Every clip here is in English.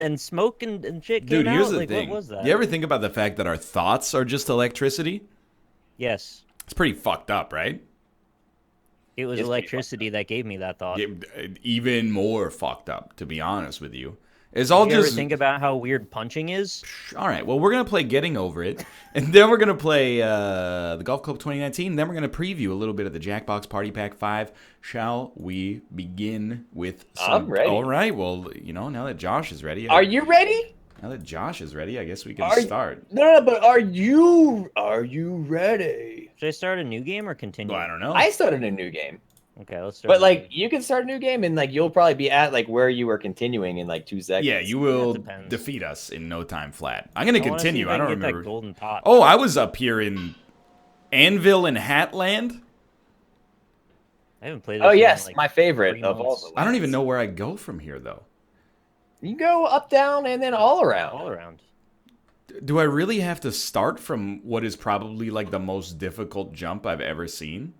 and smoke and shit came Dude, here's out? the Like, what thing. was that? You ever think about the fact that our thoughts are just electricity? Yes. It's pretty fucked up, right? It was It's pretty fucked electricity that gave me that thought. Yeah, even more fucked up, to be honest with you. It's Did all you ever just think about how weird punching is? all right. Well, we're gonna play Getting Over It, and then we're gonna play the Golf Club 2019. Then we're gonna preview a little bit of the Jackbox Party Pack 5. Shall we begin with some? I'm ready. All right. Well, now that Josh is ready, Are you ready? now that Josh is ready, I guess we can Are start. No, but are you ready? Should I start a new game or continue? Well, I don't know. I started a new game. Okay, let's start. But like you can start a new game and like you'll probably be at like where you were continuing in like 2 seconds. Yeah, you will depends. defeat us in no time flat. I'm gonna continue. I don't Get remember. that golden pot. Oh, I was up here in Anvil and Hatland. I haven't played this. Oh in, yes, like, my favorite 3 of all. months. The I don't even lands. know where I go from here, though. You go up, down, and then all around. all around. Do I really have to start from what is probably like the most difficult jump I've ever seen?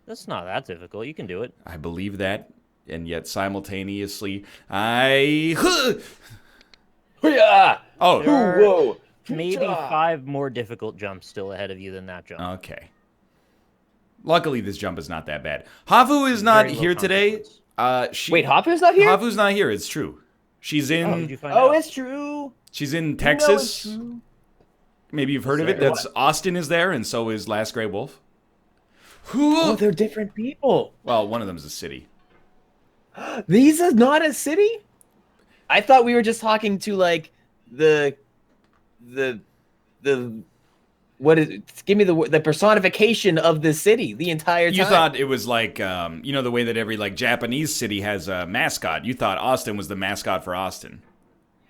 That's not that difficult. You can do it. I believe that, and yet simultaneously, I. Yeah. Oh, There are Whoa. maybe 5 more difficult jumps still ahead of you than that jump. okay. Luckily, this jump is not that bad. Havu is not Very low here today. consequence. Wait, Hafu's not here? Havu's not here. It's true. She's How did you in. find Oh, out? it's true. She's in You know it's Texas. true. Maybe you've heard of it. Sorry, That's Austin is there, and so is Last Grey Wolf. Oh, they're different people. Well, one of them is a city. These are not a city? I thought we were just talking to like the what is give me the personification of the city the entire time. You thought it was like, the way that every like Japanese city has a mascot. You thought Austin was the mascot for Austin.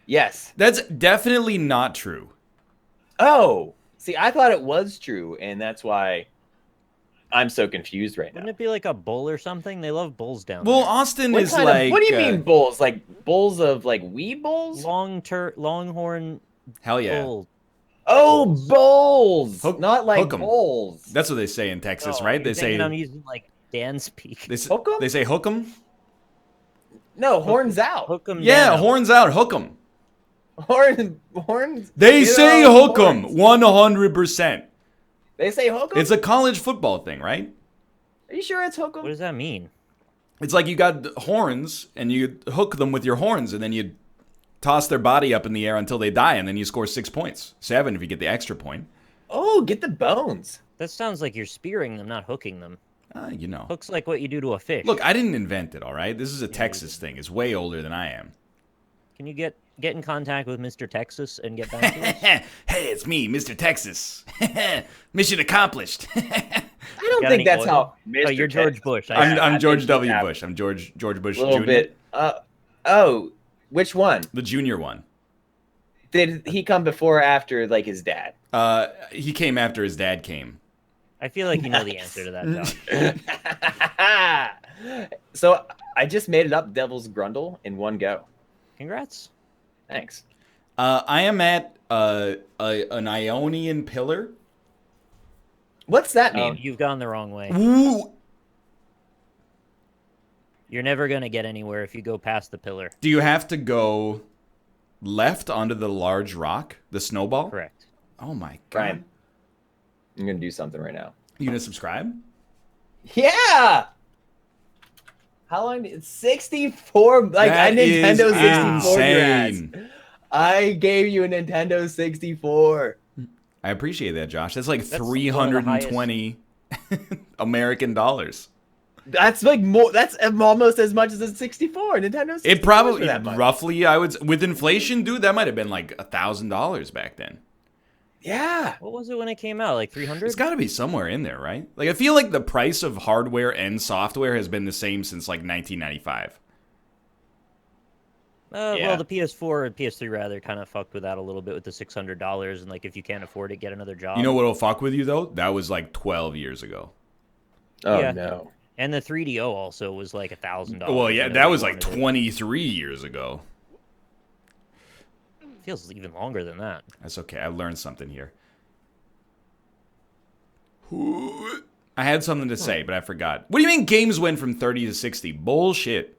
Yes. That's definitely not true. Oh, see, I thought it was true, and that's why I'm so confused right now. Wouldn't it be like a bull or something? They love bulls down Well, there. Austin What is kind like. of, what do you mean bulls? Like bulls of like weed bulls? Longhorn Hell yeah. bull. Oh, bulls, Hook- not like hook 'em. bulls. That's what they say in Texas, Oh, right? you're They thinking say. I'm using like Dan speak. Hook 'em? They say hook 'em. No, horns out. Hook 'em Yeah, down. horns out, hook 'em. Horns. They get say on hook 'em horns. 100%. They say hook 'em. It's a college football thing, right? Are you sure it's hook 'em? What does that mean? It's like you got horns and you hook them with your horns and then you toss their body up in the air until they die and then you score 6 points. 7 if you get the extra point. Oh, get the bones. That sounds like you're spearing them, not hooking them. Hook's like what you do to a fish. Look, I didn't invent it, all right? This is a Texas thing. It's way older than I am. Can you get in contact with Mr. Texas and get back to us? Hey, it's me, Mr. Texas. Mission accomplished. I don't Got think any that's oil? how. Oh, Mr. you're George Bush. I'm I George think W. you have Bush. I'm George Bush A little Jr. bit. Oh, which one? The junior one. Did he come before or after like his dad? He came after his dad came. I feel like you know the answer to that, Josh. So I just made it up Devil's Grundle in one go. Congrats. Thanks. I am at an Ionian pillar. What's that Oh, mean? you've gone the wrong way. Ooh. You're never going to get anywhere if you go past the pillar. Do you have to go left onto the large rock, the snowball? Correct. Oh my god. Brian, I'm gonna do something right now. You gonna subscribe? Yeah. How long? It's 64. Like That I Nintendo is 64. Your ass. insane. I gave you a Nintendo 64. I appreciate that, Josh. That's like That's one of the 320 American dollars. That's like more. That's almost as much as a 64. Nintendo 64. It probably for that much. roughly, with inflation, dude, that might have been like $1,000 back then. Yeah. What was it when it came out? Like 300? It's got to be somewhere in there, right? Like I feel like the price of hardware and software has been the same since like 1995. Yeah. Well, the PS4 and PS3 rather kind of fucked with that a little bit with the $600, and like if you can't afford it, get another job. You know what'll fuck with you though? That was like 12 years ago. Oh Yeah. no. And the 3DO also was like $1,000. Well, yeah, whenever that you was like wanted it. 23 years ago. Feels even longer than that. That's okay. I learned something here. I had something to say, but I forgot. What do you mean games went from 30 to 60? Bullshit.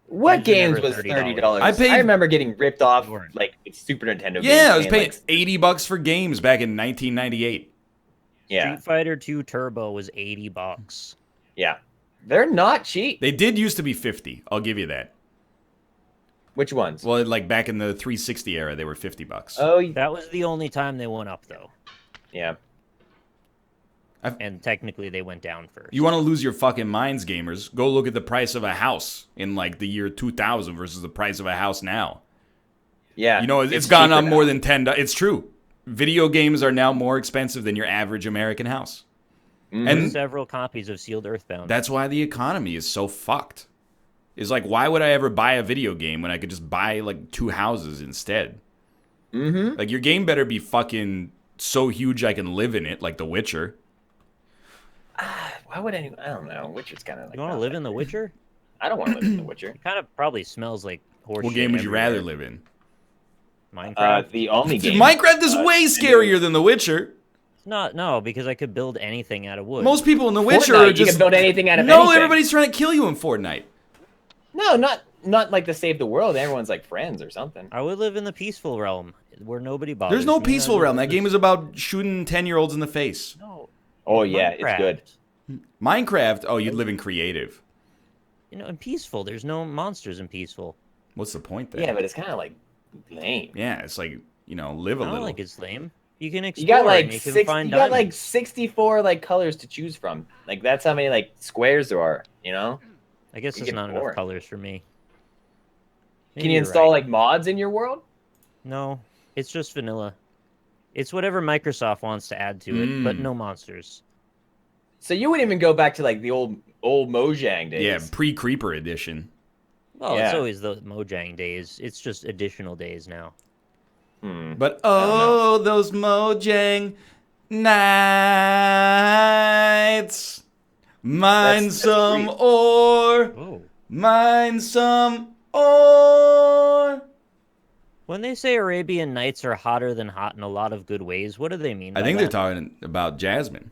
What Games games are never was $30. $30? I paid- I remember getting ripped off They weren't. like with Super Nintendo games. Yeah, I was paying, paying $80 for games back in 1998. yeah, Street Fighter 2 Turbo was $80. yeah. They're not cheap. They did used to be 50. I'll give you that. Which ones? Well, like back in the 360 era, they were $50. Oh, That was the only time they went up, though. yeah. And technically, they went down first. You want to lose your fucking minds, gamers? Go look at the price of a house in like the year 2000 versus the price of a house now. Yeah. You know, it's gone cheaper up more now. than $10. It's true. Video games are now more expensive than your average American house. Mhm. And Several copies of Sealed Earthbound. that's why the economy is so fucked. Is like, why would I ever buy a video game when I could just buy like 2 houses instead? Mhm. Like, your game better be fucking so huge I can live in it, like The Witcher. Why would anyone? I don't know. Witcher's kind of like. You want to not live that in The good. Witcher? I don't want to live in The Witcher. It kind of probably smells like horse What shit game would you rather everywhere. live in? Minecraft? The only game. Minecraft is way scarier than The Witcher. No, because I could build anything out of wood. Most people in The Witcher Fortnite, are you just... can build anything out of No, anything. everybody's trying to kill you in Fortnite. No, not like to save the world. Everyone's like friends or something. I would live in the peaceful realm where nobody bothers There's no me. peaceful realm. That game is about shooting 10-year-olds in the face. No. Oh yeah, it's Minecraft. good. Minecraft, oh, you'd live in creative. You know, in peaceful, there's no monsters in peaceful. What's the point there? Yeah, but it's kind of like lame. Yeah, it's like, you know, live a I don't little. like it's lame. You can explore You got like and you can six. find You got like diamonds. 64 like colors to choose from. Like that's how many like squares there are. You know? I guess you there's get not bored. enough colors for me. Can Maybe you you're install right. like mods in your world? No, it's just vanilla. It's whatever Microsoft wants to add to it, but no monsters. So you wouldn't even go back to like the old Mojang days. Yeah, pre-Creeper edition. Well, Yeah. it's always the Mojang days. It's just additional days now. But oh, those Mojang nights. Mine That's some great. ore. Oh. Mine some ore. When they say Arabian Nights are hotter than hot in a lot of good ways, what do they mean by I think they're that? talking about Jasmine.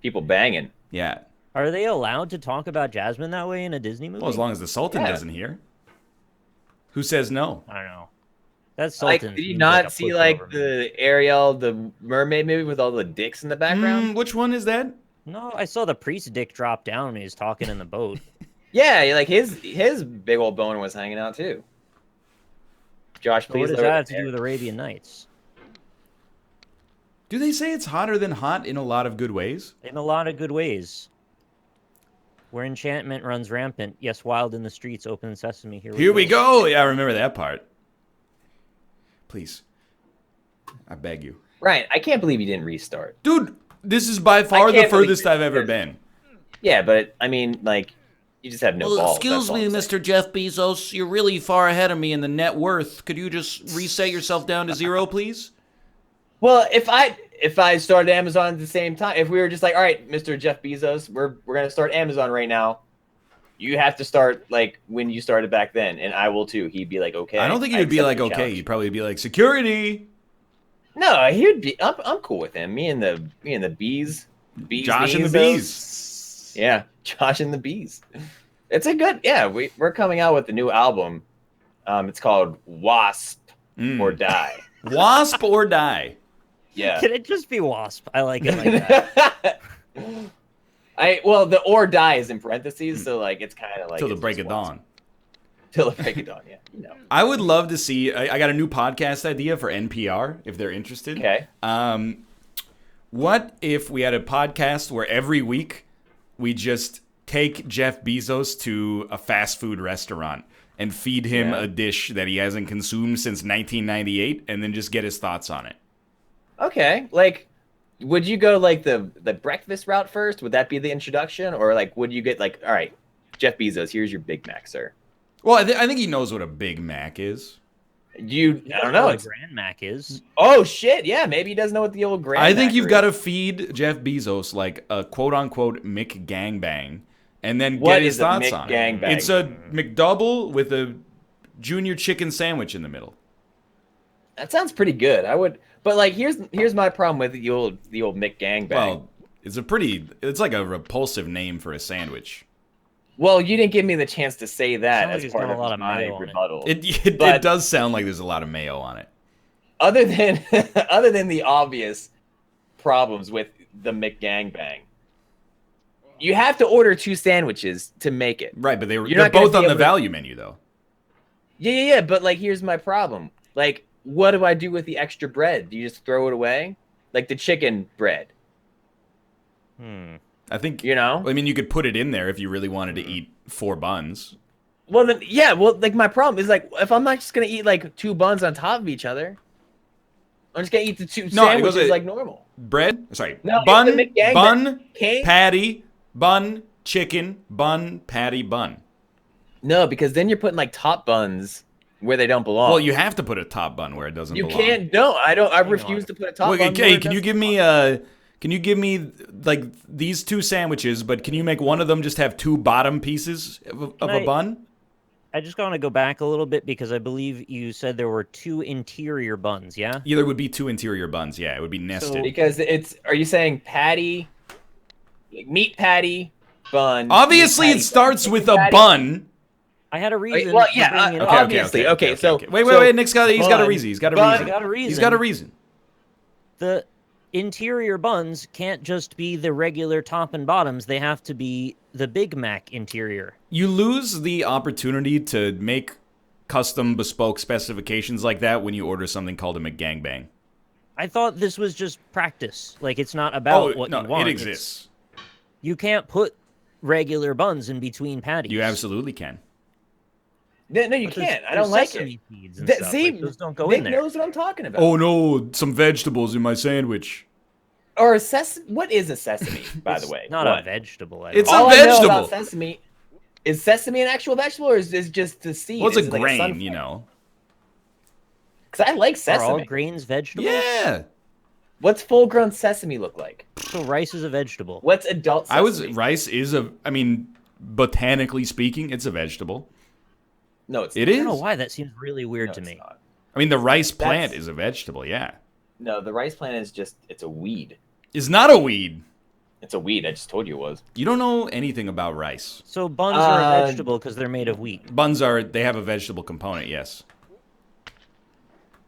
People banging. Yeah. Are they allowed to talk about Jasmine that way in a Disney movie? Well, as long as the Sultan Yeah. doesn't hear. Who says no? I don't know. That's Like, Sultan. did you seems not a see like pushover, man. the Ariel, the mermaid movie with all the dicks in the background? Which one is that? No, I saw the priest dick drop down when he was talking in the boat. Yeah, like his big old boner was hanging out too. Josh, But please what does lower that the have to hair. do with Arabian Nights? Do they say it's hotter than hot in a lot of good ways? In a lot of good ways. Where enchantment runs rampant, yes, wild in the streets, open sesame. Here we go. Yeah, I remember that part. Please. I beg you. Ryan, I can't believe you didn't restart. Dude, this is by far the can't believe furthest it. I've ever been. Yeah, but I mean, like, you just have no balls. excuse that's all me, I'm saying. Mr. Jeff Bezos. You're really far ahead of me in the net worth. Could you just reset yourself down to 0, please? Well, if I started Amazon at the same time, if we were just like, all right, Mr. Jeff Bezos, we're gonna start Amazon right now. You have to start like when you started back then, and I will too. He'd be like, okay. I don't think he I would be accept like, the okay. challenge. He'd probably be like, security. No, he would be. I'm cool with him. Me and the bees. Josh and the Bezos. bees. Yeah, Josh and the bees. It's a good. Yeah, we're coming out with a new album. It's called Wasp or Die. Wasp or die. Yeah. Can it just be Wasp? I like it like that. Well, the or die is in parentheses, so like it's kind of like Till the it's break just of Wasp. dawn. Till the break of dawn, yeah. You know. I would love to see. I got a new podcast idea for NPR if they're interested. Okay. What if we had a podcast where every week we just take Jeff Bezos to a fast food restaurant and feed him Yeah. a dish that he hasn't consumed since 1998 and then just get his thoughts on it? Okay. Like, would you go like the breakfast route first? Would that be the introduction, or like would you get like, all right, Jeff Bezos, here's your Big Mac, sir. Well, I think he knows what a Big Mac is. I don't know. What a It's, Grand Mac is. oh shit! Yeah, maybe he doesn't know what the old Grand. I think Mac you've is. got to feed Jeff Bezos like a quote-unquote McGangbang and then What get his is a thoughts on it. McGangbang? It's a McDouble with a junior chicken sandwich in the middle. That sounds pretty good. I would, but like, here's my problem with the old Mick Gangbang. Well, it's like a repulsive name for a sandwich. Well, you didn't give me the chance to say that Sounds like as it's part got a of lot of my mayo on it. rebuttal. It But- does sound like there's a lot of mayo on it. Other than other than the obvious problems with the McGangbang, you have to order 2 sandwiches to make it. Right, but they're not gonna both be on the able to- value menu, though. Yeah. But like, here's my problem. Like, what do I do with the extra bread? Do you just throw it away? Like the chicken bread, I think, you know? I mean, you could put it in there if you really wanted to eat 4 buns. Well, then, yeah. Well, like my problem is like, if I'm not just gonna eat like 2 buns on top of each other, I'm just gonna eat the 2 No, it sandwiches goes- like normal. Bread? Sorry. No, bun, it's the McGangbang. bun, Cake? patty, bun, chicken, bun, patty, bun. No, because then you're putting like top buns where they don't belong. Well, you have to put a top bun where it doesn't You belong. can't. No, I don't. I Hang refuse on. to put a top Well, bun. okay, can you give me like these 2 sandwiches, but can you make one of them just have 2 bottom pieces of a bun? I just want to go back a little bit because I believe you said there were 2 interior buns, yeah? Yeah, there would be 2 interior buns. Yeah, it would be nested. Because it's. Are you saying patty, like meat patty, bun? Obviously, meat it patty, starts bun, with chicken a patty? bun. I had a reason. Well, for yeah, bringing it up. Okay, obviously. Okay, so Wait. Nick's got a bun, reason. He's got a bun. reason. I got a reason. He's got a reason. The interior buns can't just be the regular top and bottoms. They have to be the Big Mac interior. You lose the opportunity to make custom bespoke specifications like that when you order something called a McGangbang. I thought this was just practice. Like, it's not about what no, you want. it It's- exists. You can't put regular buns in between patties. You absolutely can. No, you But there's- can't. I don't there's like sesame it. seeds and That- stuff. see, Like, those don't go Nick in there. knows what I'm talking about. Oh no, some vegetables in my sandwich. Or a sesame. What is a sesame, by the way? Not What? a vegetable. I It's don't All a I know vegetable. about sesame is sesame an actual vegetable, or is this just the seed? Well, it's a Is it like grain, sunflower? you know. Because I like Are all sesame. grains vegetables? Yeah. What's full-grown sesame look like? So rice is a vegetable. What's adult sesame? Rice is I mean, botanically speaking, it's a vegetable. No, it's It I is. don't know why that seems really weird no, to it's me. not. I mean, the rice plant That's- is a vegetable, yeah. No, the rice plant is just, it's a weed. It's not a weed. It's a weed. I just told you it was. You don't know anything about rice. So buns are a Uh, vegetable because they're made of wheat. Buns they have a vegetable component, yes.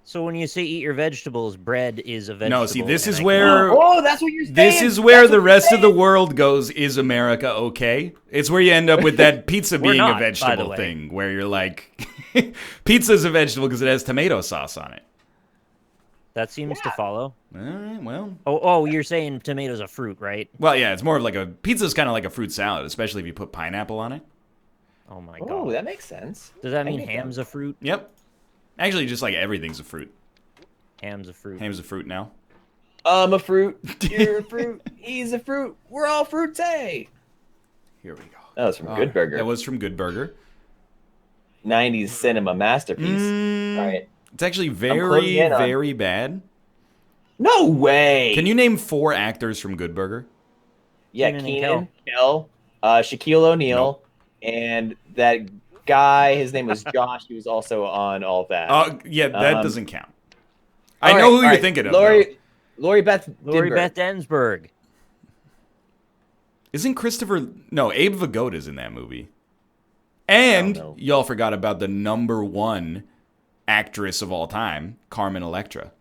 So when you say eat your vegetables, bread is a vegetable. No, see, this and is I where Oh, that's what you're saying. this is where That's the what you're rest of the saying. world goes. Is America okay? It's where you end up with that pizza We're being not, a by the vegetable way. thing, where you're like, pizza's a vegetable because it has tomato sauce on it. That seems to follow. All right, well, Oh, you're saying tomatoes a fruit, right? well, yeah, it's more of like pizza's kind of like a fruit salad, especially if you put pineapple on it. Oh my Oh, god. that makes sense. Does that I mean get that. ham's a fruit? Yep. Actually, just like everything's a fruit. Ham's a fruit. Ham's a fruit now. I'm a fruit. You're a fruit. He's a fruit. We're all fruits. Hey. Here we go. That was from All Good right, Burger. That was from Good Burger. 90s cinema masterpiece. All right. It's actually closing very, in on- very bad. No way. Can you name 4 actors from Good Burger? Yeah, Keenan and Keenan, Kel, Shaquille O'Neal, Nope. and that guy. His name was Josh. He was also on all that. Oh, yeah, that Um, doesn't count. I know who you're thinking of. Lori, though. Lori Beth. Lori Dinberg. Beth Ensberg. Isn't Christopher? No, Abe Vigoda's in that movie. And Oh, no. y'all forgot about the #1 actress of all time, Carmen Electra.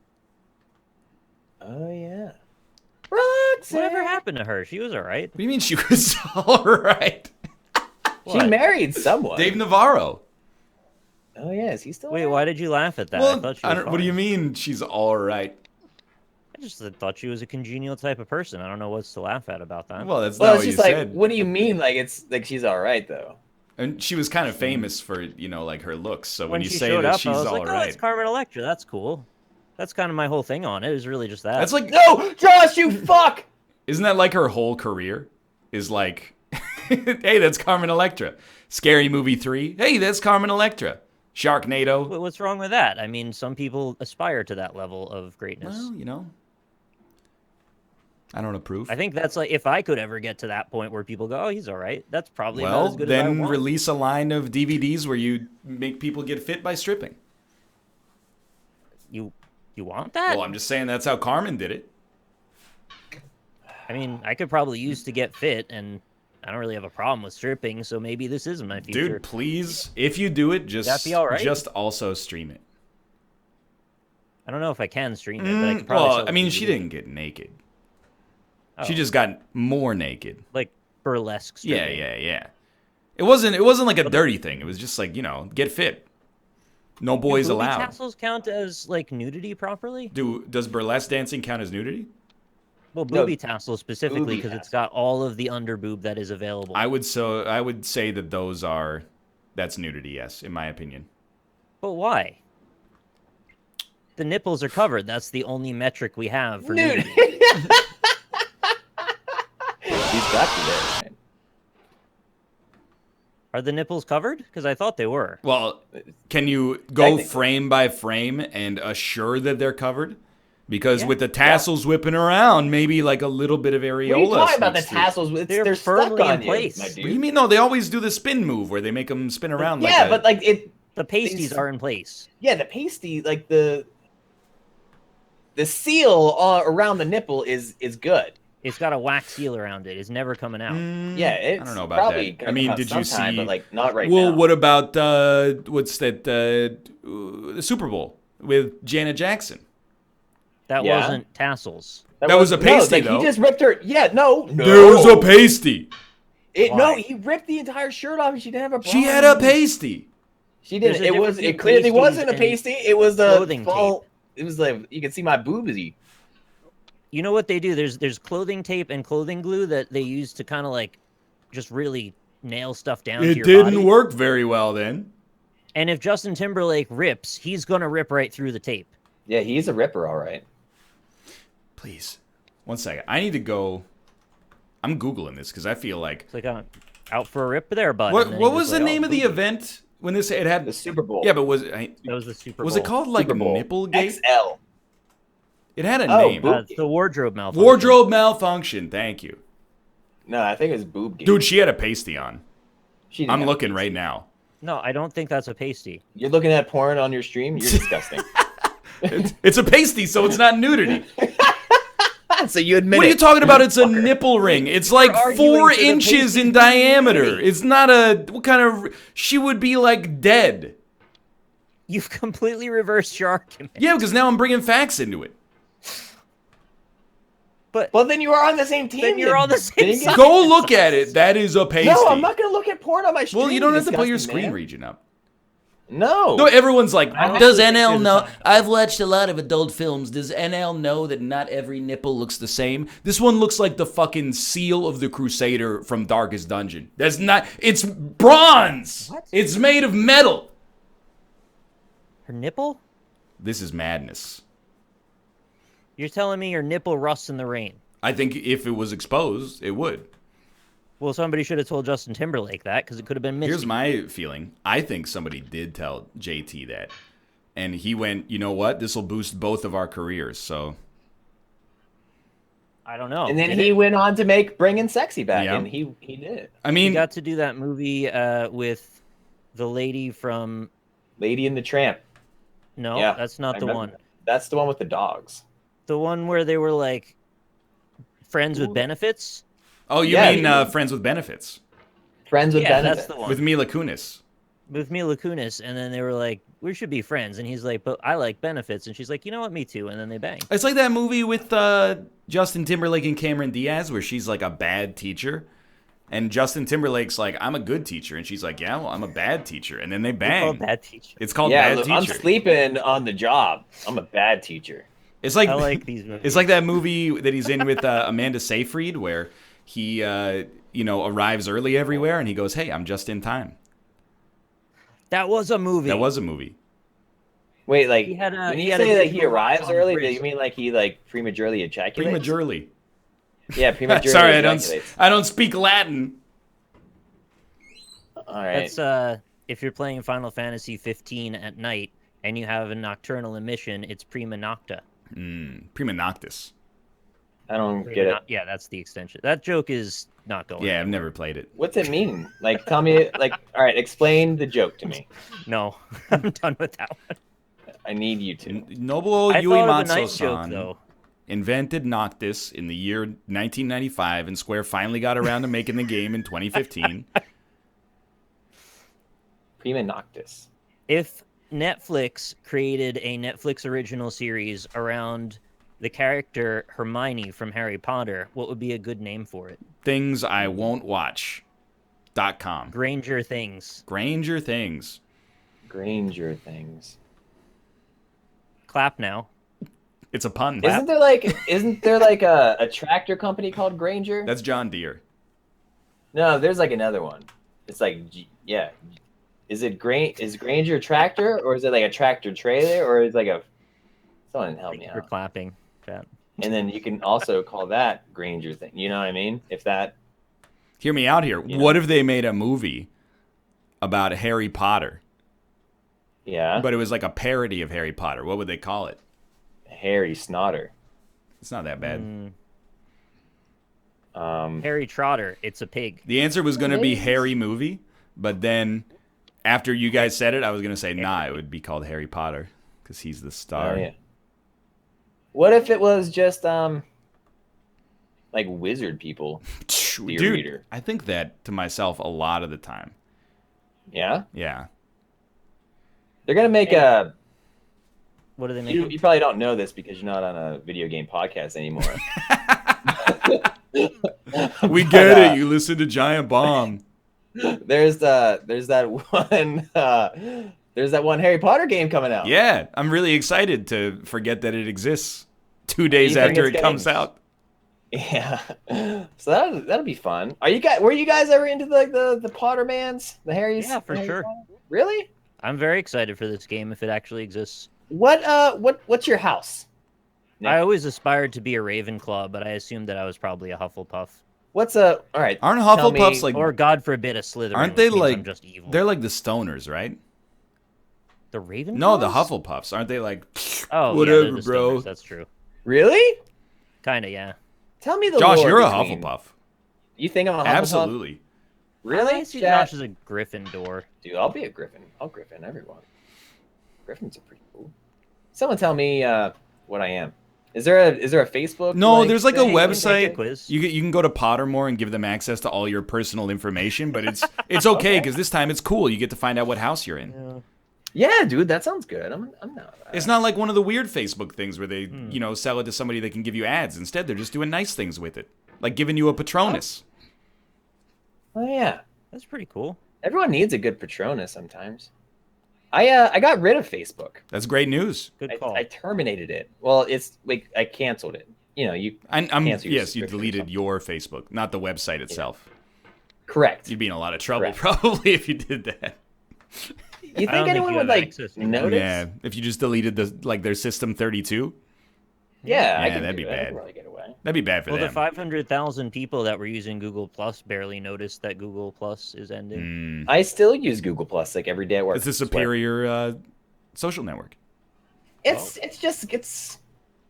Oh yeah. Roxanne. Whatever happened to her? She was all right. What do you mean she was all right? She What? married someone. Dave Navarro. Oh yeah, is he still? Wait, alive? why did you laugh at that? I Well, thought she was what do you fine. mean she's all right? I just thought she was a congenial type of person. I don't know what's to laugh at about that. Well, that's Well, not it's what you just like, said. what do you mean? Like it's like she's all right though. And she was kind of famous for, like her looks. So when you she say showed that up, she's I was all like, oh, right, it's Carmen Electra. That's cool. That's kind of my whole thing on it. It was really just that. that's like, No, Josh, you fuck. isn't that like her whole career? Is like, hey, that's Carmen Electra. Scary Movie 3. Hey, that's Carmen Electra. Sharknado. What's wrong with that? I mean, some people aspire to that level of greatness. Well, I don't approve. I think that's like if I could ever get to that point where people go, "Oh, he's all right." That's probably about as Well, good as I then want. release a line of DVDs where you make people get fit by stripping. You want that? Well, I'm just saying that's how Carmen did it. I mean, I could probably use to get fit, and I don't really have a problem with stripping, so maybe this is my future. Dude, please, if you do it, That'd be all right. just also stream it. I don't know if I can stream it, but I could probably. Well, sell I mean, the she DVD. didn't get naked. She Oh, just got more naked. like burlesque Yeah, stripping. yeah. It wasn't like a dirty thing. It was just like, get fit. No boys Do booby allowed. tassels count as like nudity properly? Does burlesque dancing count as nudity? Well, No, booby tassels specifically booby because it's got all of the underboob that is available. I would say that that's nudity, yes, in my opinion. But why? The nipples are covered. That's the only metric we have for Dude. nudity. He's got you there, man. Are the nipples covered? Because I thought they were. Well, can you go Technically. frame by frame and assure that they're covered? Because Yeah. with the tassels whipping around, maybe like a little bit of areola. What are you talking about? The sneaks through. tassels? They're They're stuck firmly in on place. you, my What do dude. you mean? No, they always do the spin move where they make them spin around. Yeah, like but like it. The pasties These- are in place. Yeah, the pasty, like the seal around the nipple is good. It's got a wax seal around it. It's never coming out. Yeah, it's I don't know about probably that. gonna I mean, come out did you sometime, see? But like not right Well, now. what about what's that? The Super Bowl with Janet Jackson. That Yeah. wasn't tassels. That was a pasty, like, though. He just ripped her. Yeah, no. There was a pasty. No, Why? he ripped the entire shirt off, and she didn't have a bra. She had a pasty. She There's didn't. a It difference was. between It clearly pasties wasn't a and pasty. It was a clothing full. It was like you can see my boobsy. You know what they do? There's clothing tape and clothing glue that they use to kind of like just really nail stuff down to It your didn't body. work very well then. And if Justin Timberlake rips, he's gonna rip right through the tape. Yeah, he's a ripper, all right. Please, 1 second. I need to go. I'm googling this because I feel like. It's like out for a rip there, bud. What was the name of the event when this it had? The Super Bowl. Yeah, but was That was the Super Bowl. was it called like Super Bowl. Nipplegate? XL. It had a Oh, name. boob- It's the wardrobe malfunction. Wardrobe malfunction. Thank you, No, I think it was boob. Gate. dude. She had a pasty on. She didn't I'm have looking a right now. No, I don't think that's a pasty. You're looking at porn on your stream. You're disgusting. It's a pasty, so it's not nudity. So you admit What are you it. talking about? It's a nipple ring. It's like arguing 4 for the inches pasty in diameter. nudity. It's not a. What kind of. She would be like dead. You've completely reversed your argument. Yeah, because now I'm bringing facts into it. But Well, then you are on the same team. Then you're you on the same bigot. side. Go look at it. That is a pasty. No, I'm not gonna look at porn on my stream. Well, you don't have to put your disgusting screen man. region up. No. No, everyone's like, I does actually think NL there's know? a- I've watched a lot of adult films. Does NL know that not every nipple looks the same? This one looks like the fucking seal of the Crusader from Darkest Dungeon. That's not. It's bronze. What? It's made of metal. her nipple? This is madness. You're telling me your nipple rusts in the rain? I think if it was exposed, it would. Well, somebody should have told Justin Timberlake that because it could have been misty. Here's my feeling. I think somebody did tell JT that. And he went, you know what? This will boost both of our careers. So, I don't know. And then Did he it? went on to make Bringing Sexy back, Yeah. and he did it. I He mean, got to do that movie with the lady from. Lady and the Tramp. No, Yeah, that's not I the remember. one. That's the one with the dogs. The one where they were like friends with benefits. oh, you Yeah, mean Friends with Benefits Friends with Yeah, benefits. that's the one. with Mila Kunis. With Mila Kunis, and then they were like, "We should be friends," and he's like, "But I like benefits," and she's like, "You know what? Me too." And then they bang. It's like that movie with Justin Timberlake and Cameron Diaz where she's like a bad teacher. And Justin Timberlake's like, I'm a good teacher. And she's like, yeah, well, I'm a bad teacher. And then they It's bang. called bad teacher. It's called Yeah, Bad look, Teacher. I'm sleeping on the job. I'm a bad teacher. It's like I like these movies. It's like that movie that he's in with Amanda Seyfried where he arrives early everywhere and he goes, hey, I'm just in time. That was a movie. That was a movie. Wait, like He had a- when he you had a say that big he rock arrives on the early, do bridge. you mean like he like prematurely ejaculates? Prematurely. Yeah, prematurely Sorry, ejaculates. I don't speak Latin. All right. That's if you're playing Final Fantasy 15 at night and you have a nocturnal emission, it's prima nocta. Prima noctis. I don't get it. Yeah, that's the extension. That joke is not going. Yeah, I've never played it. What's it mean? Like, tell me. Like, all right, explain the joke to me. No, I'm done with that one. I need you to. Nobuo I thought of a nice Uematsu-san. joke though. invented Noctis in the year 1995, and Square finally got around to making the game in 2015. Prima Noctis. If Netflix created a Netflix original series around the character Hermione from Harry Potter, what would be a good name for it? Things I won't watch.com. Granger Things. Granger Things. Granger Things. Clap now. It's a pun. Isn't there like a tractor company called Granger? That's John Deere. No, there's like another one. It's like yeah. Is Granger a tractor, or is it like a tractor trailer, or is it like a someone help me For out. clapping, chat. And then you can also call that Granger thing. You know what I mean? If that Hear me out here. You What know. if they made a movie about Harry Potter, yeah, but it was like a parody of Harry Potter? What would they call it? Harry Snotter. It's not that bad. Harry Trotter. It's a pig. The answer was going to be Harry Movie, but then after you guys said it, I was going to say, nah, it would be called Harry Potter because he's the star. Oh, yeah. What if it was just like wizard people? Dude, reader. I think that to myself a lot of the time. Yeah, Yeah. they're gonna make a. What do they make? You probably don't know this because you're not on a video game podcast anymore. We get it. You listen to Giant Bomb. There's that one Harry Potter game coming out. Yeah, I'm really excited to forget that it exists 2 days You think after it's it comes getting- out. Yeah. So that'll be fun. Were you guys ever into the Pottermans? The Harry's? Yeah, for the Harry sure. Potter? Really? I'm very excited for this game if it actually exists. What's your house? Nick. I always aspired to be a Ravenclaw, but I assumed that I was probably a Hufflepuff. All right. Aren't tell me- Hufflepuffs like? Or God forbid a Slytherin. Aren't they which means like? I'm just evil. They're like the Stoners, right? the Ravenclaws? No, the Hufflepuffs. Aren't they like? Oh, Whatever, yeah, they're the bro. Stoners, that's true. Really? Kinda, yeah. Tell me the Josh, lore you're a between- Hufflepuff. You think I'm a Hufflepuff? Absolutely. Really? I see Chat? Josh as a Gryffindor. Dude, I'll be a Griffin. I'll Griffin everyone. Griffins are pretty cool. Someone tell me what I am. Is there a Facebook? No, there's like a thing? website. quiz. You can go to Pottermore and give them access to all your personal information, but it's okay because this time it's cool. You get to find out what house you're in. Yeah, dude, that sounds good. I'm not. It's not like one of the weird Facebook things where they sell it to somebody that can give you ads. Instead, they're just doing nice things with it, like giving you a Patronus. Oh yeah, That's pretty cool. everyone needs a good Patronus sometimes. I got rid of Facebook. That's great news. Good call. I terminated it. Well, it's like I canceled it. You know, you I'm Cancel your yes, you subscription or deleted something. your Facebook, not the website itself. correct. You'd be in a lot of trouble Correct. probably if you did that. You I think don't think anyone you would have like access to that. notice? Yeah, if you just deleted their System 32, Yeah, I Yeah, can that'd do be it. I can bad. probably get away. that'd be bad for Well, the them. 500,000 people that were using Google Plus barely noticed that Google Plus is ending. Mm. I still use Google Plus like every day at work. It's a I swear. superior social network. It's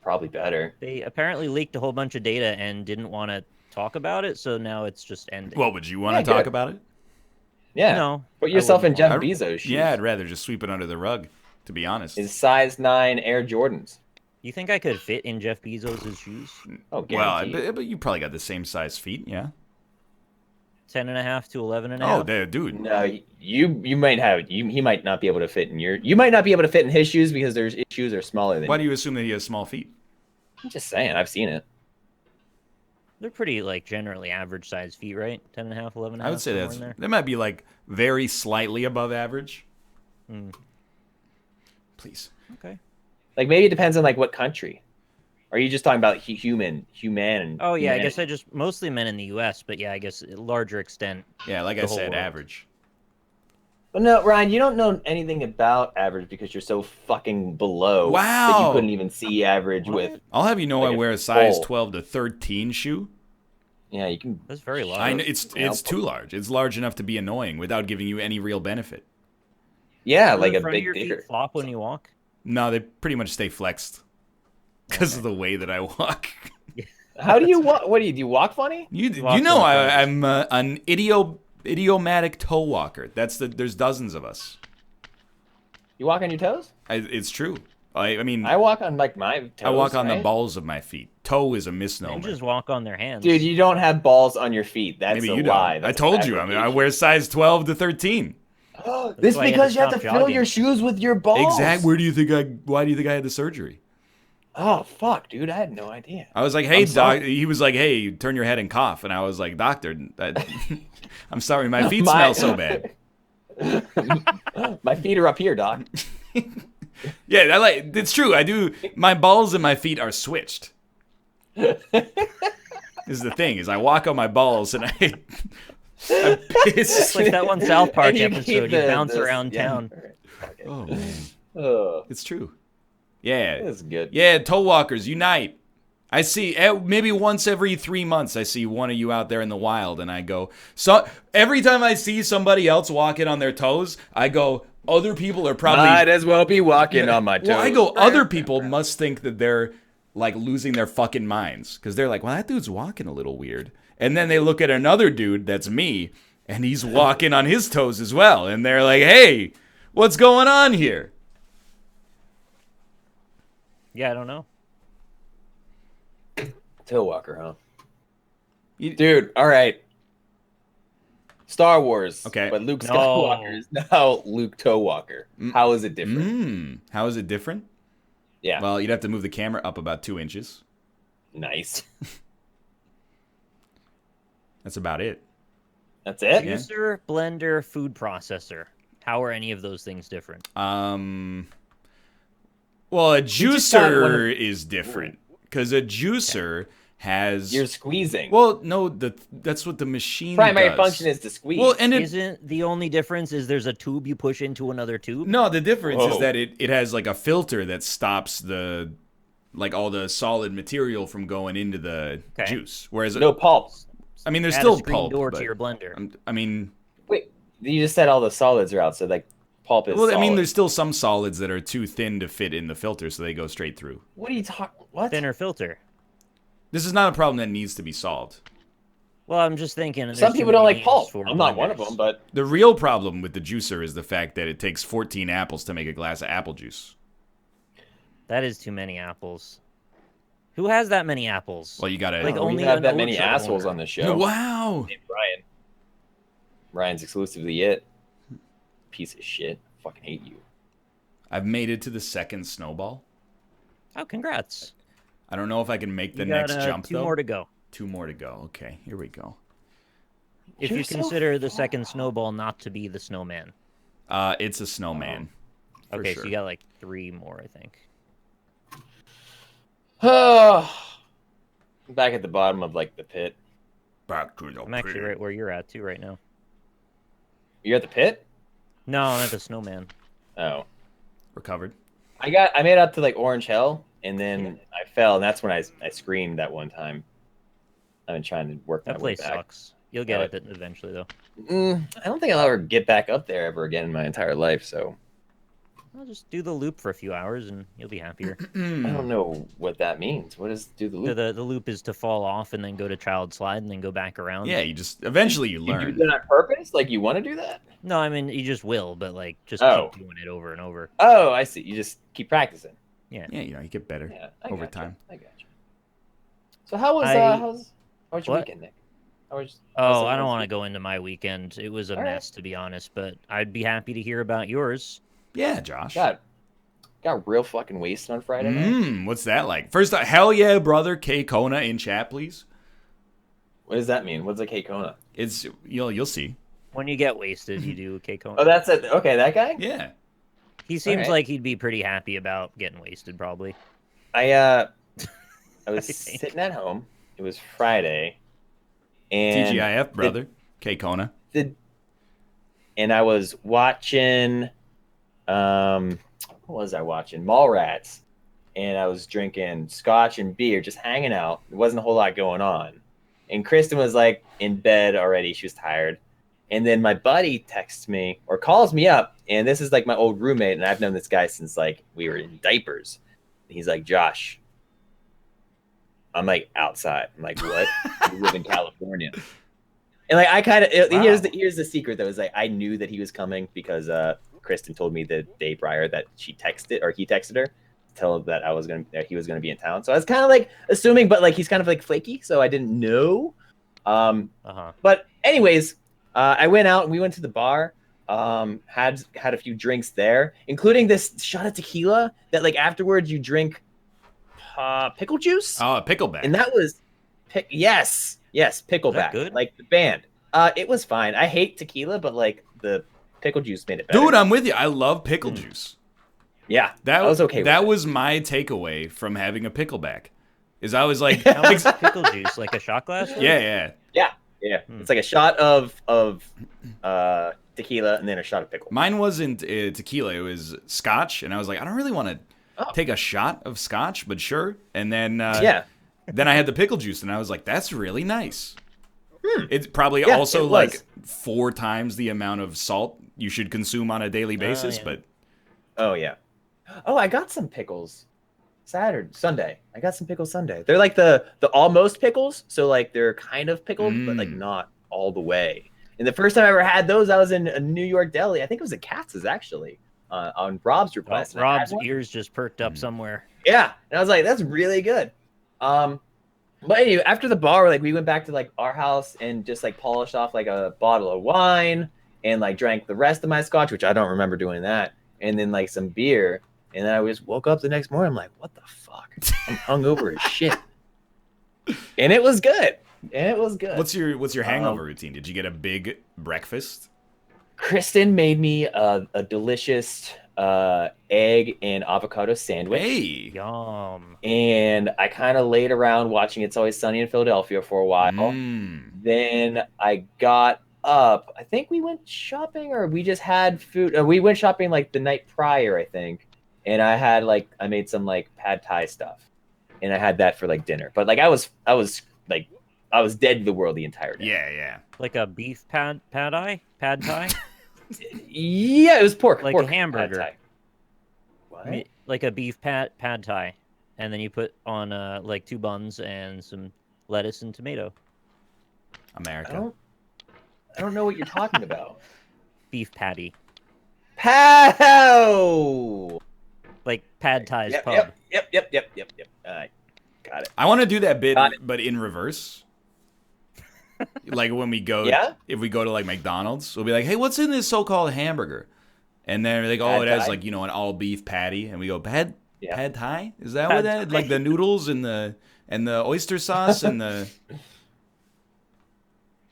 probably better. They apparently leaked a whole bunch of data and didn't want to talk about it, so now it's just ending. What would you want Yeah, to talk good. about it? Yeah. No, Put I yourself in wouldn't Jeff want- Bezos' shoes. Yeah, I'd rather just sweep it under the rug, to be honest. His size 9 Air Jordans. You think I could fit in Jeff Bezos' shoes? Oh, Well, guaranteed. but you probably got the same size feet, yeah. 10.5 to 11.5? Oh, dude. No, you might have he might not be able to fit in you might not be able to fit in his shoes because his shoes are smaller than Why do you assume that he has small feet? I'm just saying, I've seen it. They're pretty, like, generally average size feet, right? 10.5, 11.5? I would say somewhere in there. that might be like very slightly above average. Hmm. Please. Okay. Like maybe it depends on like what country. Are you just talking about human? Oh, yeah, I humanity? guess I just... Mostly men in the U.S., but yeah, I guess a larger extent. Yeah, like I The whole said, world. average. But no, Ryan, you don't know anything about average because you're so fucking below that Wow. you couldn't even see average What? with. I'll have you know Like I a wear a size full. 12 to 13 shoe. Yeah, you can. That's very large. I know it's Yeah. too large. It's large enough to be annoying without giving you any real benefit. Yeah, Do like the a front of big your feet digger. flop when you walk? No, they pretty much stay flexed because of the way that I walk. How do you walk? What do? You walk funny? You Walk know on the I'm an idiomatic toe walker. There's dozens of us. You walk on your toes? It's true. I mean, I walk on like my toes. I walk on the right? balls of my feet. Toe is a They misnomer. just walk on their hands. Dude, you don't have balls on your feet. That's Maybe a you lie. don't. I That's a told you. I mean, I fabrication. wear size 12 to 13. This why you had because to you have to stop fill jogging. your shoes with your balls. Exactly. Why do you think I had the surgery? Oh fuck, dude! I had no idea. I was like, hey, I'm sorry. doc. He was like, hey, turn your head and cough. And I was like, doctor, I'm sorry, my feet My- smell so bad. My feet are up here, doc. Yeah, it's true. I do. My balls and my feet are switched. This is the thing: is I walk on my balls and I piss. It's like that one South Park And you episode. keep You the- bounce the- around yeah. town. Okay. Oh man, Oh, it's true. Yeah, this is good. yeah. Toe walkers unite. I see maybe once every 3 months. I see one of you out there in the wild, and I go. So every time I see somebody else walking on their toes, I go. Other people are probably. Might as well be walking on my toes. Well, I go. Other people must think that they're like losing their fucking minds because they're like, well, that dude's walking a little weird. And then they look at another dude that's me, and he's walking on his toes as well, and they're like, hey, what's going on here? Yeah, I don't know. Toe walker, huh? You- Dude, all right. Star Wars. Okay. But Luke No. Skywalker is now Luke Toe Walker. How is it different? How is it different? Yeah. Well, you'd have to move the camera up about 2 inches. Nice. That's about it. That's it? Yeah. Juicer, blender, food processor. How are any of those things different? Well, a just got one juicer is different because a juicer has. You're squeezing. Well, no, that's what the machine Primary does. function is to squeeze. Well, and it, Isn't the only difference is there's a tube you push into another tube? no, the difference is Whoa. that it has like a filter that stops the like all the solid material from going into the Okay. juice. Whereas, no pulp. I mean, there's Add still a screen pulp. door but to your blender. I mean, Wait, you just said all the solids are out, so like pulp is well, I mean, solid. there's still some solids that are too thin to fit in the filter, so they go straight through. What are you talking? What? Thinner filter. This is not a problem that needs to be solved. Well, I'm just thinking. Some there's too people don't many like pulp. names for I'm not one of blenders. them, but The real problem with the juicer is the fact that it takes 14 apples to make a glass of apple juice. That is too many apples. Who has that many apples? Well, you gotta. Like, we only have an that many orchard assholes owner. on the show. Wow. Named Ryan. Ryan's exclusively it. Piece of shit. Fucking hate you. I've made it to the second snowball. Oh, congrats. I don't know if I can make the You got, next jump two though. more to go. 2 more to go. Okay, here we go. If You're you so consider the far second off. snowball not to be the snowman. It's a snowman. for Okay, sure. so you got like 3 more, I think. Oh, back at the bottom of like the pit. Back to the I'm actually pit. right where you're at too right now. You're at the pit? No, I'm at the snowman. Oh. Recovered. I made it up to like Orange Hell, and then I fell, and that's when I screamed that one time. I've been trying to work That my way place back. sucks. You'll get Yeah. it eventually though. I don't think I'll ever get back up there ever again in my entire life. So I'll just do the loop for a few hours and you'll be happier. I don't know what that means. What does do the So loop? the loop is to fall off and then go to child slide and then go back around. Yeah, you just eventually you You do learn. that on purpose? Like you want to do that? No, I mean you just will, but like just Oh. keep doing it over and over. Oh, I see. You just keep practicing. Yeah, you know, you get better. Yeah, I Over gotcha. time. I got you. So how was I- how was your What? weekend, Nick? How's Oh, it I don't last want to week? go into my weekend. It was a All right. mess to be honest, but I'd be happy to hear about yours. Yeah, Josh. got real fucking wasted on Friday night. What's that like? First, hell yeah, brother, K Kona in chat, please. What does that mean? What's a K-Kona? It's you'll see. When you get wasted, you do a K-Cone. Oh, that's it. Okay, that guy. Yeah. He seems Alright. like he'd be pretty happy about getting wasted, probably. I was think. sitting at home. It was Friday, and TGIF, brother. K Kona. and I was watching. What was I watching? Mallrats, and I was drinking scotch and beer, just hanging out. There wasn't a whole lot going on, and Kristen was like in bed already. She was tired, and then my buddy texts me or calls me up, and this is like my old roommate, and I've known this guy since like we were in diapers. And he's like, Josh. I'm like outside. I'm like, what? You live in California. And like I kind of here's the secret though, is like I knew that he was coming because Kristen told me the day prior that she texted or he texted her. tell that he was gonna be in town. So I was kind of like assuming, but like he's kind of like flaky, so I didn't know. But anyways, I went out and we went to the bar. Had a few drinks there, including this shot of tequila that like afterwards you drink pickle juice. Oh, pickleback. And that was yes, pickleback. Good? Like the band. It was fine. I hate tequila, but like the pickle juice made it better. Dude, I'm with you. I love pickle juice. Yeah, that was okay. That was my takeaway from having a pickleback. Is I was like, how much pickle juice? Like a shot glass? Yeah. It's like a shot of tequila and then a shot of pickle. Mine wasn't tequila. It was scotch, and I was like, I don't really want to take a shot of scotch, but sure. And then then I had the pickle juice, and I was like, that's really nice. It's probably also like 4 times the amount of salt you should consume on a daily basis, but I got some pickles Sunday. I got some pickles Sunday. They're like the almost pickles, so like they're kind of pickled, but like not all the way. And the first time I ever had those, I was in a New York deli. I think it was at Katz's actually, on Rob's request. Rob's ears just perked up somewhere. Yeah, and I was like, that's really good. But anyway, after the bar, like we went back to like our house and just like polished off like a bottle of wine and like drank the rest of my scotch, which I don't remember doing that, and then like some beer. And then I just woke up the next morning. I'm like, what the fuck? I'm hungover as shit. And it was good. What's your hangover routine? Did you get a big breakfast? Kristen made me a delicious egg and avocado sandwich. Hey, yum! And I kind of laid around watching It's Always Sunny in Philadelphia for a while. Then I got up. I think we went shopping, or we just had food. We went shopping like the night prior, I think. And I made some like pad thai stuff, and I had that for like dinner. But like I was dead to the world the entire day. Yeah. Like a beef pad thai? Yeah, it was pork. Like pork a hamburger. pad thai. What? Like a beef pad thai, and then you put on like 2 buns and some lettuce and tomato. America. I don't know what you're talking about. Beef patty. Pow! Like pad thai's pub. Yep. Got it. I want to do that bit, but in reverse. Like when we go, if we go to like McDonald's, we'll be like, "Hey, what's in this so-called hamburger?" And then they're like, "Oh, it has like an all beef patty," and we go, "Pad thai? Is that what that? Like the noodles and the oyster sauce and the."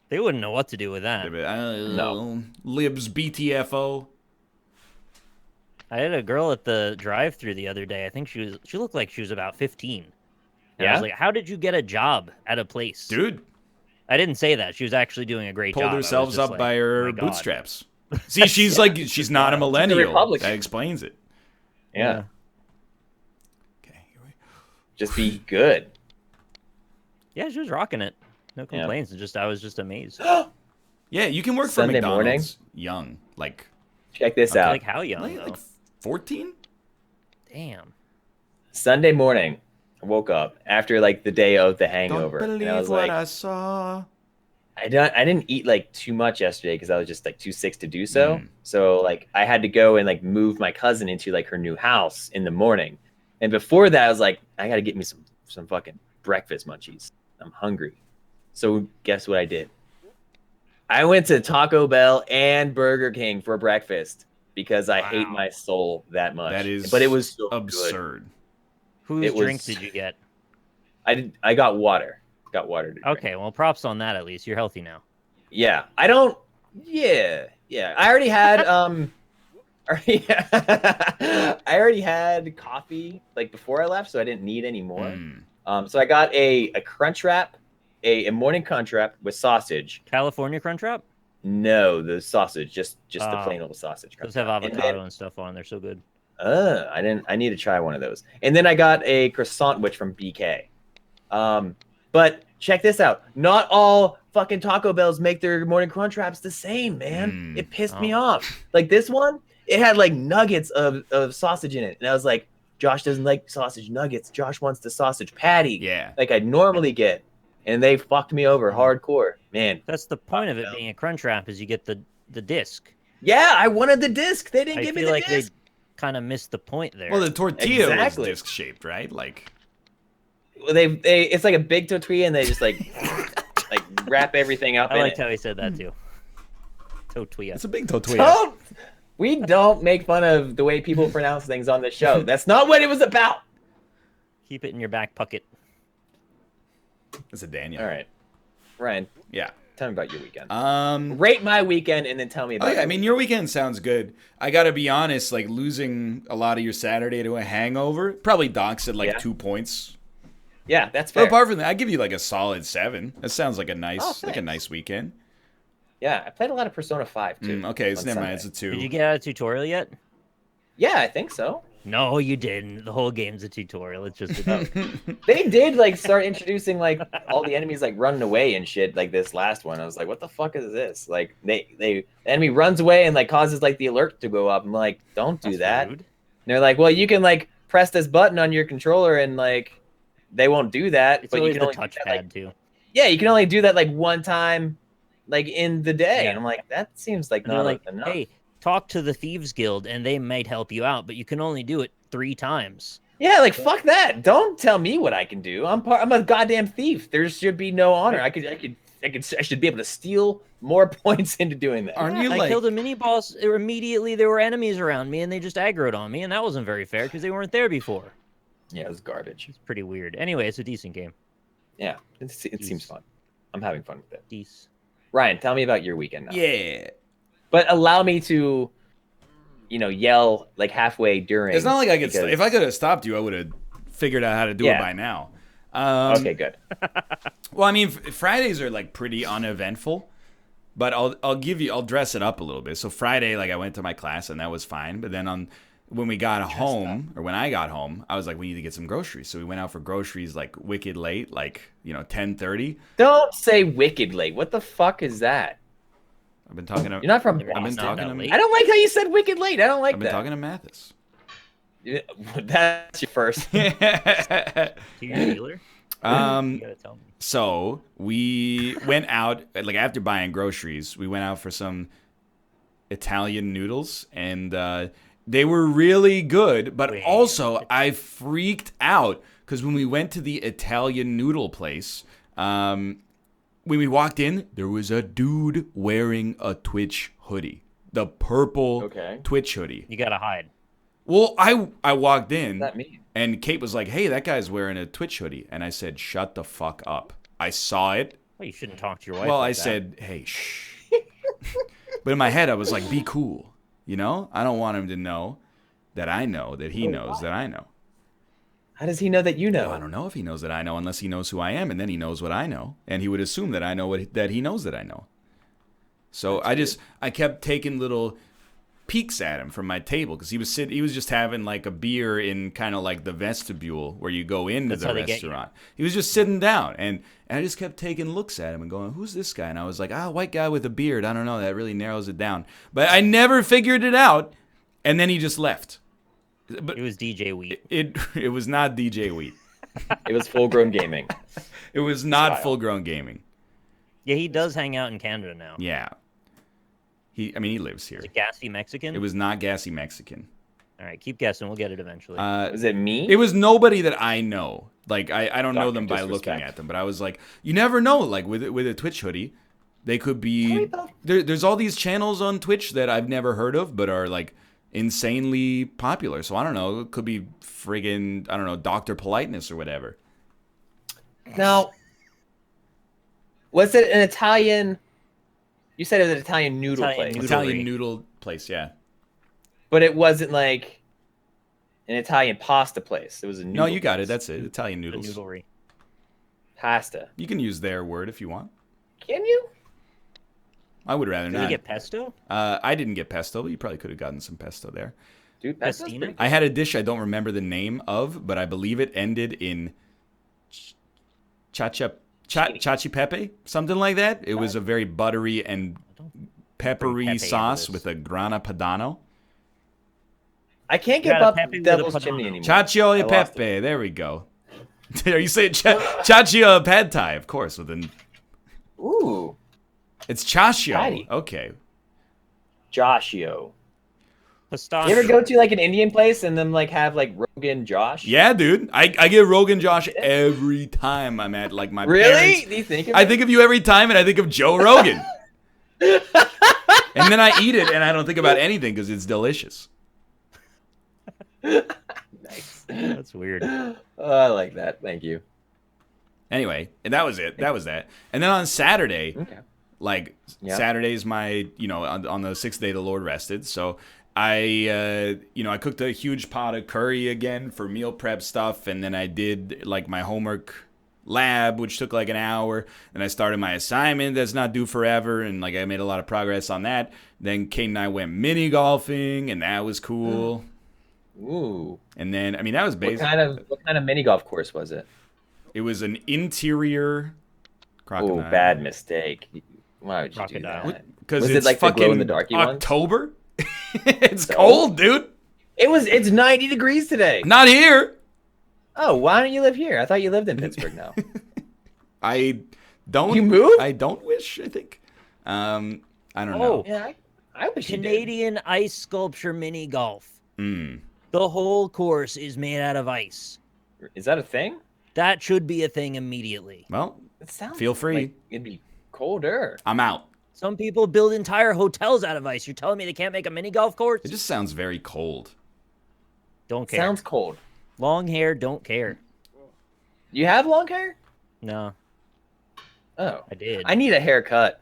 They wouldn't know what to do with that. No, libs BTFO. I had a girl at the drive-thru the other day. I think she looked like she was about 15. And I was like, "How did you get a job at a place?" Dude. I didn't say that. She was actually doing a great job. Pulled herself up by her bootstraps. See, she's not a millennial. That explains it. Yeah. Okay. Just be good. Yeah, she was rocking it. No complaints. I was just amazed. Yeah, you can work Sunday for McDonald's young. Like, check this out. Like how young? Like 14? Damn. Sunday morning, I woke up after like the day of the hangover. Don't believe and I was what like, I saw. I didn't eat like too much yesterday because I was just like too sick to do so. So like I had to go and like move my cousin into like her new house in the morning. And before that, I was like, I gotta get me some fucking breakfast munchies. I'm hungry. So guess what I did? I went to Taco Bell and Burger King for breakfast because I hate my soul that much. That is, but it was so absurd. Good. Whose drink did you get? I got water. Got water to drink. Okay, well, props on that. At least you're healthy now. Yeah, I don't. Yeah. I already had I already had coffee like before I left, so I didn't need any more. So I got a crunch wrap, a morning crunch wrap with sausage. California crunch wrap? No, the sausage, just the plain old sausage. Those have avocado and stuff on. They're so good. I need to try one of those. And then I got a croissant which from BK. But check this out. Not all fucking Taco Bells make their morning crunch wraps the same, man. It pissed me off. Like this one, it had like nuggets of sausage in it. And I was like, Josh doesn't like sausage nuggets. Josh wants the sausage patty. Yeah. Like I'd normally get. And they fucked me over hardcore. Man. That's the point of it being a crunch wrap is you get the disc. Yeah, I wanted the disc. They didn't give me the disc. kind of missed the point there. Well, the tortilla Exactly. was disc shaped, right? Like They it's like a big tortilla, and they just like wrap everything up I in liked it. how he said that too. Tortilla. it's a big tortilla. We don't make fun of the way people pronounce things on this show. That's not what it was about. Keep it in your back pocket. It's a Daniel. All right, Ryan, Yeah. tell me about your weekend. Rate my weekend and then tell me about. Oh, yeah, I mean, your weekend sounds good. I gotta be honest, like losing a lot of your Saturday to a hangover probably docks at like 2 points. Yeah, that's But fair. apart from that, I give you like a solid 7. That sounds like a nice, thanks. nice weekend. Yeah, I played a lot of Persona 5 too. Okay, so on never mind. It's Sunday. a 2. Did you get out of tutorial yet? Yeah, I think so. No, you didn't. The whole game's a tutorial. It's just a They did like start introducing like all the enemies like running away and shit like this last one. I was like, what the fuck is this? Like the enemy runs away and like causes like the alert to go up. I'm like, don't do that. rude. And they're like, well, you can like press this button on your controller and like they won't do that. It's but you always can the only do that, touchpad like, too. yeah, you can only do that like one time, like in the day. Yeah. And I'm like, that seems like And they're not like, enough. hey, talk to the Thieves Guild and they might help you out, but you can only do it 3 times. Yeah, like fuck that. Don't tell me what I can do. I'm a goddamn thief. There should be no honor. I should be able to steal more points into doing that. Aren't you I like? killed a mini boss. Immediately there were enemies around me and they just aggroed on me, and that wasn't very fair because they weren't there before. Yeah, it was garbage. It's pretty weird. Anyway, it's a decent game. Yeah, it seems fun. I'm having fun with it. Decent. Ryan, tell me about your weekend now. Yeah. But allow me to, yell like halfway during. It's not like I could. because- If I could have stopped you, I would have figured out how to do it Yeah. by now. Okay, good. Well, I mean, Fridays are like pretty uneventful, but I'll dress it up a little bit. So Friday, like I went to my class and that was fine. But then when we got home, or when I got home, I was like, we need to get some groceries. So we went out for groceries like wicked late, like 10:30. Don't say wicked late. What the fuck is that? I've been talking to. You're not from I've been Boston. talking that to. late. I don't like how you said wicked late. I don't like I've been that. talking to Mathis. That's your first. Do you dealer? You gotta tell me. So we went out, like after buying groceries, we went out for some Italian noodles, and they were really good. But Wait. also, I freaked out because when we went to the Italian noodle place, when we walked in, there was a dude wearing a Twitch hoodie, the purple Twitch hoodie. You gotta hide. Well, I walked in. What does that mean? And Kate was like, hey, that guy's wearing a Twitch hoodie. And I said, shut the fuck up. I saw it. Well, you shouldn't talk to your wife. Well, like I that. said, hey, shh. But in my head, I was like, be cool. I don't want him to know that I know that he knows that I know. How does he know that you know? Well, I don't know if he knows that I know unless he knows who I am. And then he knows what I know. And he would assume that I know that he knows that I know. So I kept taking little peeks at him from my table because he was just having like a beer in kind of like the vestibule where you go into That's the how they get you. restaurant. He was just sitting down and I just kept taking looks at him and going, who's this guy? And I was like, white guy with a beard. I don't know. That really narrows it down. But I never figured it out. And then he just left. But It was DJ Wheat. it was not DJ Wheat. It was full grown gaming. It was not Style. full grown gaming. Yeah, he does hang out in Canada now. Yeah. He lives here. Is it Gassy Mexican? It was not Gassy Mexican. All right, keep guessing. We'll get it eventually. Was it me? It was nobody that I know. Like I don't know Docket them by disrespect. looking at them, but I was like, you never know. Like with a Twitch hoodie, they could be. There's all these channels on Twitch that I've never heard of, but are like insanely popular. So I don't know. It could be friggin' Dr. Politeness or whatever. Now, was it an Italian? You said it was an Italian noodle Italian place, noodle. Italian Noodlery. noodle place, yeah. but it wasn't like an Italian pasta place. It was a noodle No, you got it. place. That's it. Italian the noodles. noodlery. Pasta. You can use their word if you want. Can you? I would rather Did not. you get pesto? I didn't get pesto, but you probably could have gotten some pesto there. Dude, pasta's Pestina? pretty good. I had a dish I don't remember the name of, but I believe it ended in chachi pepe, something like that. It was a very buttery and peppery pepe into sauce this. with a grana padano. I can't You get got a up pepe with a Devil's padano. Chimney anymore. Chacho I e lost pepe. There we go. Are you saying chachio pad thai? Of course. Ooh, It's chachio. Patty. Okay. Joshio. Pistachio. You ever go to like an Indian place and then like have like Rogan Josh? Yeah, dude. I get Rogan Josh every time I'm at like my Really? parents. Do you think of I it? think of you every time, and I think of Joe Rogan. And then I eat it, and I don't think about anything because it's delicious. Nice. That's weird. Oh, I like that. Thank you. Anyway, and that was it. That was that. And then on Saturday, Okay. like Yeah. Saturday's my, on the 6th day the Lord rested. So I cooked a huge pot of curry again for meal prep stuff, and then I did like my homework lab, which took like an hour. And I started my assignment that's not due forever, and like I made a lot of progress on that. Then Kate and I went mini golfing, and that was cool. Ooh. And then that was What basically kind of mini golf course was it? it was an interior crocodile. Oh, bad mistake. Why would you Crocodile. do that? Because Was it's it like the fucking glow-in-the-darky ones? October. It's So? cold, dude. It's 90 degrees today. Not here. Oh, why don't you live here? I thought you lived in Pittsburgh now. I don't. You moved? I don't wish. I think. I don't know. Oh, Yeah, I wish you did. Canadian ice sculpture mini golf. Mm. The whole course is made out of ice. Is that a thing? That should be a thing immediately. Well, It sounds Feel free. like it'd be colder. I'm out. Some people build entire hotels out of ice. You're telling me they can't make a mini golf course? It just sounds very cold. Don't care. Sounds cold. Long hair, don't care. You have long hair? No, Oh. I did. I need a haircut.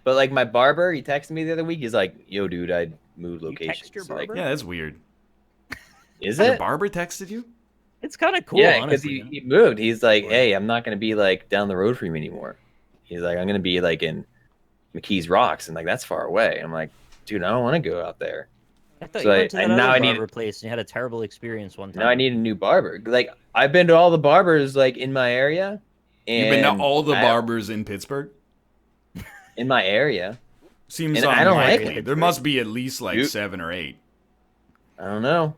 But like my barber, he texted me the other week. He's like, "Yo, dude, I moved You location." text your Like, barber? Yeah, that's weird. is Your it? barber texted you? It's kind of cool, Yeah, because honestly. he moved. He's like, "Hey, I'm not gonna be like down the road from you anymore." He's like, "I'm gonna be like in McKees Rocks, and like that's far away." I'm like, "Dude, I don't want to go out there." I thought so you went to that now other I need- barber place and you had a terrible experience one time. Now I need a new barber. Like I've been to all the barbers like in my area. And You've been to all the I- barbers in Pittsburgh? in my area. Seems And I don't like unlikely. it. There must be at least like You- 7 or 8. I don't know.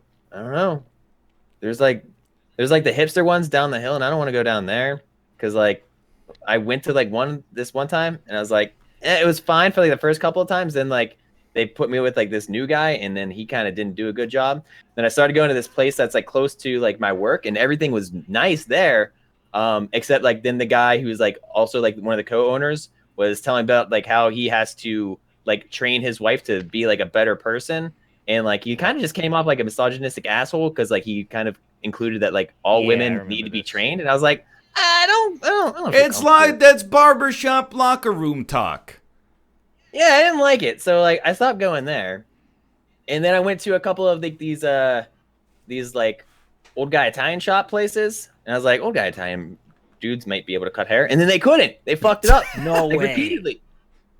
There's like the hipster ones down the hill, and I don't want to go down there because like I went to like this one time, and I was like, it was fine for like the first couple of times. Then like they put me with like this new guy, and then he kind of didn't do a good job. Then I started going to this place that's like close to like my work, and everything was nice there, except like then the guy who's like also like one of the co-owners was telling about like how he has to like train his wife to be like a better person. And like he kind of just came off like a misogynistic asshole because like he kind of included that like all Yeah, I women remember need to be this. trained, and I was like, I don't feel It's comfortable. like that's barbershop locker room talk. Yeah, I didn't like it, so like I stopped going there, and then I went to a couple of like these like old guy Italian shop places, and I was like, old guy Italian dudes might be able to cut hair, and then they couldn't. They fucked it up. No like, way. repeatedly.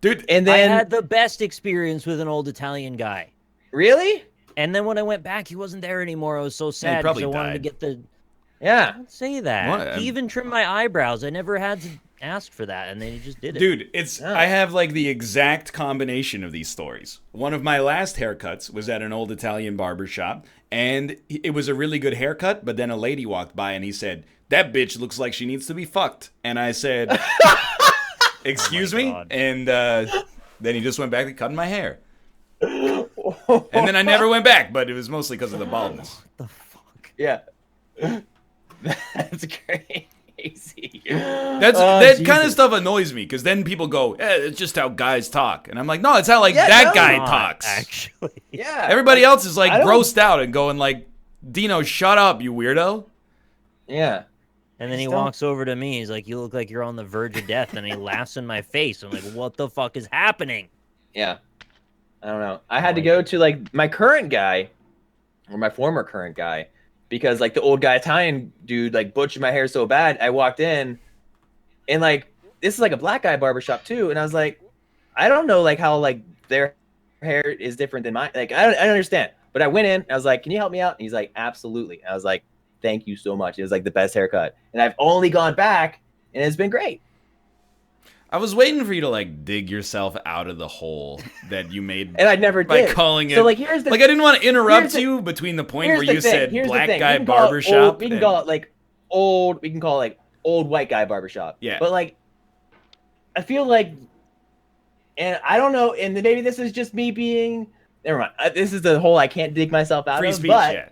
Dude, And I then had the best experience with an old Italian guy. really, And then when I went back, he wasn't there anymore. I was so sad because probably I wanted to died. get the... yeah. Don't say that. What? He even trimmed my eyebrows. I never had to ask for that, and then he just did it. Dude, it's Yeah. I have like the exact combination of these stories. One of my last haircuts was at an old Italian barber shop, and it was a really good haircut, but then a lady walked by and he said, "That bitch looks like she needs to be fucked." And I said, "Excuse me?" God. And then he just went back to cutting my hair. And then I never went back, but it was mostly because of the baldness. What the fuck? Yeah. That's crazy. That Oh, kind of stuff annoys me because then people go, it's just how guys talk. And I'm like, no, it's how like Yeah, that no. guy Not, talks. Actually. Yeah. Everybody else is like I don't- grossed out and going like, Dino, shut up, you weirdo. Yeah. And then he Just don't- walks over to me. He's like, "You look like you're on the verge of death." And he laughs in my face. I'm like, "What the fuck is happening?" Yeah. I don't know. I had to go to like my current guy or my former current guy because like the old guy Italian dude like butchered my hair so bad. I walked in and like this is like a black guy barbershop too. And I was like, I don't know like how like their hair is different than mine. Like I don't understand. But I went in, I was like, "Can you help me out?" And he's like, "Absolutely." I was like, "Thank you so much." It was like the best haircut. And I've only gone back and it's been great. I was waiting for you to like dig yourself out of the hole that you made And I never by did. calling it. So like here's the like I didn't want to interrupt here's the- you between the point Here's where the you thing, said here's the black thing. guy We can call it barbershop. old- We can and- call it like old. We can call it like old white guy barbershop. Yeah. But like, I feel like, and I don't know, and maybe this is just me being never mind. This is the whole I can't dig myself out Free of. speech, But yeah.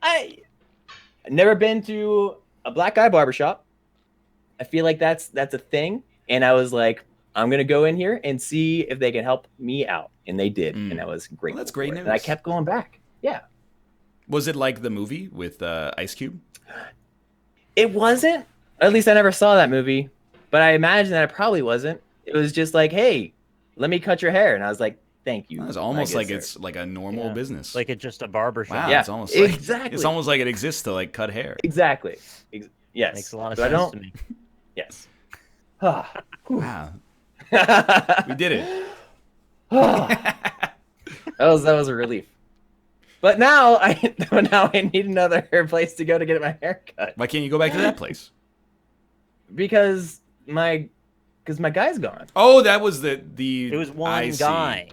I've never been to a black guy barbershop. I feel like that's a thing. And I was like, I'm gonna go in here and see if they can help me out. And they did, and I was great. Well, that's great news. And I kept going back. Yeah. Was it like the movie with Ice Cube? It wasn't. At least I never saw that movie. But I imagine that it probably wasn't. It was just like, hey, let me cut your hair. And I was like, thank you. It's almost like sir. it's like a normal business. Like it's just a barber shop. Wow, Yeah, it's almost like, exactly. It's almost like it exists to like cut hair. Exactly. Yes. Makes a lot of So sense to me. Yes. Wow, we did it. that was a relief. But now I need another place to go to get my hair cut Why can't you go back to that place? because my guy's gone. Oh, that was the. It was one I see. guy.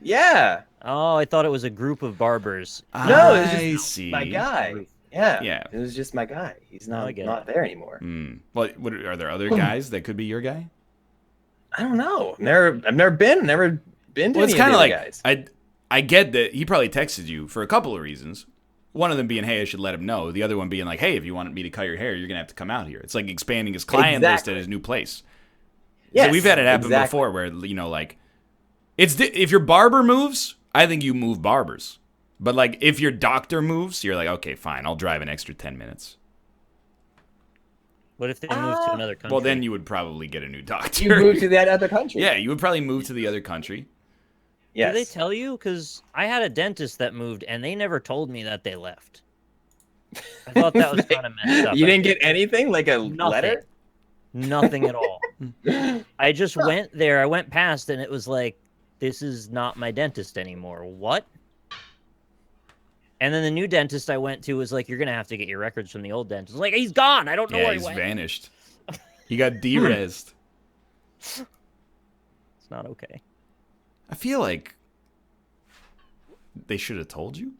Yeah. Oh, I thought it was a group of barbers. No, it was I just see. my guy. Yeah. Yeah. It was just my guy. He's I not get not there anymore. What are there other guys that could be your guy? I don't know. I've never been to Well, any it's of kind the of other like guys. I get that he probably texted you for a couple of reasons. One of them being, hey, I should let him know. The other one being like, hey, if you want me to cut your hair, you're gonna have to come out here. It's like expanding his client list Exactly. at his new place. Yes, So we've had it happen exactly. before, where like, if your barber moves, I think you move barbers. But like, if your doctor moves, you're like, okay, fine, I'll drive an extra 10 minutes. What if they moved to another country? Well, then you would probably get a new doctor. You moved to that other country. Yeah, you would probably move to the other country. Yes. Do they tell you? Because I had a dentist that moved, and they never told me that they left. I thought that was kind of messed up. You didn't get anything like a Nothing. letter? Nothing at all. I just went there. I went past, and it was like, this is not my dentist anymore. What? And then the new dentist I went to was like, you're going to have to get your records from the old dentist. I was like, he's gone. I don't know Yeah, where he he's went. vanished. He got derezzed. It's not okay. I feel like they should have told you.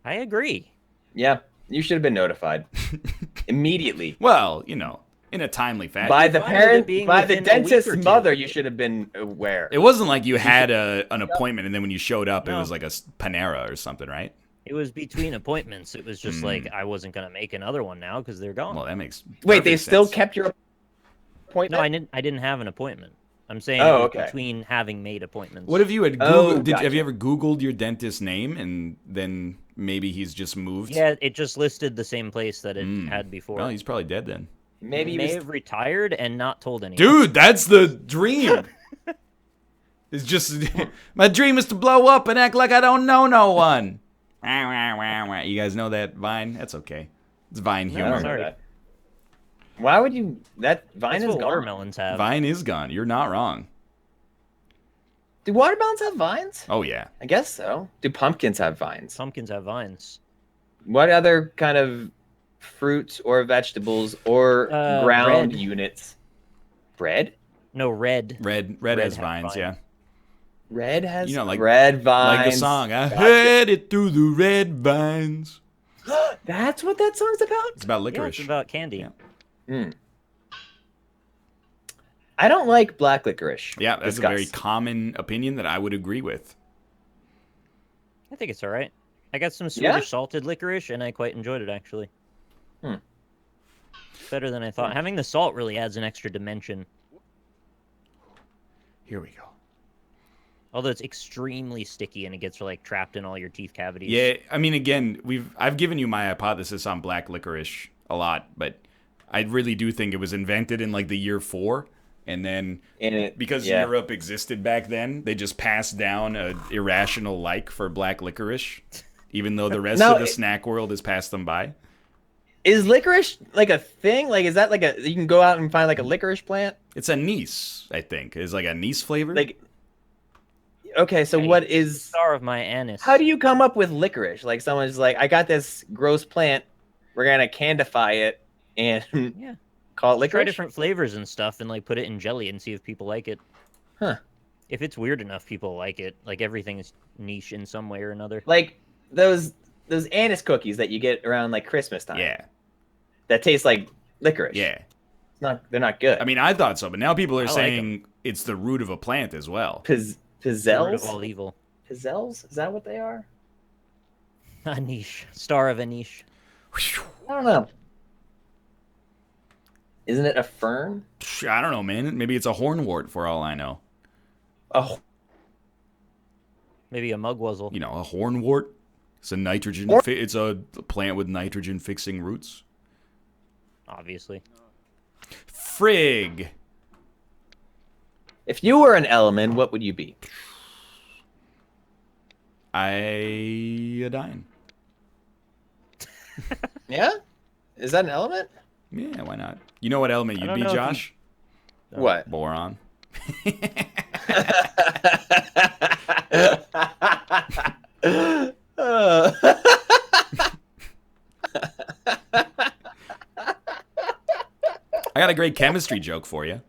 I agree. Yeah. You should have been notified immediately. Well, in a timely fashion. By the Fine with it parent, being by the within a week or dentist's two. mother, you should have been aware. It wasn't like you had an appointment and then when you showed up, it No. was like a Panera or something, right? It was between appointments. It was just like, I wasn't going to make another one now because they're gone. Well, that makes Wait, they perfect still sense. kept your appointment? No, I didn't have an appointment. I'm saying Oh, it was okay. between having made appointments. What if you had Oh, Googled? Have gotcha. you ever Googled your dentist's name and then maybe he's just moved? Yeah, it just listed the same place that it had before. Well, he's probably dead then. Maybe He he may was, have retired and not told anyone. Dude, that's the dream. It's just my dream is to blow up and act like I don't know no one. You guys know that Vine? That's okay. It's Vine I humor. don't know Sorry. that. Why would you? That Vine That's is what gone. watermelons have. Vine is gone. You're not wrong. Do watermelons have vines? Oh yeah. I guess so. Do pumpkins have vines? Pumpkins have vines. What other kind of fruits or vegetables or ground bread. units? Bread? No, red. Red Red has have vines. vines. Yeah. Red has like red vines. Like the song. I Gotcha. heard it through the red vines. That's what that song's about? It's about Yeah, licorice. it's about candy. Yeah. I don't like black licorice. Yeah, that's Discuss. a very common opinion that I would agree with. I think it's all right. I got some Yeah? Swedish salted licorice, and I quite enjoyed it, actually. Better than I thought. Having the salt really adds an extra dimension. Here we go. Although it's extremely sticky, and it gets like trapped in all your teeth cavities. Yeah, I mean, again, I've given you my hypothesis on black licorice a lot, but I really do think it was invented in like the year 4, and then because yeah. Europe existed back then, they just passed down a irrational like for black licorice, even though the rest No, of the snack world has passed them by. Is licorice like a thing? Like, is that like you can go out and find like a licorice plant? It's anise, I think. It's like anise flavor. Like, okay, so what is? Star of my anise. How do you come up with licorice? Like, someone's like, I got this gross plant. We're gonna candify it and Yeah. call it Try licorice. different flavors and stuff, and like put it in jelly and see if people like it. Huh. If it's weird enough, people like it. Like everything is niche in some way or another. Like those anise cookies that you get around like Christmas time. yeah, That taste like licorice. yeah. They're not good. I mean, I thought so, but now people are I like saying it's the root of a plant as well. Root of all Pizzelles? evil. Pizzelles? Is that what they are? Anish. Star of Anish. I don't know. Isn't it a fern? I don't know, man. Maybe it's a hornwort for all I know. Oh, Maybe a mugwuzzle. You know, a hornwort. It's a nitrogen. It's a plant with nitrogen-fixing roots. Obviously. Frig. if you were an element, what would you be? Iodine. Yeah? Is that an element? Yeah, why not? You know what element you'd don't be, know if you- Josh? What? Boron. I got a great chemistry joke for you.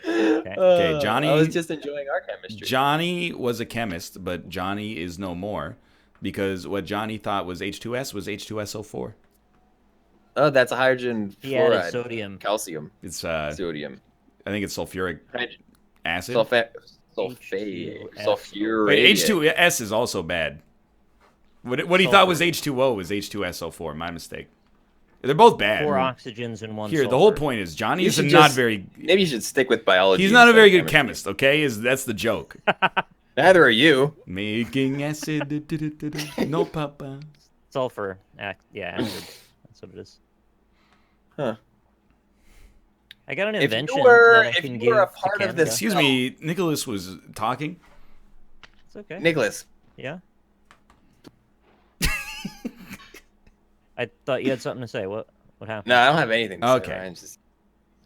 Okay, Johnny. I was just enjoying our chemistry. Johnny was a chemist, but Johnny is no more because what Johnny thought was H2S was H2SO4. Oh, that's a hydrogen He added fluoride. sodium. Calcium. It's Sodium. I think it's sulfuric acid. Sulfate. H2S. Sulfuric. Wait, H2S is also bad. What he thought was H2O was H2SO4. My mistake. They're both bad. 4 oxygens in one Here, sulfur. the whole point is Johnny You is should not just- very. Maybe you should stick with biology. He's not a instead very of good chemistry. chemist. Okay, that's the joke. Neither are you. Making acid. No papa. Sulfur. Yeah, acid. That's what it is. Huh. I got an If invention you were, that I if can you give were a to part of Canada. this, Excuse me, Nicholas was talking. It's okay. Nicholas. Yeah. I thought you had something to say. What happened? No, I don't have anything. To say, Okay. Ryan.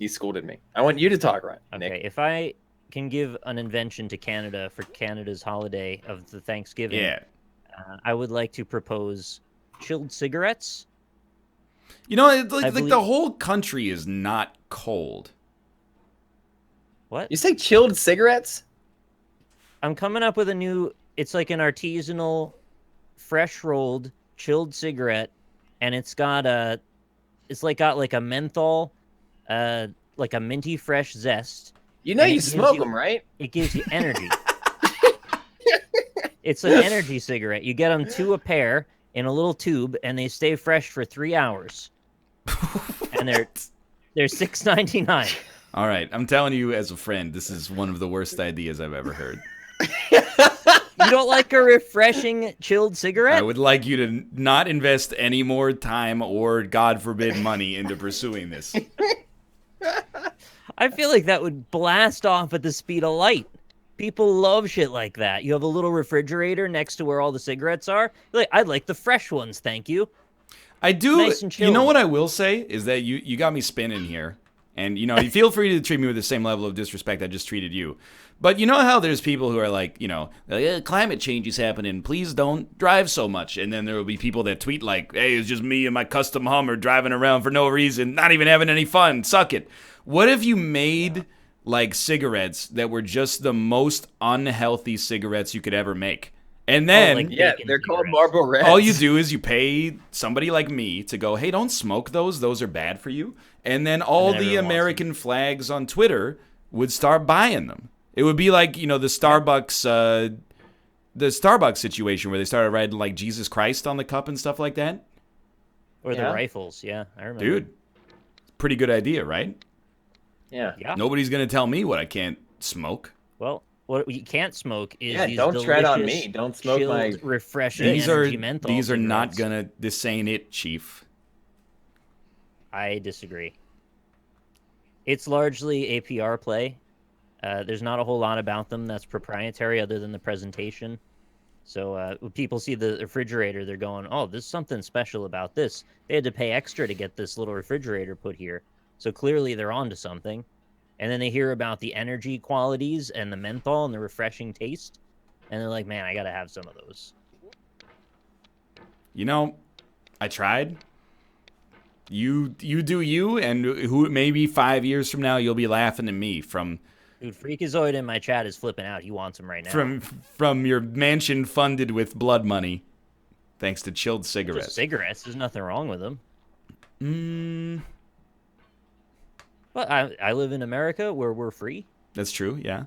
He scolded me. I want you to talk, Ryan. Okay, Nick. if I can give an invention to Canada for Canada's holiday of the Thanksgiving, Yeah. I would like to propose chilled cigarettes. You know, it's like, I like the believe- whole country is not cold. What? You say chilled cigarettes? I'm coming up with a new. It's like an artisanal, fresh rolled chilled cigarette, and it's got a. It's got like a menthol, like a minty fresh zest. You know And it you gives smoke you- them, right? It gives you energy. It's an energy cigarette. You get them 2 a pair in a little tube, and they stay fresh for 3 hours. And they're $6.99. All right, I'm telling you as a friend, this is one of the worst ideas I've ever heard. You don't like a refreshing chilled cigarette? I would like you to not invest any more time or, God forbid, money into pursuing this. I feel like that would blast off at the speed of light. People love shit like that. You have a little refrigerator next to where all the cigarettes are. You're like, I'd like the fresh ones, thank you. I do. Nice and You know chilled. what I will say is that you got me spinning here, and you know, you feel free to treat me with the same level of disrespect I just treated you. But you know how there's people who are like, you know, climate change is happening. Please don't drive so much. And then there will be people that tweet like, hey, it's just me and my custom Hummer driving around for no reason, not even having any fun. Suck it. What if you made like cigarettes that were just the most unhealthy cigarettes you could ever make? And then like- Yeah, Bacon they're called cigarettes. Marlboro Reds. all you do is you pay somebody like me to go, hey, don't smoke those. Those are bad for you. And then all then the everyone wants American flags on Twitter would start buying them. It would be like, you know, the Starbucks situation where they started writing like Jesus Christ on the cup and stuff like that. Or the Yeah. rifles, yeah, I remember. Dude, pretty good idea, right? Yeah. Yeah. Nobody's going to tell me what I can't smoke. Well, what you can't smoke is Yeah, these don't tread on delicious, me. Don't smoke chilled, my- refreshing These are energy menthol not cigarettes. going to, this ain't it, Chief. I disagree. It's largely a PR play. There's not a whole lot about them that's proprietary other than the presentation. So when people see the refrigerator, they're going, oh, there's something special about this. They had to pay extra to get this little refrigerator put here. So clearly they're onto something. And then they hear about the energy qualities and the menthol and the refreshing taste. And they're like, man, I got to have some of those. You know, I tried. You do you, and who maybe 5 years from now you'll be laughing at me from Dude, Freakazoid in my chat is flipping out. He wants them right now. from your mansion funded with blood money, thanks to chilled Just cigarettes. cigarettes. There's nothing wrong with them. But I live in America where we're free. That's true. Yeah.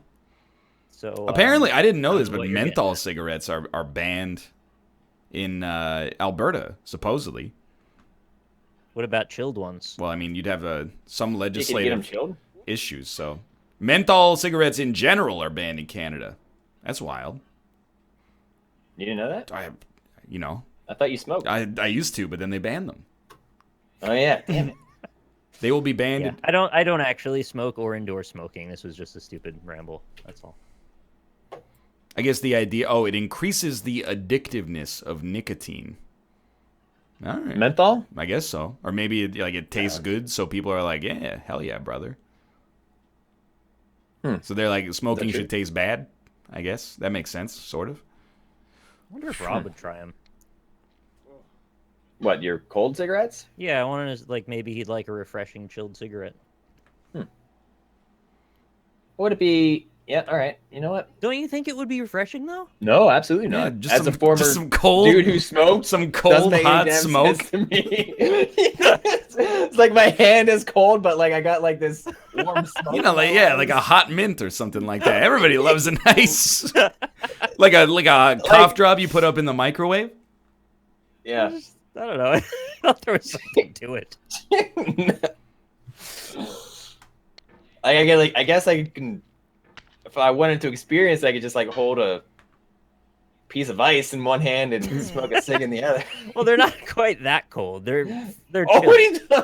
So Apparently, I didn't know I this, don't know but what you're getting menthol at. cigarettes are banned in Alberta, supposedly. What about chilled ones? Well, I mean, you'd have some You can get them legislative chilled. issues. So, menthol cigarettes in general are banned in Canada. That's wild. You didn't know that? You know, I thought you smoked. I used to, but then they banned them. Oh yeah, damn it. They will be banned. Yeah, I don't actually smoke or endorse smoking. This was just a stupid ramble. That's all. I guess the idea. Oh, it increases the addictiveness of nicotine. All right. Menthol? I guess so. Or maybe it tastes good, so people are like, yeah, hell yeah, brother. So they're like, smoking should taste bad. I guess that makes sense, sort of. I wonder if Rob would try them. What, your cold cigarettes? Yeah, I wanted to, like, maybe he'd like a refreshing chilled cigarette. Would it be? Yeah, all right. You know what? Don't you think it would be refreshing though? No, absolutely not. Yeah, just As some, a former just some cold, dude who smoked, some doesn't cold make any hot damn smoke. sense to me. It's like my hand is cold, but like I got like this warm smoke. You know, like like a hot mint or something like that. Everybody loves a nice, like a cough drop you put up in the microwave. Yeah. I don't know. I thought there was something to it. I guess I can. If I wanted to experience, I could just like hold a piece of ice in one hand and smoke a cig in the other. Well, they're not quite that cold. They're chilled. Oh, what are you doing?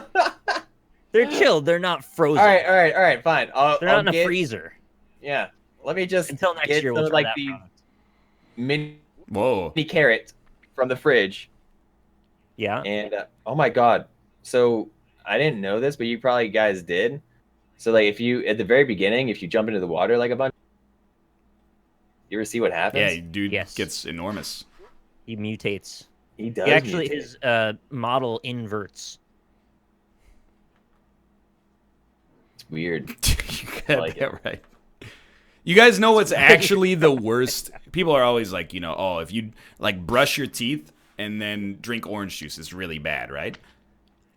They're chilled. They're not frozen. All right, fine. They're not in a freezer. Yeah. Let me just Until next get year, some we'll of, try like that the product. mini Whoa. carrot from the fridge. Yeah. And oh my god, so I didn't know this, but you probably guys did. So like, if you at the very beginning, if you jump into the water like a bunch, you ever see what happens? Yeah, dude Yes. gets enormous. He mutates. He does. He actually mutate. his model inverts. It's weird. You got like that right. You guys know what's actually the worst? People are always like, oh, if you like brush your teeth and then drink orange juice, it's really bad, right?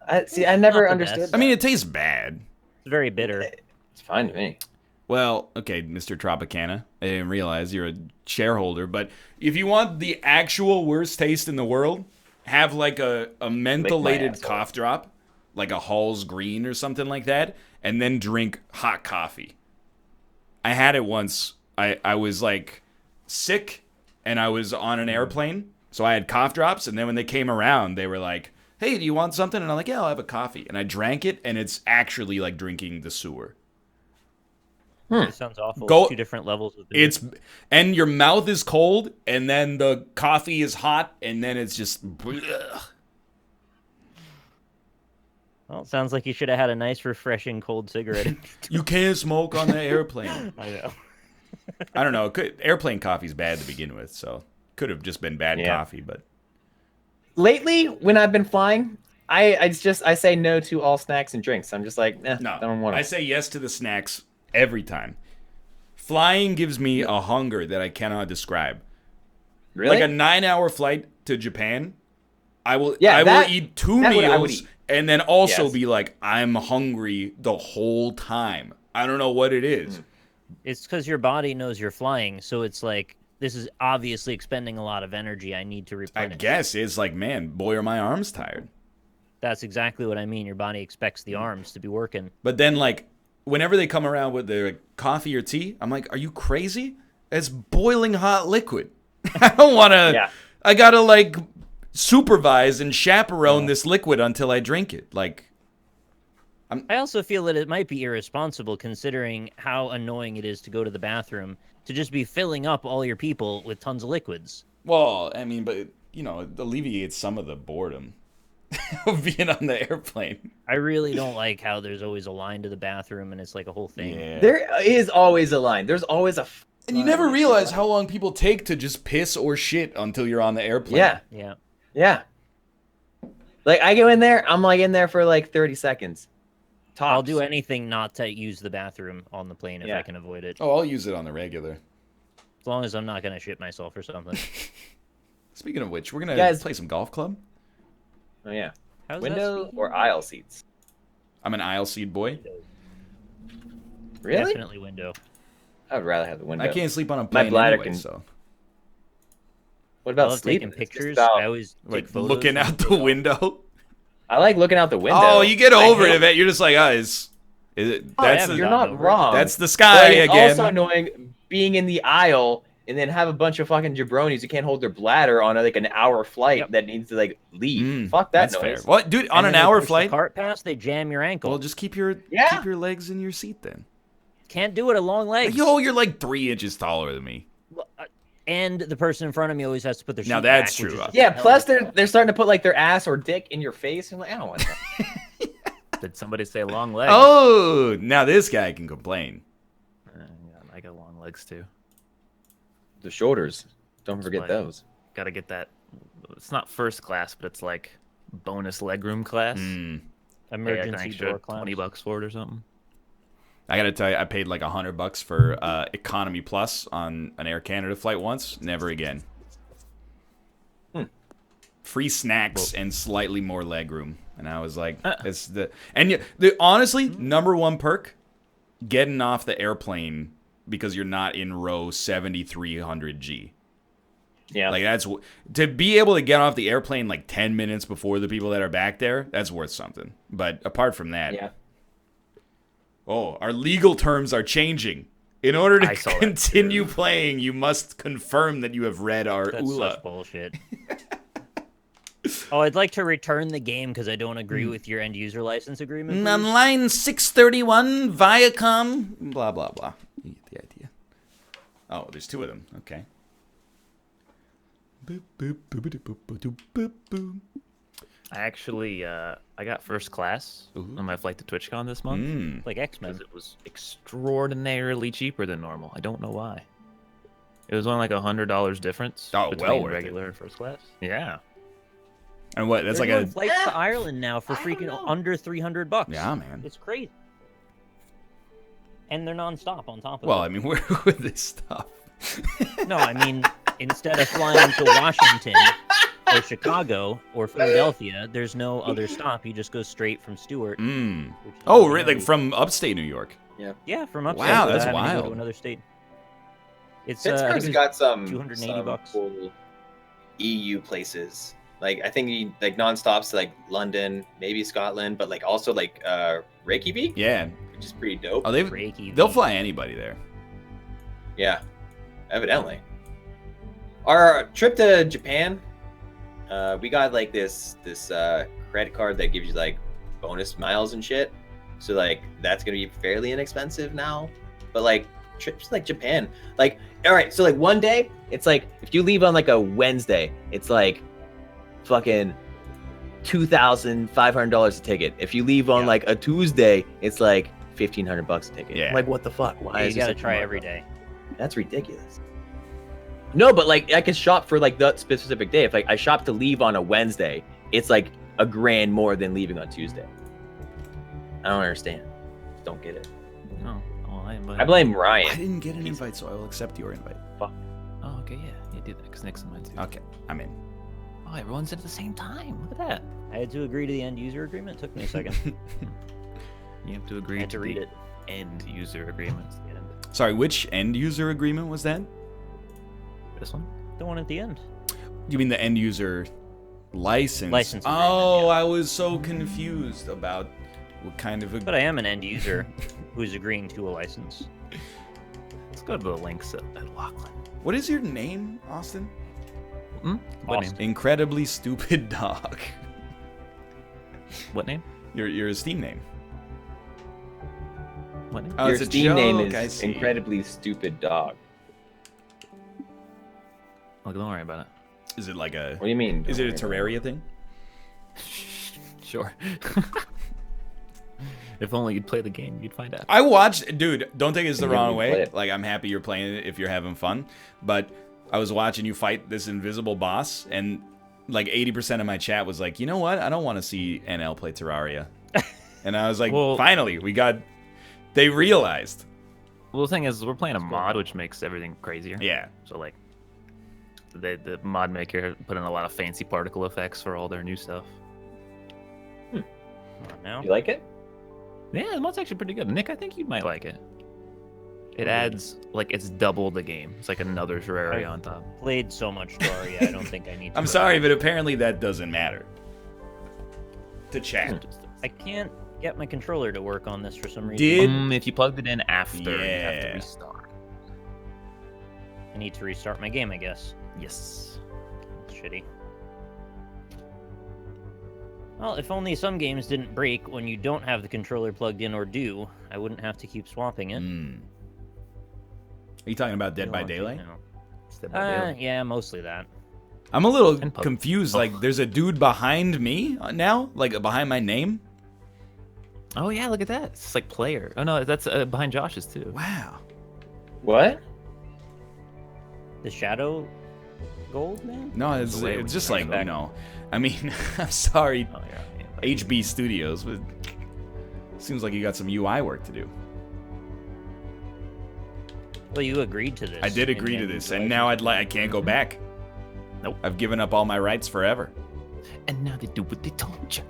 I never Not the understood. best. That. I mean, it tastes bad. It's very bitter. It's fine to me. Well, okay, Mr. Tropicana, I didn't realize you're a shareholder, but if you want the actual worst taste in the world, have like a mentholated asshole. cough drop, like a Hall's Green or something like that, and then drink hot coffee. I had it once. I was like sick and I was on an airplane, so I had cough drops, and then when they came around, they were like, hey, do you want something? And I'm like, yeah, I'll have a coffee. And I drank it, and it's actually like drinking the sewer. It sounds awful. Go- It's 2 different levels of bitter. And your mouth is cold, and then the coffee is hot, and then it's just. Bleh. Well, it sounds like you should have had a nice, refreshing cold cigarette. You can't smoke on the airplane. I know. I don't know. Airplane coffee's bad to begin with, so could have just been bad coffee. But Lately, when I've been flying, I say no to all snacks and drinks. I'm just like, no, I don't want I to. say yes to the snacks every time. Flying gives me a hunger that I cannot describe. Really? Like a 9-hour flight to Japan, I will eat 2 that I would meals eat. and then also Yes. be like, I'm hungry the whole time. I don't know what it is. It's because your body knows you're flying, so it's like, this is obviously expending a lot of energy. I need to I replenish. guess it's like, man, boy, are my arms tired. That's exactly what I mean. Your body expects the arms to be working. But then, like, whenever they come around with their coffee or tea, I'm like, are you crazy? It's boiling hot liquid. I don't want to. Yeah. I gotta like supervise and chaperone this liquid until I drink it. Like, I also feel that it might be irresponsible considering how annoying it is to go to the bathroom to just be filling up all your people with tons of liquids. well, I mean, but it alleviates some of the boredom of being on the airplane. I really don't like how there's always a line to the bathroom and it's like a whole thing. Yeah. There is always a line. There's always a. And you never realize how long people take to just piss or shit until you're on the airplane. Yeah. Yeah. Yeah. Like I go in there, I'm like in there for like 30 seconds. Tops. I'll do anything not to use the bathroom on the plane if Yeah. I can avoid it. Oh, I'll use it on the regular. As long as I'm not going to shit myself or something. Speaking of which, we're gonna Guys- play some golf club. Oh yeah. How's that Window speaking? or aisle seats? I'm an aisle seat boy. Really? Definitely window. I would rather have the window. I can't sleep on a plane bladder anyway, can- so. What I about love sleeping? taking It's just pictures. about- I always take Like photos. looking when I out take the off. window. I like looking out the window. Oh, you get I over hate- it, Yvette. You're just like, is it? Oh, That's yeah, the, You're gotten not over it. wrong. that's the But, sky like, it's again. also annoying being in the aisle and then have a bunch of fucking jabronis who can't hold their bladder on like an hour flight Yep. that needs to like leave. Mm, Fuck that that's noise. fair. What, dude? On And an then they hour push the flight? cart pass, they jam your ankle. Well, just keep your Yeah. legs in your seat then. Can't do it at long legs. Yo, you're like 3 inches taller than me. And the person in front of me always has to put their Now seat that's back, which true. is just Yeah, hell plus of a- they're starting to put like their ass or dick in your face. I'm like, I don't want that. Did somebody say long legs? Oh, now this guy can complain. Yeah, I got long legs too. The shoulders. Don't That's forget why- those. Gotta get that. It's not first class, but it's like bonus legroom class. Mm. Pay, like, an emergency extra door clamps. $20 for it or something. I gotta tell you, I paid like $100 for Economy Plus on an Air Canada flight once. Never again. Free snacks and slightly more leg room, and I was like, "It's the honestly number one perk, getting off the airplane because you're not in row 7300G. Yeah. Like that's to be able to get off the airplane like 10 minutes before the people that are back there. That's worth something. But apart from that, yeah. oh, our legal terms are changing. In order to I saw that continue playing, you must confirm that you have read our That's ULA. such bullshit. Oh, I'd like to return the game because I don't agree with your end user license agreement. please. On line 631, Viacom, blah, blah, blah. You get the idea. Oh, there's 2 of them. Okay. Boop, boop, boop, boop, boop, boop, boop. I actually, I got first class Ooh. on my flight to TwitchCon this month. Mm. Like X-Men. Because it was extraordinarily cheaper than normal. I don't know why. It was only like $100 difference Oh, between well worth it. regular and first class. Yeah. And what? That's They're like doing a... flights to Ireland now for I don't freaking know. under $300. Yeah, man. It's crazy. And they're nonstop on top of Well, it. I mean, where would this stuff? No, I mean, instead of flying to Washington or Chicago or Philadelphia, there's no other stop. You just go straight from Stewart. Mm. which is Oh, not right, like very- from upstate New York. Yeah, from upstate. Wow, without that's having to go wild. to another state. It's Pittsburgh's I think got some $280. cool EU places. Like I think you, like nonstops to like London, maybe Scotland, but like also like Reykjavik, Yeah. which is pretty dope. Oh, Reiki. they'll fly anybody there. Yeah, evidently. Our trip to Japan, we got like this credit card that gives you like bonus miles and shit. So like that's gonna be fairly inexpensive now. But like trips to, like Japan, like all right, so like one day it's like if you leave on like a Wednesday, it's like fucking $2,500 a ticket. If you leave on Yeah. like a Tuesday, it's like $1,500 a ticket. Yeah. Like what the fuck? Why Yeah, is you this gotta such a try markup? every day. That's ridiculous. No, but like I could shop for like that specific day. If like I shop to leave on a Wednesday, it's like $1,000 more than leaving on Tuesday. I don't understand. Just don't get it. Oh, well, I blame I Ryan. didn't get an invite, so I will accept your invite. Oh, okay, yeah. You do that because Nick's in mine too. Okay, I'm in. Oh, everyone's at the same time. Look at that. I had to agree to the end user agreement. It took me a second. You have to I agree had to read the it. end user agreements. The end. Sorry, which end user agreement was that? This one? The one at the end. You mean the end user license? License agreement, Oh, yeah. I was so confused about what kind of a. But I am an end user who's agreeing to a license. Let's go to the links at Lachlan. What is your name, Austin? What Austin. name? Incredibly stupid dog. What name? Your Steam name. What name? Oh, Your it's a Steam name joke, I is see. Incredibly Stupid Dog. Oh, don't worry about it. Is it like a? What do you mean? Is it a Don't worry Terraria thing? Sure. If only you'd play the game, you'd find out. I watched, dude. Don't take this the Yeah, wrong we play way. it. Like, I'm happy you're playing it if you're having fun. But I was watching you fight this invisible boss, and like 80% of my chat was like, you know what? I don't want to see NL play Terraria. And I was like, Well- finally, we got. They realized. Well, the thing is, we're playing a mod, which makes everything crazier. Yeah. So, like, the mod maker put in a lot of fancy particle effects for all their new stuff. Come on now. You like it? Yeah, the mod's actually pretty good. Nick, I think you might like it. It adds like it's double the game. It's like another Terraria on top. Played so much Terraria, I don't think I need to. I'm sorry, but apparently that doesn't matter. To chat. I can't get my controller to work on this for some reason. If you plugged it in after, you have Yeah. to restart. I need to restart my game, I guess. Yes. That's shitty. Well, if only some games didn't break when you don't have the controller plugged in or do, I wouldn't have to keep swapping it. Are you talking about Dead by Don't think Daylight? now. It's Dead by Daylight. Yeah, mostly that. I'm a little And pub- confused. Like, there's a dude behind me now? Like, behind my name? Oh yeah, look at that. It's like player. Oh no, that's behind Josh's too. Wow. What? The Shadow Gold, man? No, it's away when just you like, come you back. know, I mean, I'm sorry, Oh yeah. HB Studios, but seems like you got some UI work to do. Well, you agreed to this. I did agree to this, and now I can't go back. Nope. I've given up all my rights forever. And now they do what they told you.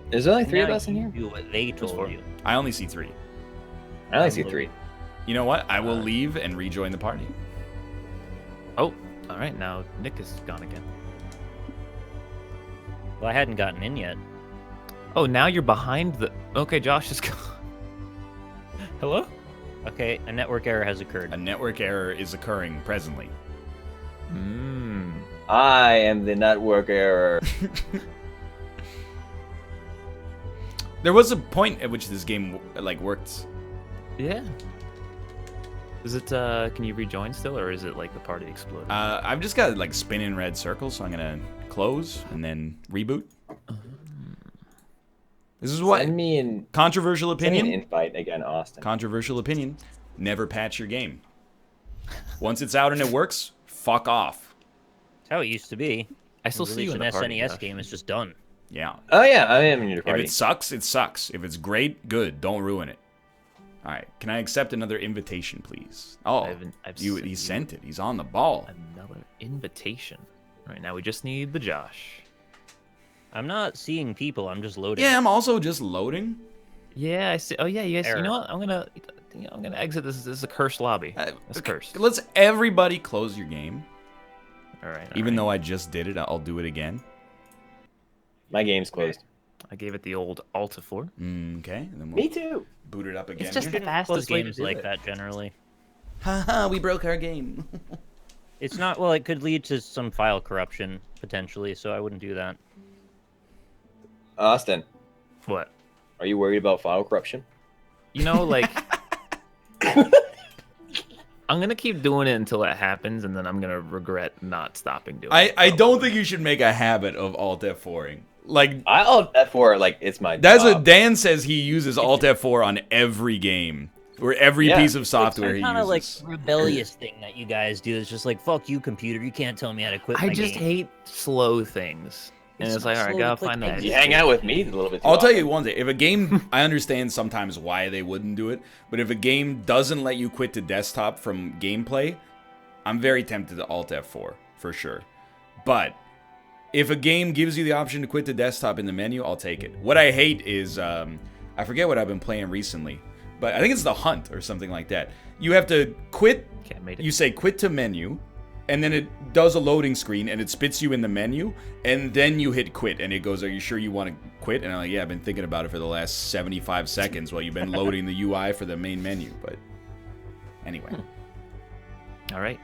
There's only three Now of us in you here. do what they told four. you. I only see 3. I only see 3. You know what? I will leave and rejoin the party. Oh, all right. Now Nick is gone again. Well, I hadn't gotten in yet. Oh, now you're behind the. Okay, Josh is gone. Hello? Okay, a network error has occurred. A network error is occurring presently. I am the network error. There was a point at which this game like worked. Yeah. Is it? Can you rejoin still, or is it like the party exploded? I've just got like spinning red circles, so I'm gonna close and then reboot. This is what Send me an controversial send me an opinion. invite again, Austin. Controversial opinion. Never patch your game. Once it's out and it works, fuck off. That's how it used to be. I still see you in the Release an party. SNES Josh. game is just done. Yeah. Oh yeah, I am in your If party. it sucks, it sucks. If it's great, good. Don't ruin it. All right. Can I accept another invitation, please? Oh, I've he sent it. He's on the ball. Another invitation. All right, now we just need the Josh. I'm not seeing people. I'm just loading. Yeah, I'm also just loading. Yeah, I see. Oh yeah, you guys. Error. You know what? I'm gonna exit this. This is a cursed lobby. It's Okay, cursed. Let's everybody close your game. All right. Even though I just did it, I'll do it again. My game's closed. I gave it the old Alta 4. Okay. And then Me we'll too. boot it up again. It's just here. the Close fastest way to games do like it. that generally. Haha, we broke our game. It's not. Well, it could lead to some file corruption potentially, so I wouldn't do that. Austin, What? are you worried about file corruption? You know, like. I'm gonna keep doing it until it happens, and then I'm gonna regret not stopping doing it. I don't think you should make a habit of Alt F4ing. Like I'll F4 like it's my that's job. what Dan says. He uses Alt F4 on every game or every Yeah. piece of software he It's kind of like uses. rebellious thing that you guys do. It's just like, fuck you, computer. You can't tell me how to quit I my just game. hate slow things, and It's it's like, not all right, slow, gotta it's like find that. exit. You hang out with me a little bit. Too I'll tell often. you one thing. If a game, I understand sometimes why they wouldn't do it, but if a game doesn't let you quit to desktop from gameplay, I'm very tempted to Alt F4 for sure. But if a game gives you the option to quit to desktop in the menu, I'll take it. What I hate is, I forget what I've been playing recently, but I think it's The Hunt or something like that. You have to quit, Can't make it. you say quit to menu, and then it does a loading screen, and it spits you in the menu, and then you hit quit, and it goes, are you sure you want to quit? And I'm like, yeah, I've been thinking about it for the last 75 seconds while you've been loading the UI for the main menu, but anyway. All right,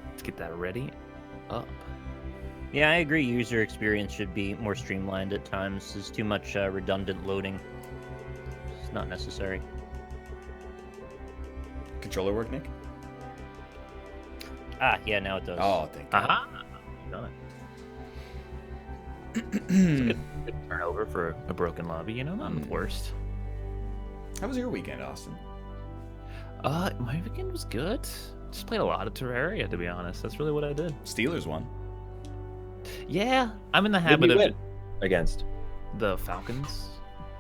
let's get that ready up. Yeah, I agree. User experience should be more streamlined at times. There's too much redundant loading. It's not necessary. Controller work, Nick? Ah, yeah, now it does. Oh, thank God. Aha! Done it. It's a good turnover for a broken lobby. You know, not the worst. How was your weekend, Austin? My weekend was good. Just played a lot of Terraria, to be honest. That's really what I did. Steelers won. Yeah, I'm in the Who'd habit you of win against. the Falcons.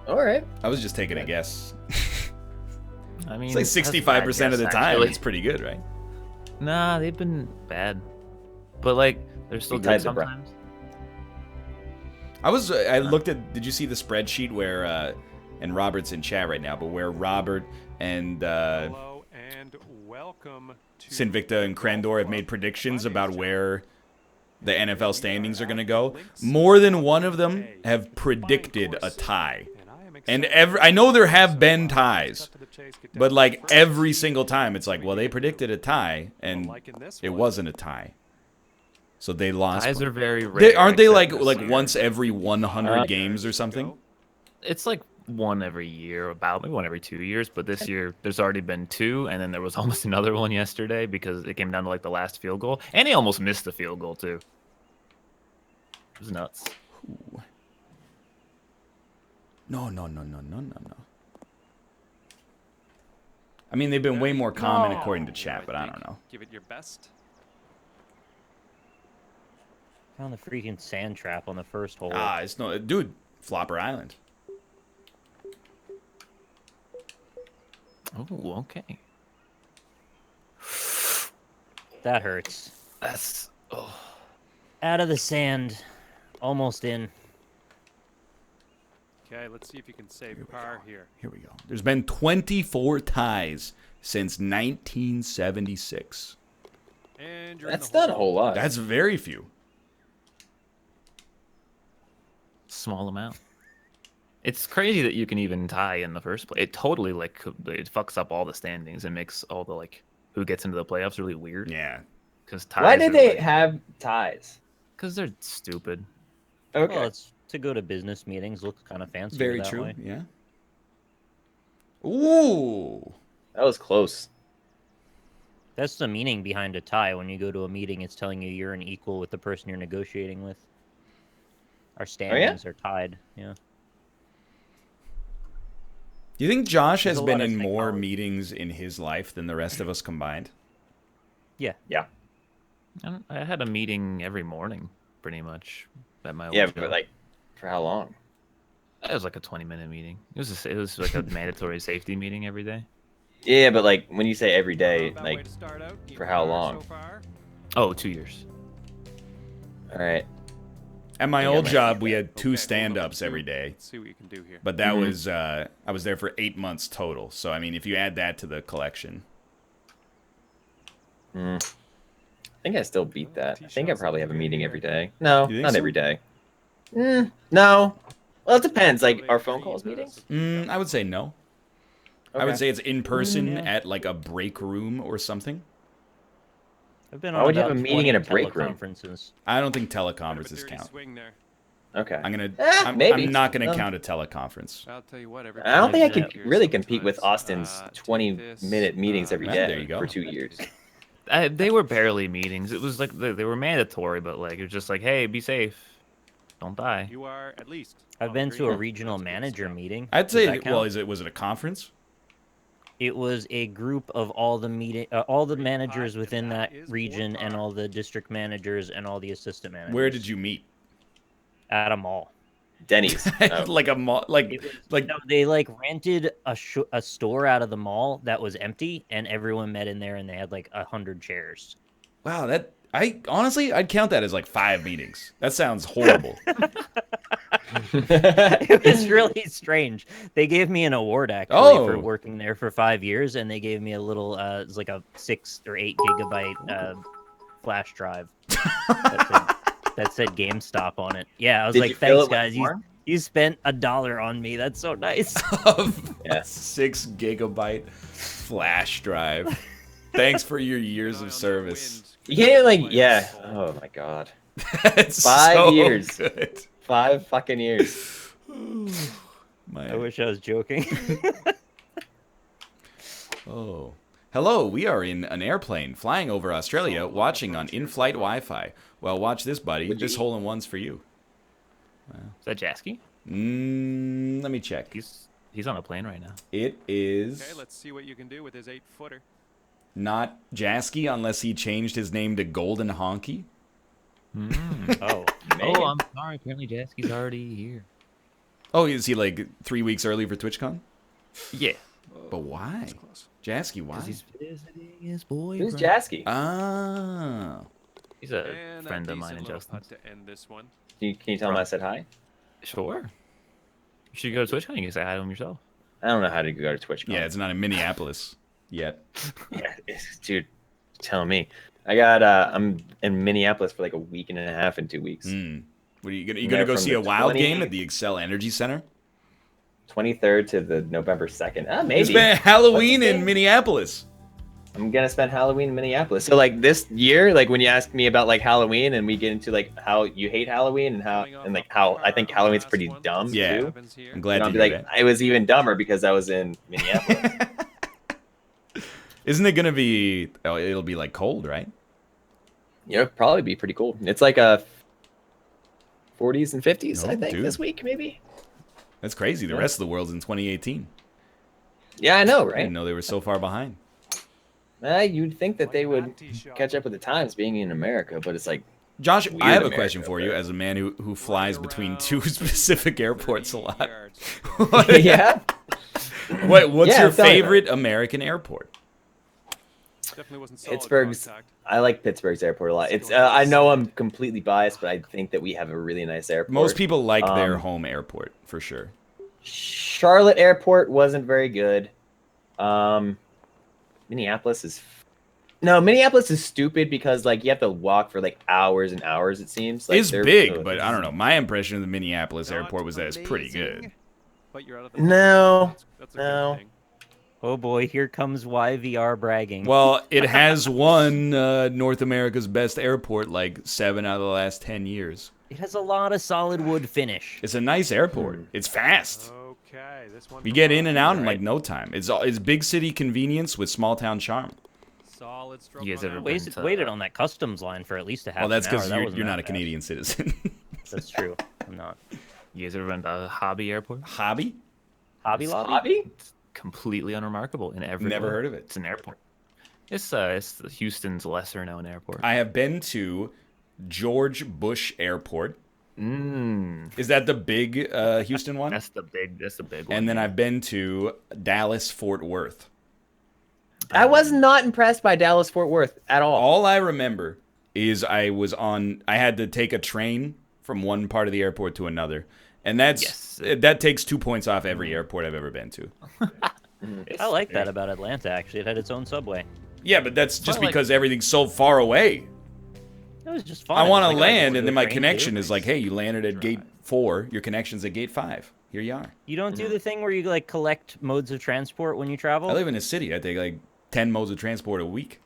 All right. I was just taking a guess. I mean, It's like that's a bad 65% of the guess, time. actually. It's pretty good, right? Nah, they've been bad, but like they're still You good tied the bra- sometimes. I looked at, did you see the spreadsheet where and Robert's in chat right now, but where Robert and Hello and welcome to Sinvicta and Krendor have made predictions about where the NFL standings are going to go. More than one of them have predicted a tie. And I know there have been ties, but like every single time it's like, well, they predicted a tie, and it wasn't a tie. So they lost. Ties are very rare. Aren't they except like this year. once every 100 games or something? It's like one every year, about maybe one every 2 years. But this year, there's already been two, and then there was almost another one yesterday because it came down to like the last field goal, and he almost missed the field goal too. It was nuts. Ooh. No. I mean, they've been way more common according to chat, but I don't know. Give it your best. Found the freaking sand trap on the first hole. Ah, it's no, dude, Flopper Island. Oh, okay. That hurts. That's Out of the sand. Almost in. Okay, let's see if you can save par here. Here we go. There's been 24 ties since 1976. And you're That's in the not a whole lot. That's very few. small amount. It's crazy that you can even tie in the first place. It totally it fucks up all the standings and makes all the who gets into the playoffs really weird. Yeah. Because Why did they have ties? Because they're stupid. Okay. Well, it's to go to business meetings. Looks kind of fancy. Very that true. way. Yeah. Ooh. That was close. That's the meaning behind a tie. When you go to a meeting, it's telling you you're an equal with the person you're negotiating with. Our standings are tied. Yeah. Do you think Josh There's has a been lot of in more technology. meetings in his life than the rest of us combined? Yeah. Yeah. I had a meeting every morning, pretty much, at my old Yeah, job. but for how long? It was like a 20-minute meeting. It was like a mandatory safety meeting every day. Yeah, but when you say every day, About that way to start out. for how long? So far. Oh, 2 years. All right. At my Yeah, old man. job, we had Okay, two hold on, stand-ups let's every see- day. Let's see what you can do here. But that Mhm. was, I was there for 8 months total. So, I mean, if you add that to the collection. I think I still beat that. I think I probably have a meeting every day. No, You think not so? every day. No. Well, it depends. Are phone calls meetings? I would say no. I would Okay. say it's in person Yeah. at a break room or something. I've been Why on would you about have a meeting 20 in a break room? teleconferences. I don't think Bit of a teleconferences dirty count. swing there. Okay. I'm maybe. not gonna No. count a teleconference. I'll tell you what. I don't think I Yeah. could really compete with Austin's Take 20-minute meetings every Yeah, day there you go. for 2 years. They were barely meetings. It was they were mandatory, but it was just hey, be safe, don't die. You are at least. I've on been the to a green. regional That's good manager stuff. meeting. I'd Does say, that count? was it a conference? It was a group of all the managers within that region and all the district managers and all the assistant managers. Where did you meet? At a mall. Denny's. Oh. Like a mall, No, they rented a store out of the mall that was empty, and everyone met in there, and they had 100 chairs. wow, I'd count that as 5 meetings. That sounds horrible. It was really strange. They gave me an award actually for Oh. working there for 5 years, and they gave me a little it was a 6 or 8 gigabyte flash drive that said GameStop on it. Yeah, I was Did like, you fill thanks it with guys, porn? you spent $1 on me. That's so nice. Of Yeah. 6 gigabyte flash drive. Thanks for your years Keep an eye of on service. that You can't yeah. Oh my god. That's 5 so years. good. 5 fucking years. I wish I was joking. Oh. Hello, we are in an airplane flying over Australia, watching on in-flight Wi-Fi. Well, watch this, buddy. Would you This eat? hole-in-one's for you. Is that Jasky? Let me check. He's on a plane right now. It is Okay, let's see what you can do with his 8-footer. not Jasky unless he changed his name to Golden Honky. Oh, Man. Oh, I'm sorry. Apparently Jasky's already here. Oh, is he 3 weeks early for TwitchCon? Yeah. But why? Close. Jasky, why? Because he's visiting his boyfriend. Who's Jasky? Ah. He's a And friend a of mine decent and little Justin's. putt to end this one. Can you tell him I said hi? Sure. You should go to TwitchCon. You can say hi to him yourself. I don't know how to go to TwitchCon. Yeah, it's not in Minneapolis yet. Yeah, dude, tell me. I got I'm in Minneapolis for like a week and a half in 2 weeks. What are you gonna There go from see the a Wild 20 game at the Excel Energy Center? 23rd to the November 2nd. It's Maybe. been Halloween What's the in thing? Minneapolis. I'm gonna spend Halloween in Minneapolis. So like this year, like when you ask me about like Halloween and we get into like how you hate Halloween and how I think Halloween's pretty dumb Yeah. too. I'm glad I'll to be hear like, that. it was even dumber because I was in Minneapolis. Isn't it gonna be? Oh, it'll be like cold, right? It'll probably be pretty cool. It's like a 40s and 50s, No, I think, dude. this week maybe. That's crazy. The Yeah. rest of the world's in 2018. Yeah, I know, I right? didn't know they were so far behind. You'd think that they would catch up with the times being in America, but it's like, Josh, Weird I have a America, question for you but- as a man who flies between two specific airports a lot. yeah. What's Yeah, your tell me. favorite American airport? Definitely wasn't solid Pittsburgh's. contact. I like Pittsburgh's airport a lot. It's I know I'm completely biased, but I think that we have a really nice airport. Most people like their Um, home airport for sure. Charlotte Airport wasn't very good. Minneapolis is stupid because like you have to walk for like hours and hours. It seems like It's big, but I don't know. My impression of the Minneapolis Not airport was that it's pretty good. amazing, but you're out of the No, That's a no. good thing. Oh boy, here comes YVR bragging. Well, it has won North America's best airport like 7 out of the last 10 years. It has a lot of solid wood finish. It's a nice airport. It's fast. Okay, this one. You from get in Bob. and out in like no time. It's big city convenience with small town charm. Solid stroke. You guys on ever that been one. to- Waited on that customs line for at least a half Well, that's an hour. because That you're, wasn't you're that not a bad. Canadian citizen. That's true. I'm not. You guys ever been to Hobby Airport? Hobby? Hobby Lobby? Hobby? Completely unremarkable in every Never way. heard of it. It's an airport. It's the Houston's lesser known airport. I have been to George Bush Airport. Is that the big Houston one? That's the big one. And then I've been to Dallas Fort Worth. I was not impressed by Dallas Fort Worth at all. All I remember is I had to take a train from one part of the airport to another. And that takes 2 points off every airport I've ever been to. I like that about Atlanta, actually. It had its own subway. Yeah, but that's just like- because everything's so far away. It was just fun. I want to Like, land, go and to then a my train, connection too. is like, hey, you landed at gate 4. Your connection's at gate 5. Here you are. You don't do the thing where you like collect modes of transport when you travel? I live in a city. I take like 10 modes of transport a week.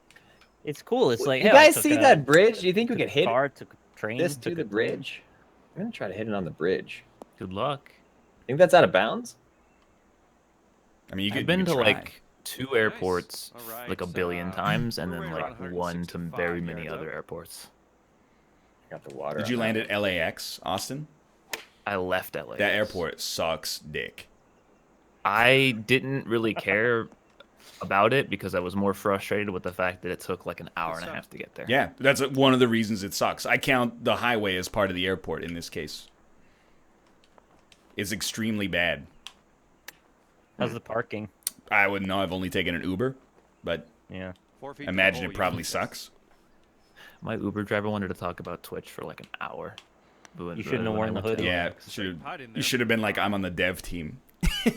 It's cool. It's like, You hey, I guys took see a- that bridge? Do you think we took could a hit car, took a train, this to took the a- bridge? I'm gonna try to hit it on the bridge. Good luck. Think that's out of bounds? I mean, you could I've been you to could try. like 2 airports Alright, like a so, billion times, and we're then right like around 1 to 165 very many yards other out. airports. Got the water. Did you on land that at LAX, Austin? I left LA. That airport sucks dick. I didn't really care about it because I was more frustrated with the fact that it took like an hour and a half to get there. Yeah, that's one of the reasons it sucks. I count the highway as part of the airport in this case. It's extremely bad. How's the parking? I wouldn't know. I've only taken an Uber, but Yeah. 4 feet I to imagine the it hole, probably you sucks. My Uber driver wanted to talk about Twitch for like an hour. You shouldn't have worn the hoodie. Yeah, hide in you there. should have been like, I'm on the dev team.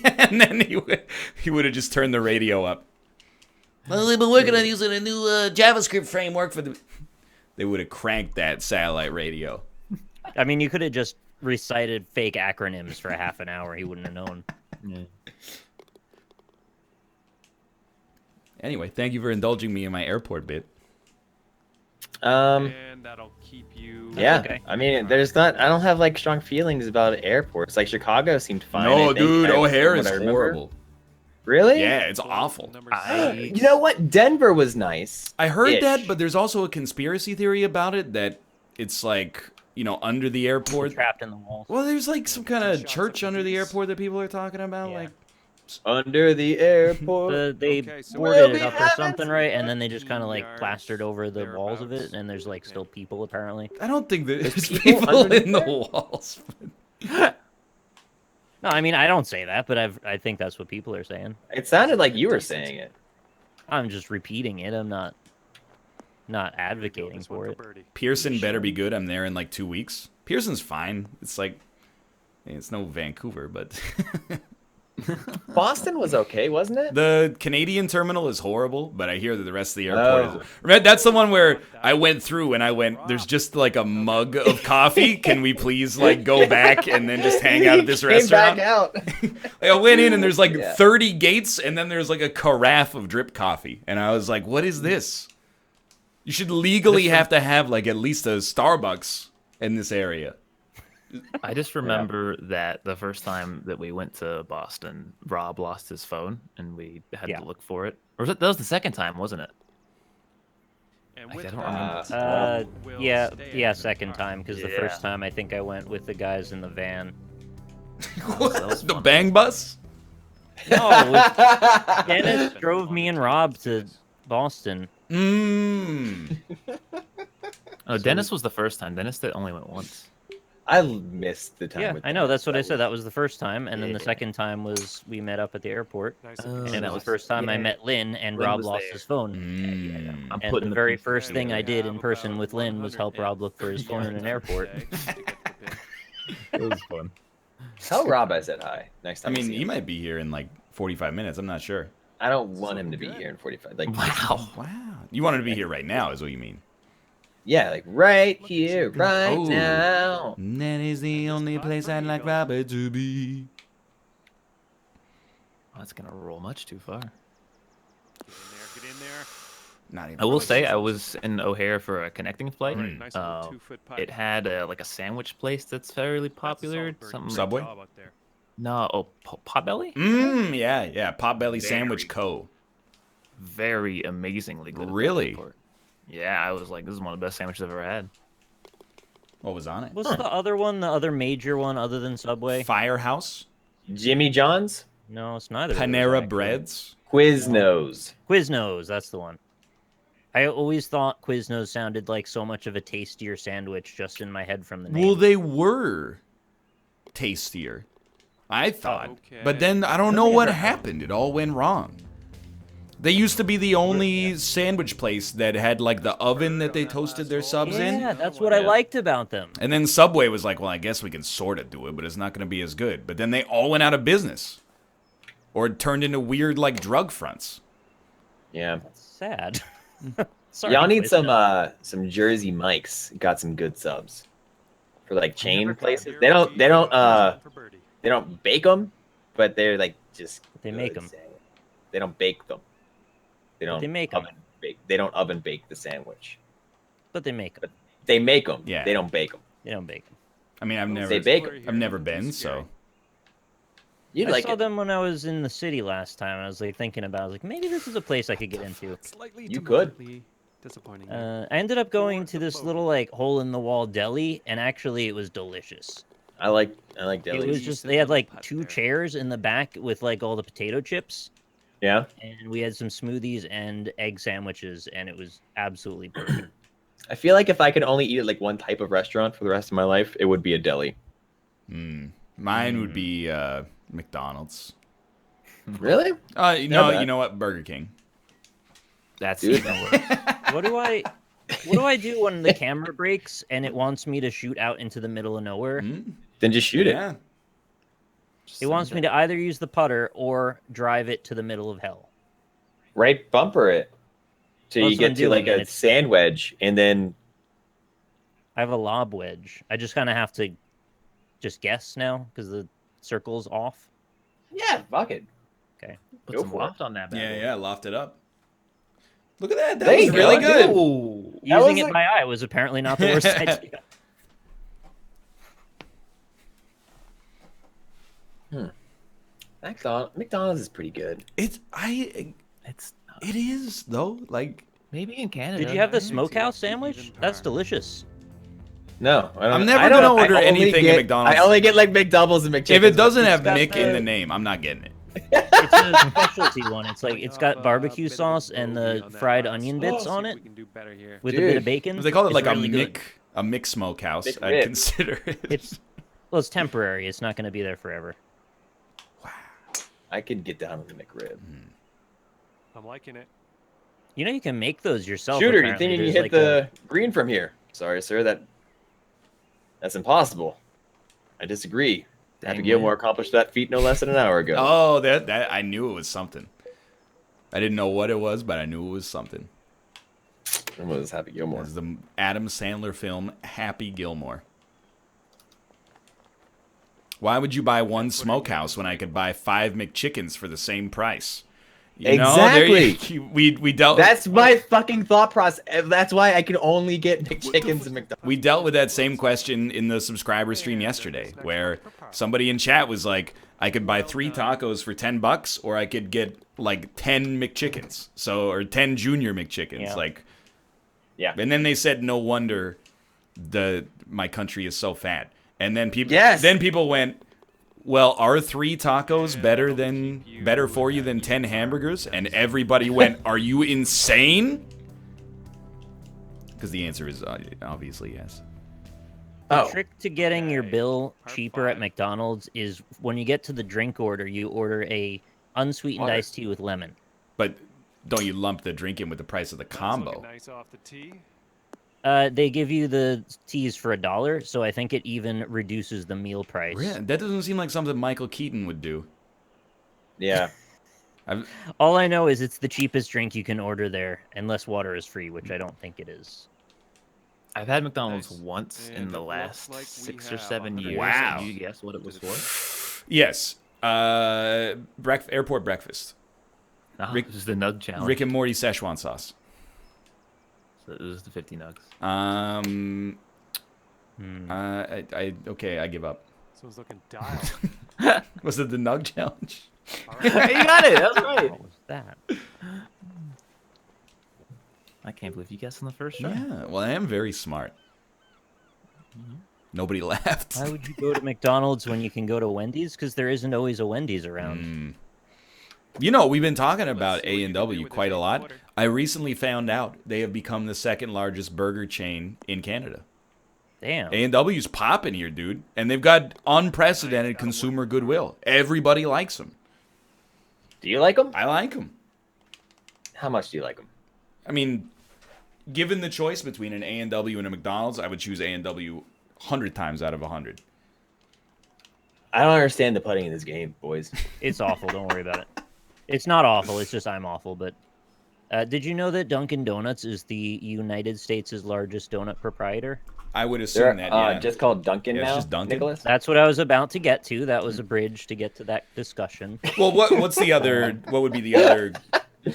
And then he would have just turned the radio up. Well, they've been working on using a new JavaScript framework for the... They would have cranked that satellite radio. I mean, you could have just recited fake acronyms for a half an hour. He wouldn't have known. Yeah. Anyway, thank you for indulging me in my airport bit. And that'll keep you. Yeah, Okay. I mean, there's not. I don't have like strong feelings about airports. Like Chicago seemed fine. I No, think, dude, from O'Hare what is I remember. horrible. Really? Yeah, it's awful. Number I- You know what? Denver was nice. I heard Ish. that, but there's also a conspiracy theory about it that it's like, under the airport. Trapped in the walls. Well, there's like some kind of church under the airport that people are talking about. Yeah. Like, Under the airport. They Okay, so boarded we'll it be up or having something, right? And then they just kind of 15 like plastered over the walls of it, thereabouts. and there's like still people apparently. I don't think that there's people people underneath in the there? walls. No, I mean I don't say that, but I think that's what people are saying. It sounded like you were saying it. I'm just repeating it. I'm not advocating This one for it. Birdie. Pearson better be good. I'm there in like 2 weeks. Pearson's fine. It's like It's no Vancouver, but Boston was okay, wasn't it? the Canadian terminal is horrible. But I hear that the rest of the airport is. Remember, that's the one where I went through and I went. There's just like a mug of coffee. Can we please like go back and then just hang out at this restaurant? Came back out. Like, I went in and there's like 30 gates and then there's like a carafe of drip coffee. And I was like, what is this? You should legally have to have like at least a Starbucks in this area. I just remember that the first time that we went to Boston, Rob lost his phone and we had to look for it. Or that was the second time, wasn't it? And I with don't that, remember. we'll Yeah, stay yeah, in the second car. time, because the Yeah. first time I think I went with the guys in the van. What? The bang bus? No, it was Dennis drove me and Rob to Boston. Mmm. Oh, Dennis was the first time. Dennis only went once. I missed the time. Yeah, with I know. them. That's what I said. That was the first time, and then the Yeah. second time was we met up at the airport, Nice Oh, of you. and it that was the first time I yeah. met Lynn, and Lynn Rob was lost there. his phone. Mm. I'm And putting the very pieces first together. thing I did in have person about with Lynn was help 100 Rob look for his phone in an airport. bags to get the pin. It was fun. Tell Rob I said hi next I time. mean, see he him. might be here in like 45 minutes. I'm not sure. I don't want him to be Good. here in 45. Like, Wow. Wow. You wanted to be here right now, is what you mean. yeah, like right here, right Oh. now. That is the And only this place spot I'd for like Eagles. Robert to be. That's gonna roll much too far. Get in there. Not even. I will say I was in O'Hare for a connecting flight. All right, nice little Uh, 2-foot pipe. It had like a sandwich place that's fairly That's a popular. solid burger. Something Great Subway? job out there. No, Potbelly. Mmm, yeah. Potbelly Sandwich Very Co. Very amazingly good. at that Really? airport. Yeah, I was like, this is one of the best sandwiches I've ever had. What was on it? What's the other one? The other major one other than Subway? Firehouse? Jimmy John's No, it's neither. of those, Panera actually. Breads? Quiznos. Quiznos, that's the one. I always thought Quiznos sounded like so much of a tastier sandwich just in my head from the name. Well, they were tastier, I thought. Okay. But then I don't know what happened. It all went wrong. They used to be the only sandwich place that had like the oven that they toasted their subs in. Yeah, that's what I liked about them. And then Subway was like, well, I guess we can sort of do it, but it's not going to be as good. But then they all went out of business. Or it turned into weird like drug fronts. Yeah. Sad. Sorry, Y'all need Quiznos. some Jersey Mike's. Got some good subs for like chain Never places. tried They don't for birdie. they don't bake them, but they're like just They make good 'em. sandwich. They don't bake them. They don't they make 'em. oven bake. They don't oven bake the sandwich. But they make them. They make them. Yeah. They don't bake them. They don't bake them. I mean, I've They never, bake 'em. I've never been, so You'd I like saw it. them when I was in the city last time. I was like thinking about. I was like, maybe this is a place I could get into. Slightly You to could. moderately disappointing. I ended up going to this little like hole in the wall deli, and actually it was delicious. I like It deli. was used just to they had have a like putt 2 there. chairs in the back with like all the potato chips, Yeah. and we had some smoothies and egg sandwiches, and it was absolutely perfect. I feel like if I could only eat at like one type of restaurant for the rest of my life, it would be a deli. mine would be McDonald's. Really? No, but- you know what? Burger King. That's Dude. even worse. What do I do when the camera breaks and it wants me to shoot out into the middle of nowhere? Then just shoot it. Yeah. It wants me to either use the putter or drive it to the middle of hell. Right bumper it. So Well, you that's what get I'm to like doing, a and it's- sand wedge and then I have a lob wedge. I just kind of have to just guess now because the circle's off. yeah, fuck it. Okay. Put Go some for it. loft on that. bad boy. Yeah, loft it up. Look at that. That There was you really go, good. dude. Ooh. That was Using it like- by eye was apparently not the worst idea. McDonald's is pretty good. It is though. Like Maybe in Canada. Did you have the I think smokehouse it's even sandwich? par. That's delicious. No, I don't. I'm never I don't- gonna I order only anything get- at McDonald's. I only get like McDoubles and McChickens. if it doesn't have got Mick in the- the name, I'm not getting it. It's a specialty one. It's like it's got barbecue sauce and the fried onion bits on it We can do better here. with a bit of Dude. bacon. They call it It's like really good. a Mick smokehouse. Mick I'd rib. consider it. It's well, it's temporary. It's not going to be there forever. I could get down with the McRib. I'm liking it. You know, you can make those yourself. Shooter, you apparently. think you can There's hit like the green from here? Sorry, sir. That's impossible. I disagree. Happy Dang, Gilmore man. accomplished that feat no less than an hour ago. Oh, that I knew it was something. I didn't know what it was, but I knew it was something. It was Happy Gilmore. It was the Adam Sandler film Happy Gilmore. Why would you buy one smokehouse when I could buy 5 McChickens for the same price? You know, Exactly. we dealt. That's my fucking thought process. That's why I can only get McChickens and McDonald's. We dealt with that same question in the subscriber stream yesterday, where somebody in chat was like, I could buy 3 tacos for $10, or I could get like 10 McChickens, or 10 junior McChickens, Yeah. like. Yeah. And then they said, no wonder my country is so fat. And then people, Yes. then people went, well, are 3 tacos better for you than 10 hamburgers? And everybody went, are you insane? Because the answer is obviously yes. The Oh, trick to getting your bill cheaper at McDonald's is when you get to the drink order, you order a unsweetened Water. iced tea with lemon. But don't you lump the drink in with the price of the combo? Nice off the tee. They give you the teas for $1, so I think it even reduces the meal price. Really? That doesn't seem like something Michael Keaton would do. yeah. All I know is it's the cheapest drink you can order there, unless water is free, which I don't think it is. I've had McDonald's Nice. once in And the it last looks like we 6 or have 7 years. Wow. Can you guess what it was for? Yes. Airport breakfast. No, Rick- it was the Nug Challenge. Rick and Morty Szechuan sauce. So it was the 50 nugs. Okay, I give up. Someone's looking dialed. Was it the Nug Challenge? All Hey, right. you got it. That's right. What was that? I can't believe you guessed on the first try. Yeah, well, I am very smart. Nobody laughed. Why would you go to McDonald's when you can go to Wendy's? Because there isn't always a Wendy's around. You know, we've been talking about see what you can do A&W with the quite a fake lot. quarter. I recently found out they have become the 2nd largest burger chain in Canada. Damn. A&W's popping here, dude. And they've got unprecedented consumer goodwill. Everybody likes them. Do you like them? I like them. How much do you like them? I mean, given the choice between an A&W and a McDonald's, I would choose A&W 100 times out of 100. I don't understand the putting in this game, boys. It's awful. Don't worry about it. It's not awful. It's just I'm awful. But did you know that Dunkin' Donuts is the United States' largest donut proprietor? I would They're assume that, yeah. just called Dunkin' Yeah, it's now, just Dunkin'. Nicholas? That's what I was about to get to. That was a bridge to get to that discussion. Well, what would be the other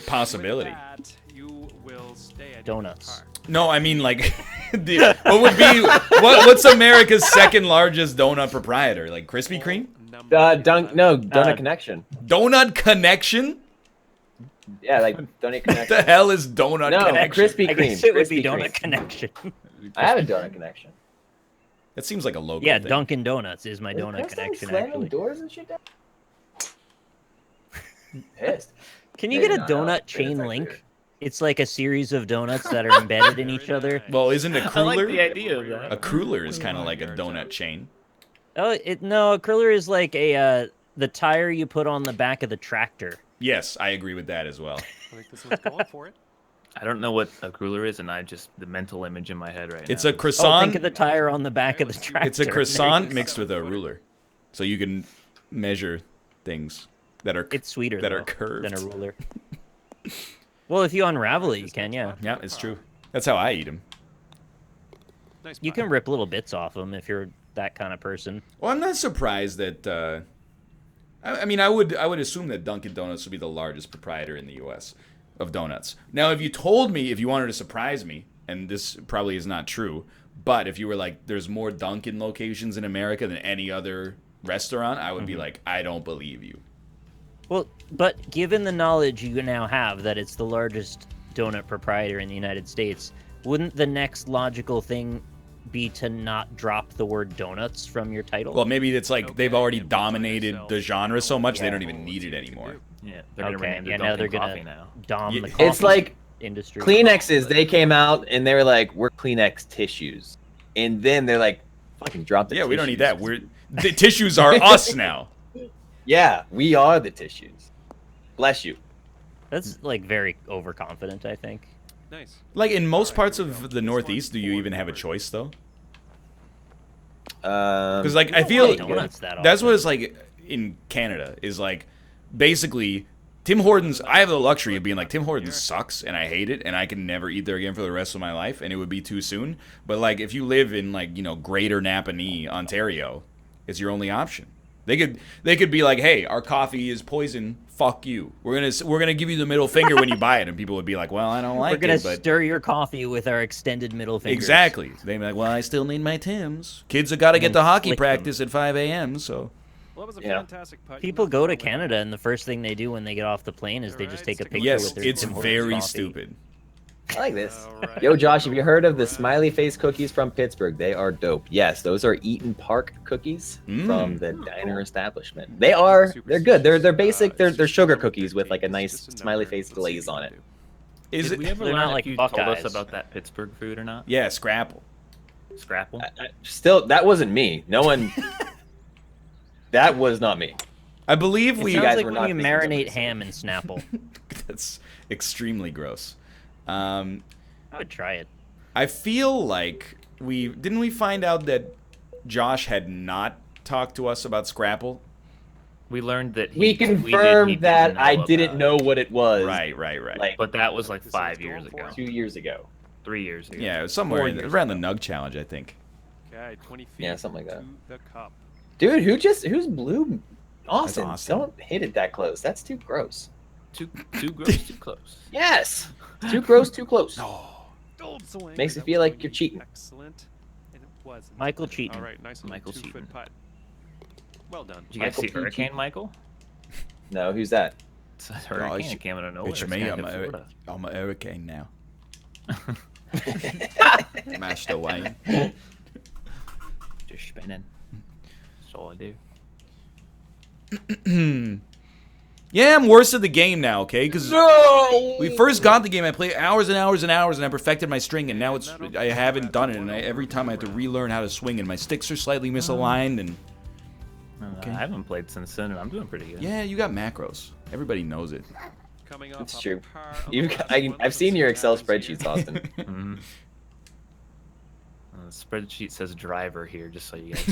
possibility? With that, you will stay at Donuts. your car. No, I mean, like, what's America's 2nd largest donut proprietor? Like Krispy Kreme? Donut Connection. Donut Connection? Yeah, like Donut What Connection. the hell is Donut No, Connection? Krispy I Kreme. guess it would be Krispy Donut Kreme. Connection. I have a Donut Connection. That seems like a local Yeah, thing. Dunkin' Donuts is my Is Donut Preston Connection, slamming actually. doors and shit down? Pissed. Can you Maybe get a not, no. donut Maybe chain it's like link? weird. It's like a series of donuts that are embedded in each other. Well, isn't a I like cruller? the idea of that. A cruller is kind of like a donut chain. Oh, no, a cruller is like the tire you put on the back of the tractor. Yes, I agree with that as well. I think this one's going for it. I don't know what a cruller is, and the mental image in my head right It's now. a Oh, croissant. think of the tire on the back of the tractor. It's a croissant mixed with a ruler, so you can measure things that are It's sweeter that though, are curved. than a ruler. Well, if you unravel it, you can, yeah. Yeah, it's true. That's how I eat them. Nice You putt. can rip little bits off them if you're that kind of person. Well, I'm not surprised that. I mean, I would assume that Dunkin' Donuts would be the largest proprietor in the U.S. of donuts. Now, if you told me, if you wanted to surprise me, and this probably is not true, but if you were like, there's more Dunkin' locations in America than any other restaurant, I would be like, I don't believe you. Well, but given the knowledge you now have that it's the largest donut proprietor in the United States, wouldn't the next logical thing be to not drop the word donuts from your title? Well, maybe it's like they've Okay, already yeah, but dominated yourself, the genre so much they Yeah. don't even need it anymore. Yeah, they're gonna okay, rename yeah, the now they're Dunkin' gonna coffee now. dom Yeah. the coffee It's like industry. Kleenexes. They came out and they were like, "We're Kleenex tissues," and then they're like, "Fucking drop the." Yeah, we don't need tissues." that. The tissues are us now. Yeah, we are the tissues. Bless you. That's like very overconfident, I think. Nice. Like in most Alright, parts here we of go. the This Northeast, one's do you for even have a Bird. choice though? Because like I don't feel like donuts that that's often. what it's like in Canada is like basically Tim Hortons. I have the luxury of being like Tim Hortons sucks and I hate it and I can never eat there again for the rest of my life and it would be too soon. But like if you live in like Greater Napanee, Ontario, it's your only option. They could be like, hey, our coffee is poison. Fuck you. We're gonna give you the middle finger when you buy it, and people would be like, well, I don't like We're gonna it. But stir your coffee with our extended middle fingers. exactly, they'd be like, well, I still need my Tims. Kids have got to get to hockey flick practice at 5 a.m. So Well, that was a Yeah. fantastic putt. You People knocked go it to away. Canada, and the first thing they do when they get off the plane is they just take a Alright, picture yes, with their it's Tim Hortons very coffee. stupid. I like this. Alright. Yo, Josh, have you heard of the Smiley Face cookies from Pittsburgh? They are dope. Yes, those are Eaton Park cookies from the diner establishment. They're good. They're basic. They're sugar cookies with like a nice smiley face glaze on it. Is Did we it? ever They're learn not if like you told Buckeyes. us about that Pittsburgh food or not? Yeah, Scrapple. Scrapple? Still, that wasn't me. No one. That was not me. I believe It we. sounds guys like were when not you thinking marinate something ham in Snapple. That's extremely gross. I would try it. I feel like we find out that Josh had not talked to us about Scrapple. We learned that We he confirmed didn't that know I about didn't it. know what it was. Right. Like But that was like This is 5 going years for ago. it. 2 years ago. 3 years ago. Yeah, it was somewhere 4 years around the ago. Nug Challenge, I think. Okay, 20 feet. Yeah, something like that. To the cup. Dude, who's blue? Austin. Austin. Don't hit it that close. That's too gross. Too gross, too close. Yes. Too gross, too close. Gold swing. Makes it That feel was like going you're to be cheating. Excellent. And it wasn't. Michael cheating. All right, nice little Michael 2-foot cheating. putt. Well done. Did you guys Michael see P. Hurricane Cheating. Michael? No, who's that? It's a hurricane it's- that came out of nowhere. It's It's me. kinda I'm Florida. a hurricane now. Mashed away. Just spinning. That's all I do. Yeah, I'm worse at the game now, okay? Because No. we first got the game, I played hours and hours and hours, and I perfected my string, and now I haven't done it, and every time I have to relearn how to swing, and my sticks are slightly misaligned, and Okay. I haven't played since then, and I'm doing pretty good. yeah, you got macros. Everybody knows it. Coming off It's off true. a par on the You've last I, one. I've Let's seen see your what Excel happens here. spreadsheets, Austin. Mhm. The spreadsheet says driver here, just so you guys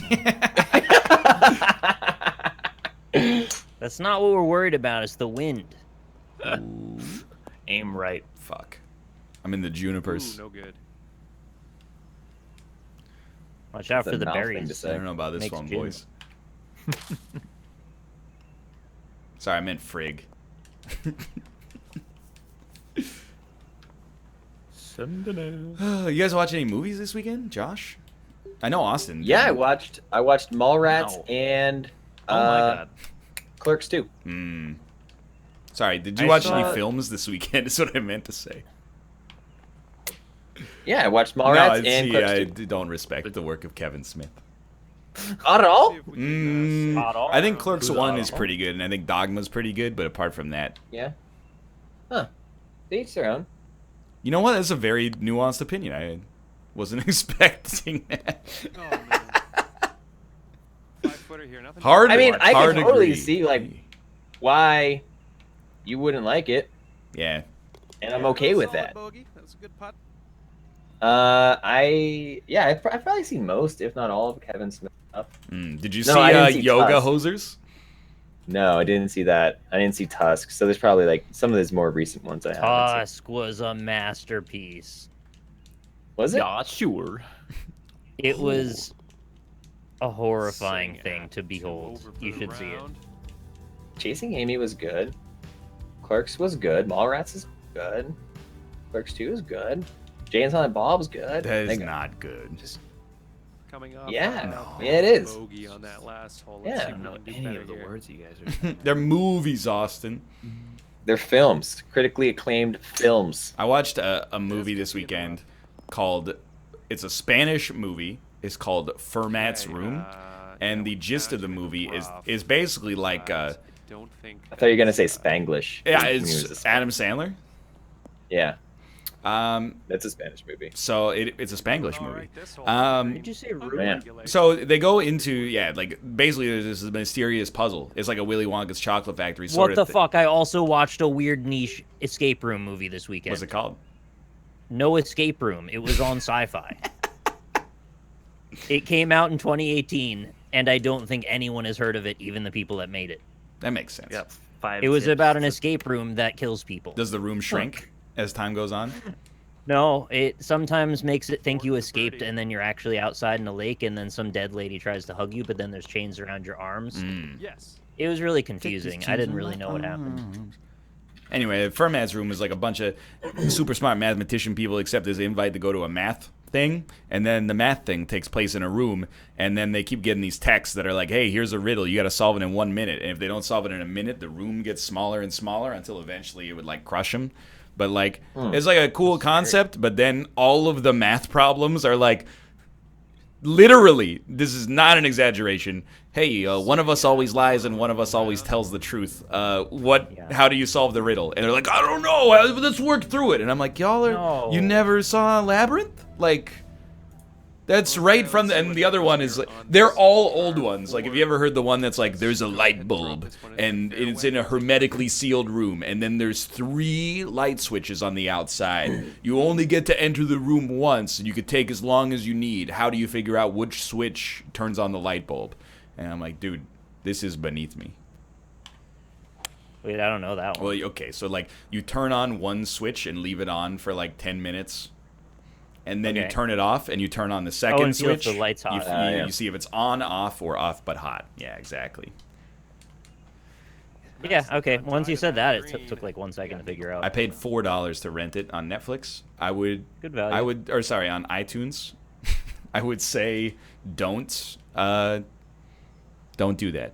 know. That's not what we're worried about. It's the wind. Ooh, Aim right. fuck. I'm in the junipers. Ooh, no good. Watch out That's for a the mouth thing to berries. say. I don't know about this Makes one, gin. boys. Sorry, I meant frig. You guys watch any movies this weekend, Josh? I know Austin. Yeah, I didn't. watched Mallrats No. and Oh my god. Clerks 2. Hmm. Sorry, did you I watch saw- any films this weekend? Is what I meant to say. Yeah, I watched No, Mallrats and see, Clerks I 2. don't respect the work of Kevin Smith. Not at all? See if we can, Not all. I think Clerks Who's 1 all? is pretty good, and I think Dogma's pretty good, but apart from that, Yeah. Huh. To each their own. you know what? That's a very nuanced opinion. I wasn't expecting that. Oh, man. 5-footer here. Nothing. Hard. I mean, I hard can totally agree. see, like, why you wouldn't like it, Yeah. and I'm okay with that. Bogey. That was a good putt. I've probably seen most, if not all, of Kevin Smith stuff. Did you No, see, I didn't see Yoga Tusk. Hosers? No, I didn't see that. I didn't see Tusk, so there's probably like some of his more recent ones I haven't seen. Tusk was a masterpiece. Was it? Yeah, sure. It was a horrifying Sing thing at to behold. over for You the should see it. round. Chasing Amy was good. Clerks was good. Mallrats is good. Clerks 2 is good. Jay and Silent Bob's good. That is Like, not good. Coming up. Yeah, No. yeah, it is. Bogey on that last hole. Yeah. Let's I see if don't we know can do any better of the here. words you guys are saying. They're movies, Austin. They're films, critically acclaimed films. I watched a movie this weekend called. It's a Spanish movie. It's called Fermat's Okay, Room, yeah, and the we gist of the managed to movie make it is rough, is basically like. but I don't think. I thought you were gonna say that's, Spanglish. Yeah, I mean, it was it's a- Adam Sandler. Yeah, Um, that's a Spanish movie. so it's a Spanglish all movie. right, this hole, Did you say under room? Man. regulation. So they go into like basically there's this mysterious puzzle. It's like a Willy Wonka's chocolate factory sort What of the fuck? I also watched a weird niche escape room movie this weekend. What's it called? No Escape Room. It was on Sci-Fi. It came out in 2018, and I don't think anyone has heard of it, even the people that made it. That makes sense. Yep. 5 It was tips about an to- escape room that kills people. Does the room shrink as time goes on? No, it sometimes makes it think you escaped, and then you're actually outside in a lake, and then some dead lady tries to hug you, but then there's chains around your arms. Yes. It was really confusing. I didn't really know what happened. Anyway, Fermat's room is like a bunch of super smart mathematician people, except there's an invite to go to a math thing, and then the math thing takes place in a room, and then they keep getting these texts that are like, hey, here's a riddle, you got to solve it in 1 minute, and if they don't solve it in a minute, the room gets smaller and smaller until eventually it would like crush them. But like, it's like a cool concept, but then all of the math problems are like, literally, this is not an exaggeration. Hey, one of us always lies and one of us always tells the truth. How do you solve the riddle? And they're like, I don't know. Let's work through it. And I'm like, you never saw Labyrinth? Like, that's right from the, and the other one is like, they're all old ones. Like, have you ever heard the one that's like, there's a light bulb and it's in a hermetically sealed room, and then there's 3 light switches on the outside. You only get to enter the room once, and you could take as long as you need. How do you figure out which switch turns on the light bulb? And I'm like, dude, this is beneath me. Wait, I don't know that one. Well, okay, so like, you turn on one switch and leave it on for like 10 minutes. And then you turn it off, and you turn on the second and see if switch. the light's hot. You see if it's on, off, or off but hot. Yeah, exactly. Yeah, okay. Once you said that, it took like 1 second to figure out. I paid $4 to rent it on Netflix. Good value. On iTunes. I would say don't do that.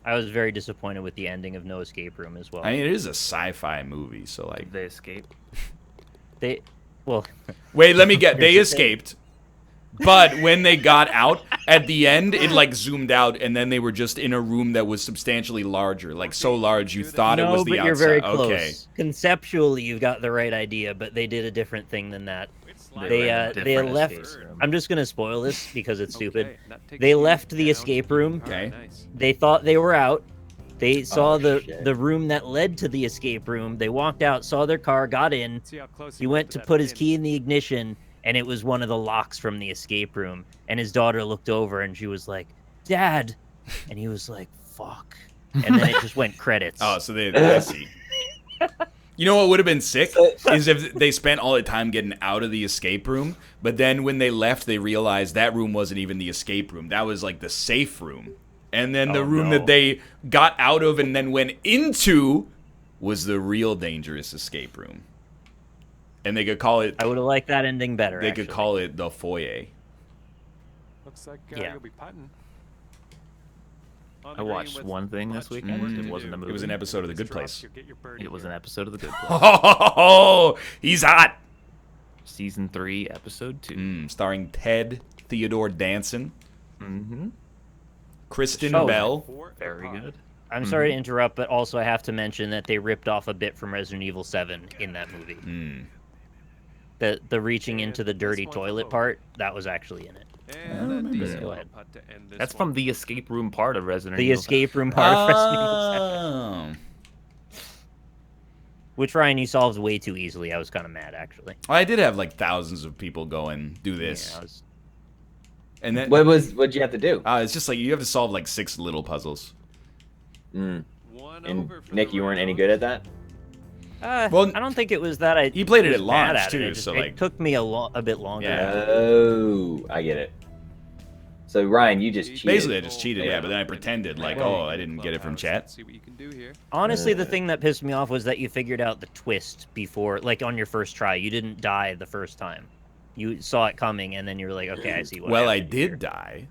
I was very disappointed with the ending of No Escape Room as well. I mean, it is a sci-fi movie, so like. They escape. Well, wait, let me get. They escaped, but when they got out at the end, it like zoomed out, and then they were just in a room that was substantially larger, like so large you thought it was the outside. You're very close. Okay. Conceptually, you've got the right idea, but they did a different thing than that. They left. I'm just gonna spoil this because it's stupid. They left the escape room. Okay. They thought they were out. They saw the room that led to the escape room. They walked out, saw their car, got in. He went to put his key in the ignition, and it was one of the locks from the escape room. And his daughter looked over, and she was like, "Dad," and he was like, "Fuck." And then it just went credits. Oh, so I see. You know what would have been sick is if they spent all the time getting out of the escape room, but then when they left, they realized that room wasn't even the escape room. That was like the safe room. And then the room that they got out of and then went into was the real dangerous escape room. And they could call it... I would have liked that ending better, They could call it the foyer. Looks like you'll be putting. I watched one thing this weekend. It wasn't a movie. It was an episode of The Good Place. It was an episode of The Good Place. Oh, he's hot! Season 3, Episode 2. Starring Ted Theodore Danson. Mm-hmm. Kristen Bell. Very good. I'm sorry to interrupt, but also I have to mention that they ripped off a bit from Resident Evil 7 in that movie. The reaching into the dirty toilet part, that was actually in it. Go ahead. That's from the escape room part of Resident The Evil. escape room part of Resident Evil 7. Which, Ryan, you solved way too easily. I was kind of mad, actually. I did have like thousands of people going, do this. Yeah, And then What'd you have to do? it's just like you have to solve like 6 little puzzles. And Nick, you weren't any good at that? Well, I don't think it was that. you played it was at bad launch, it. too, It just- so, it like- took me a bit longer. Yeah. Oh, I get it. So Ryan, you just cheated. Basically, I just cheated, yeah, but then I pretended like, oh, I didn't get it from chat. See what you can do here. Honestly, the thing that pissed me off was that you figured out the twist before, like on your first try. You didn't die the first time. You saw it coming, and then you were like, okay, I see what Well, I happened here. did die.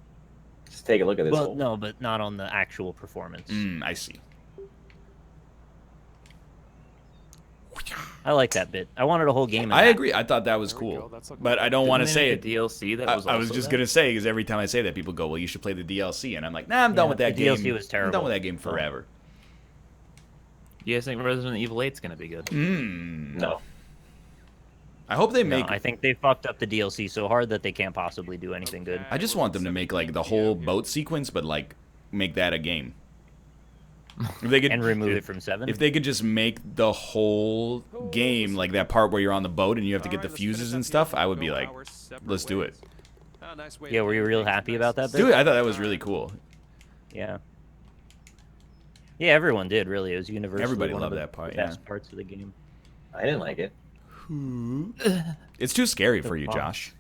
Just take a look at this. Well, hole. no, but not on the actual performance. I see. I like that bit. I wanted a whole game. I agree. I thought that was cool, but I don't want to Didn't say they it. make a DLC that was I was also just that? gonna say because every time I say that, people go, "Well, you should play the DLC," and I'm like, "Nah, I'm done with that the game. DLC was I'm terrible. done with that game forever." You guys think Resident Evil 8's gonna be good? No. I hope they No, make. I think they fucked up the DLC so hard that they can't possibly do anything good. I just want them to make like the whole boat sequence, but like make that a game. If they could, And remove it from 7. If they could just make the whole game like that part where you're on the boat and you have to get the fuses and stuff, I would be like, let's do it. Oh, nice way Yeah, to were you keep real things happy nice about and that bit? Dude, I thought that was really cool. Yeah, everyone did really. It was universally Everybody one of loved the that part, best parts of the game. I didn't like it. It's too scary for The you, box. Josh.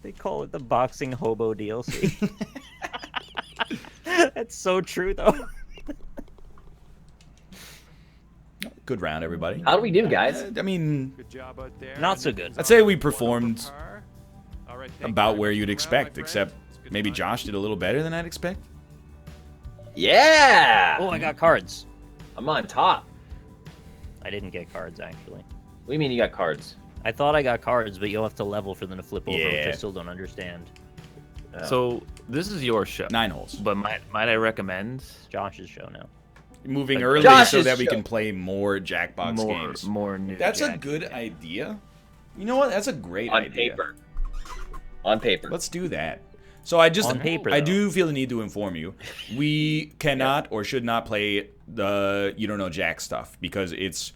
They call it the boxing hobo DLC. That's so true, though. Good round, everybody. How do we do, guys? I mean, Good job out there. Not so good. I'd say we performed All right, thank you about very where much you'd for the round, my expect, friend. except It's good maybe to Josh did a little better than I'd expect. Yeah. Oh, I got cards. I'm on top. I didn't get cards, actually. What do you mean you got cards? I thought I got cards, but you'll have to level for them to flip over, which I Yeah. still don't understand. So this is your show. 9 holes. But might I recommend Josh's show now. Moving Like early Josh's so that we show. can play more Jackbox games. more new? That's a Jack- good idea. You know what? That's a great On idea. paper. On paper. Let's do that. So I just On paper, I though. do feel the need to inform you. We cannot or should not play the You Don't Know Jack stuff because it's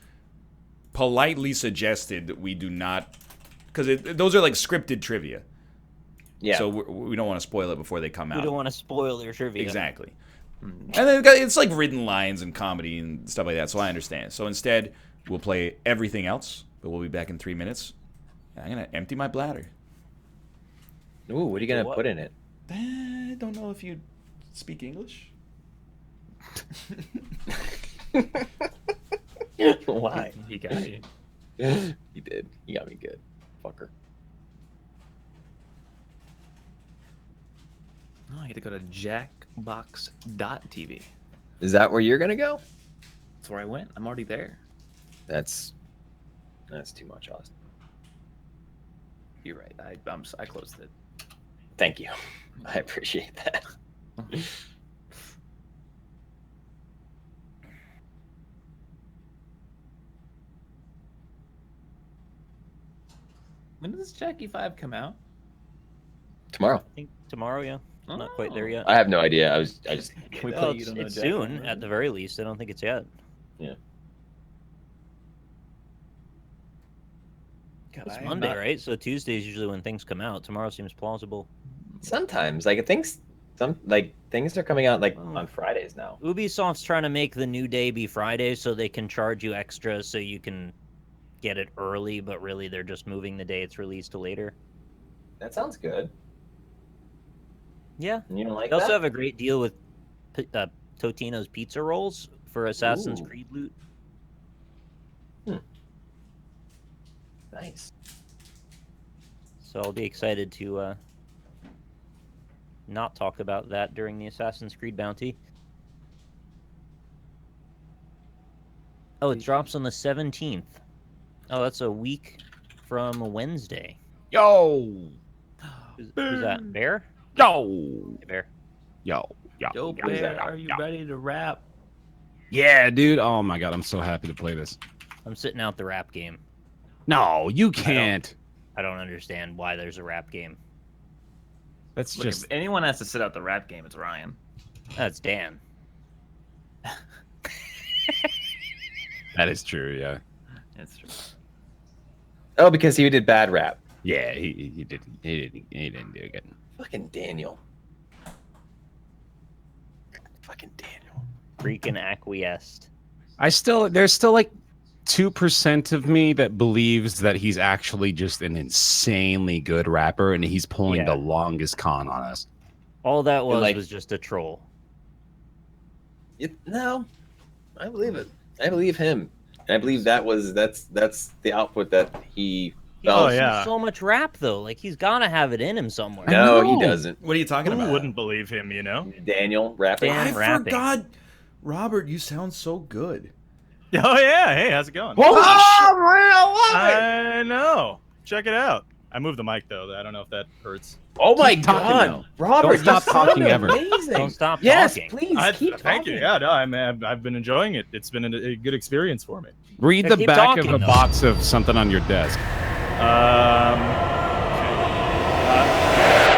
politely suggested that we do not, because those are like scripted trivia. Yeah. So we don't want to spoil it before they come We out. don't want to spoil your trivia. Exactly. And then it's like written lines and comedy and stuff like that, so I understand. So instead, we'll play everything else, but we'll be back in 3 minutes. And I'm going to empty my bladder. Ooh, what are you gonna What? put in it? I don't know if you speak English. Why? He got you. He did. He got me good. Fucker. Oh, I get to go to Jackbox.tv. Is that where you're gonna go? That's where I went. I'm already there. That's too much, Austin. You're right. I closed it. Thank you. I appreciate that. When does Jackie 5 come out? Tomorrow. I think tomorrow, yeah. I'm not quite there yet. I have no idea. I just Can we Well, play it's You Don't Know it's Jack? soon, at the very least. I don't think it's yet. God, It's I am Monday, not- right? So Tuesday is usually when things come out. Tomorrow seems plausible. sometimes things are coming out on Fridays now. Ubisoft's trying to make the new day be Friday so they can charge you extra so you can get it early, but really they're just moving the day it's released to later. That sounds good. Yeah. You don't like They also that? have a great deal with Totino's Pizza Rolls for Assassin's Ooh. Creed loot. Nice. So I'll be excited to not talk about that during the Assassin's Creed bounty. Oh, it drops on the 17th. Oh, that's a week from Wednesday. Yo, Who's that? Bear? yo, Hey, Bear. yo. Joe Bear, are you ready to rap? Yeah, dude. Oh my god, I'm so happy to play this. I'm sitting out the rap game. No, you can't. I don't understand why there's a rap game. That's Look, just if anyone has to sit out the rap game, it's Ryan. That's Dan. that is true. Yeah, It's true. Oh, because he did bad rap. yeah. He didn't do good. Fucking Daniel. Fucking Daniel. Freaking acquiesced. There's still like 2% of me that believes that he's actually just an insanely good rapper and he's pulling Yeah. the longest con on us. All that like- was just a troll. No, I believe it. I believe him. And I believe that's the output that he. He felt. does so much rap though. Like he's gotta have it in him somewhere. No, he know. doesn't. What are you talking Who about? wouldn't believe him, you know? Daniel rapping. Dan- I rapping. forgot. Robert, you sound so good. Oh yeah, hey, how's it going? Holy I know. Check it out. I moved the mic though. I don't know if that hurts. Oh my Keep talking, God, though. Robert! Don't stop you sound talking ever. Amazing. Don't stop Yes, talking. please keep talking. Thank you. Yeah, no, I've been enjoying it. It's been a good experience for me. Read Yeah, the keep back talking, of a though. box of something on your desk.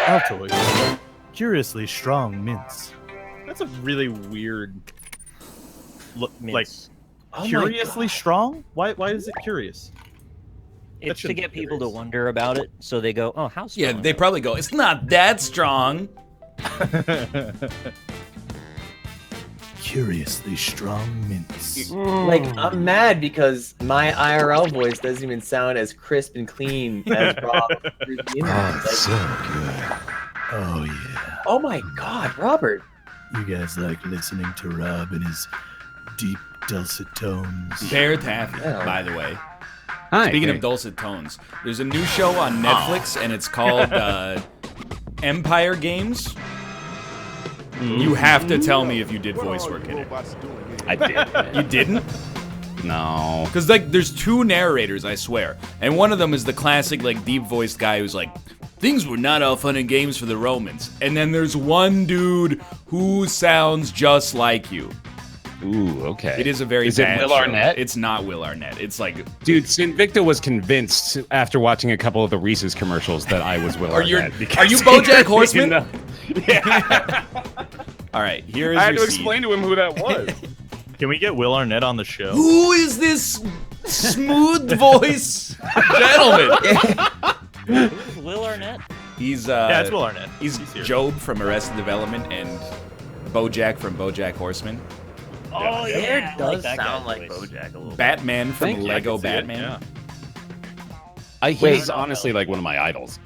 Altoids. Curiously strong mints. That's a really weird look. Like Mints. Oh my curiously God. strong? Why is it curious? It's to shouldn't get be people to curious. wonder about it, so they go, "Oh, how strong?" Yeah, they probably go, it's not that strong. Curiously strong mints. Like, I'm mad because my IRL voice doesn't even sound as crisp and clean as Rob through the internet. Oh, Like, so good. Oh, yeah. oh my God, Robert. You guys like listening to Rob and his deep, dulcet tones. Bear Taffy, Yeah. by the way. Hi. Speaking hey. of dulcet tones, there's a new show on Netflix, and it's called Empire Games. You have to tell me if you did voice work in it. I did. You didn't? No. Because, like, there's two narrators, I swear. And one of them is the classic, like, deep-voiced guy who's like, things were not all fun and games for the Romans. And then there's one dude who sounds just like you. Ooh, okay. It is a very Is it bad Will show. Arnett? It's not Will Arnett. It's like... Dude, Sinvicta was convinced after watching a couple of the Reese's commercials that I was Will Are you Arnett. because are you he BoJack didn't Horseman? know. Yeah. All right, here is I had your to seed. explain to him who that was. Can we get Will Arnett on the show? Who is this smooth voice gentleman? Who's Will Arnett? He's Yeah, it's Will Arnett. He's here. Job from Arrested Development and BoJack from BoJack Horseman. Oh yeah, Hair I like does that sound guy's like voice. BoJack a little. Batman from Thank you, I Lego can see it, Batman. yeah. He's Wait. honestly like one of my idols.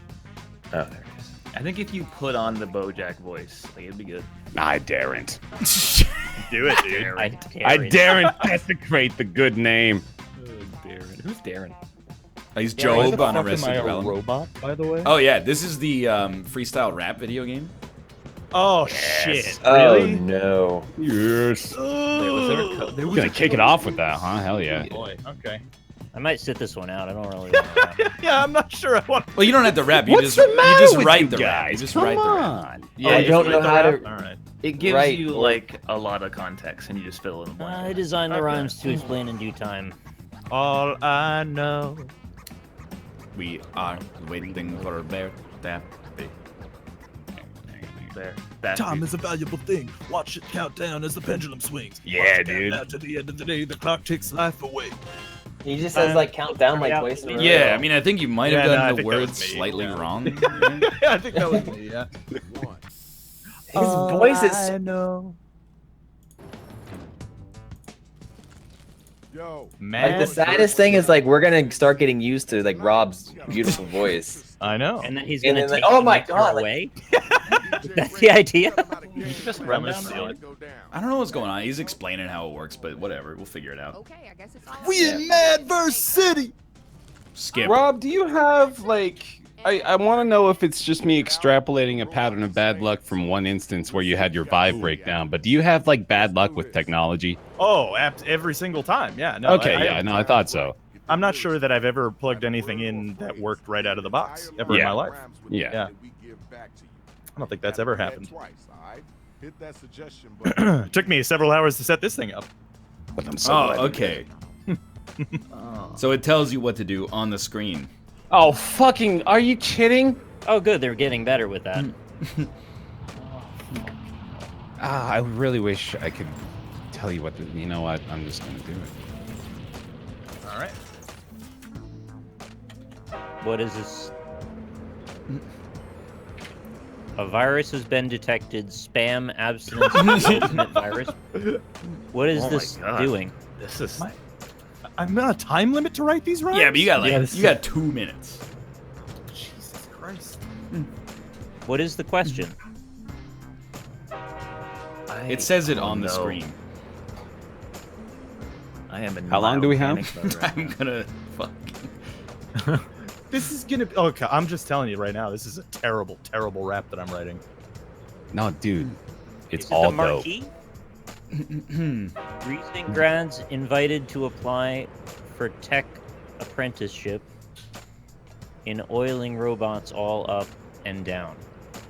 Oh, there it is. I think if you put on the BoJack voice, like it'd be good. I daren't. Do it, dude. I daren't desecrate the good name. Darren. Who's Darren? He's Why Job the on fuck Arrested am I a Development. robot, by the way? Oh yeah, this is the freestyle rap video game. Oh shit! Oh Really? no. Yes. Wait, was there a We're gonna kick it off with that, huh? Hell yeah. Boy, okay. I might sit this one out. I don't really want to. Yeah, I'm not sure I want. Well, you don't have to rap. You What's just the matter you just with write you the rap. You guys? just Come write the rap. on. Yeah, I you don't just know write the how rap. to. All right. It gives Right, you or- like a lot of context, and you just fill in the blank. I designed the Okay. rhymes to explain in due time. All I know. We are waiting for Bear Taffy. There. Time is a valuable thing. Watch it count down as the pendulum swings. Yeah, Watch it count dude. down to the end of the day, the clock takes life away. He just says like count down like Yeah. twice in a row. Yeah, I mean, I think you might have Yeah, no, I done the think that was words me, slightly yeah. wrong. Yeah, I think that was me. Yeah. His voice is. I know. Yo, Like the saddest thing is like we're gonna start getting used to like Rob's beautiful voice. I know. And then he's And gonna then, take like, oh the my nectar God, like- away. That's the idea. Just run down the ceiling. I don't know what's going on. He's explaining how it works, but whatever. We'll figure it out. Okay, I guess it's all We in Madverse City. Skip. Rob, do you have like I want to know if it's just me extrapolating a pattern of bad luck from one instance where you had your vibe breakdown, but do you have like bad luck with technology? Oh, every single time. Yeah. No. Okay, yeah, no, I thought so. I'm not sure that I've ever plugged anything in that worked right out of the box ever in Yeah. my life. Yeah. Yeah. I don't think that's ever happened. Hit that suggestion button. Took me several hours to set this thing up. But I'm so Oh, glad you okay. did. So it tells you what to do on the screen. Oh, fucking, are you kidding? Oh, good. They're getting better with that. I really wish I could tell you what to, you know what? I'm just going to do it. All right. What is this? A virus has been detected. Spam, abstinence, ultimate virus. What is Oh my this God. doing? This is. I'm on a time limit to write these rhymes. Yeah, but you got like Yeah, this you got 2 minutes. Jesus Christ. What is the question? It says it Oh, on the no. screen. I am in How long do we have? mild panic mode right I'm gonna fuck. This is gonna be. Okay, I'm just telling you right now. This is a terrible, terrible rap that I'm writing. No, dude, it's Is it all the dope. marquee? Recent grads invited to apply for tech apprenticeship in oiling robots all up and down.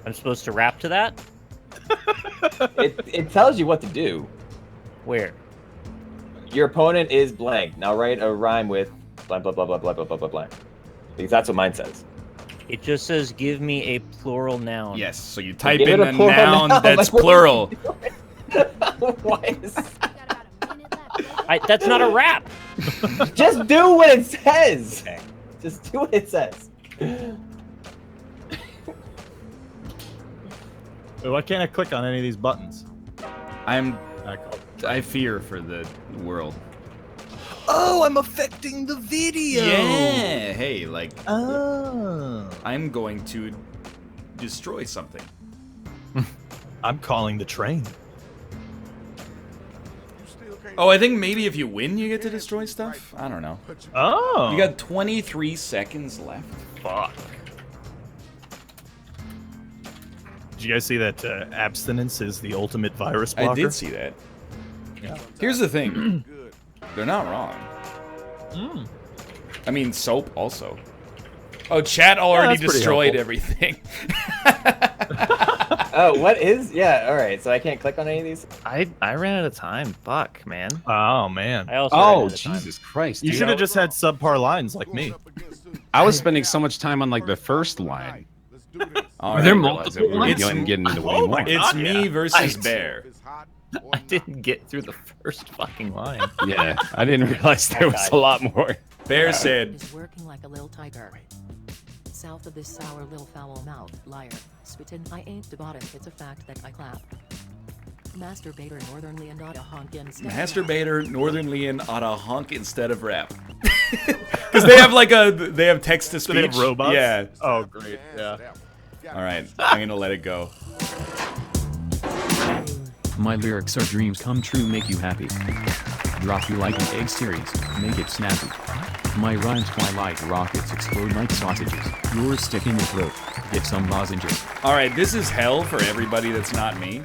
I'm supposed to rap to that? It tells you what to do. Where? Your opponent is blank. Now write a rhyme with blank, blah, blah, blah, blah, blah, blah, blah, blank. Because that's what mine says. It just says, give me a plural noun. Yes, so you type Give in it a a plural noun noun, that's like, what- plural. Why is... got about a minute left. That's not a rap. Just do what it says. Just do what it says. Wait, why can't I click on any of these buttons? I fear for the world. Oh, I'm affecting the video. Yeah. Hey, like Oh. I'm going to destroy something. I'm calling the train. Oh, I think maybe if you win, you get to destroy stuff. I don't know. Oh. You got 23 seconds left. Fuck. Did you guys see that abstinence is the ultimate virus blocker? I did see that. Yeah. Here's the thing. They're not wrong. Mm. I mean, soap also. Oh, chat already that's pretty destroyed helpful. everything. Oh, what is? Yeah, all right. So I can't click on any of these. I ran out of time. Fuck, man. Oh man. I also ran Oh, out of time. Jesus Christ. You dude. should have just had subpar lines like me. I was spending so much time on like the first line. All Are there right. multiple lines? You ain't getting into way more. It's me yeah. versus Bear. I didn't get through the first fucking line. Yeah, I didn't realize there was a lot more. Bear said, Is working like a little tiger. South of this sour little foul mouth, liar. Spittin', I ain't the bottom, it's a fact that I clap. Masturbator Northernlion not a honk instead. Masturbator Northernlion oughta honk instead of rap. Because they have text to speech. They have robots? Yeah. Oh great. Yeah. All right, I'm gonna let it go. My lyrics are dreams come true, make you happy. Drop you like an egg series, make it snappy. My rhymes fly like rockets, explode like sausages. Yours stick in your throat, get some lozenges. All right, this is hell for everybody that's not me.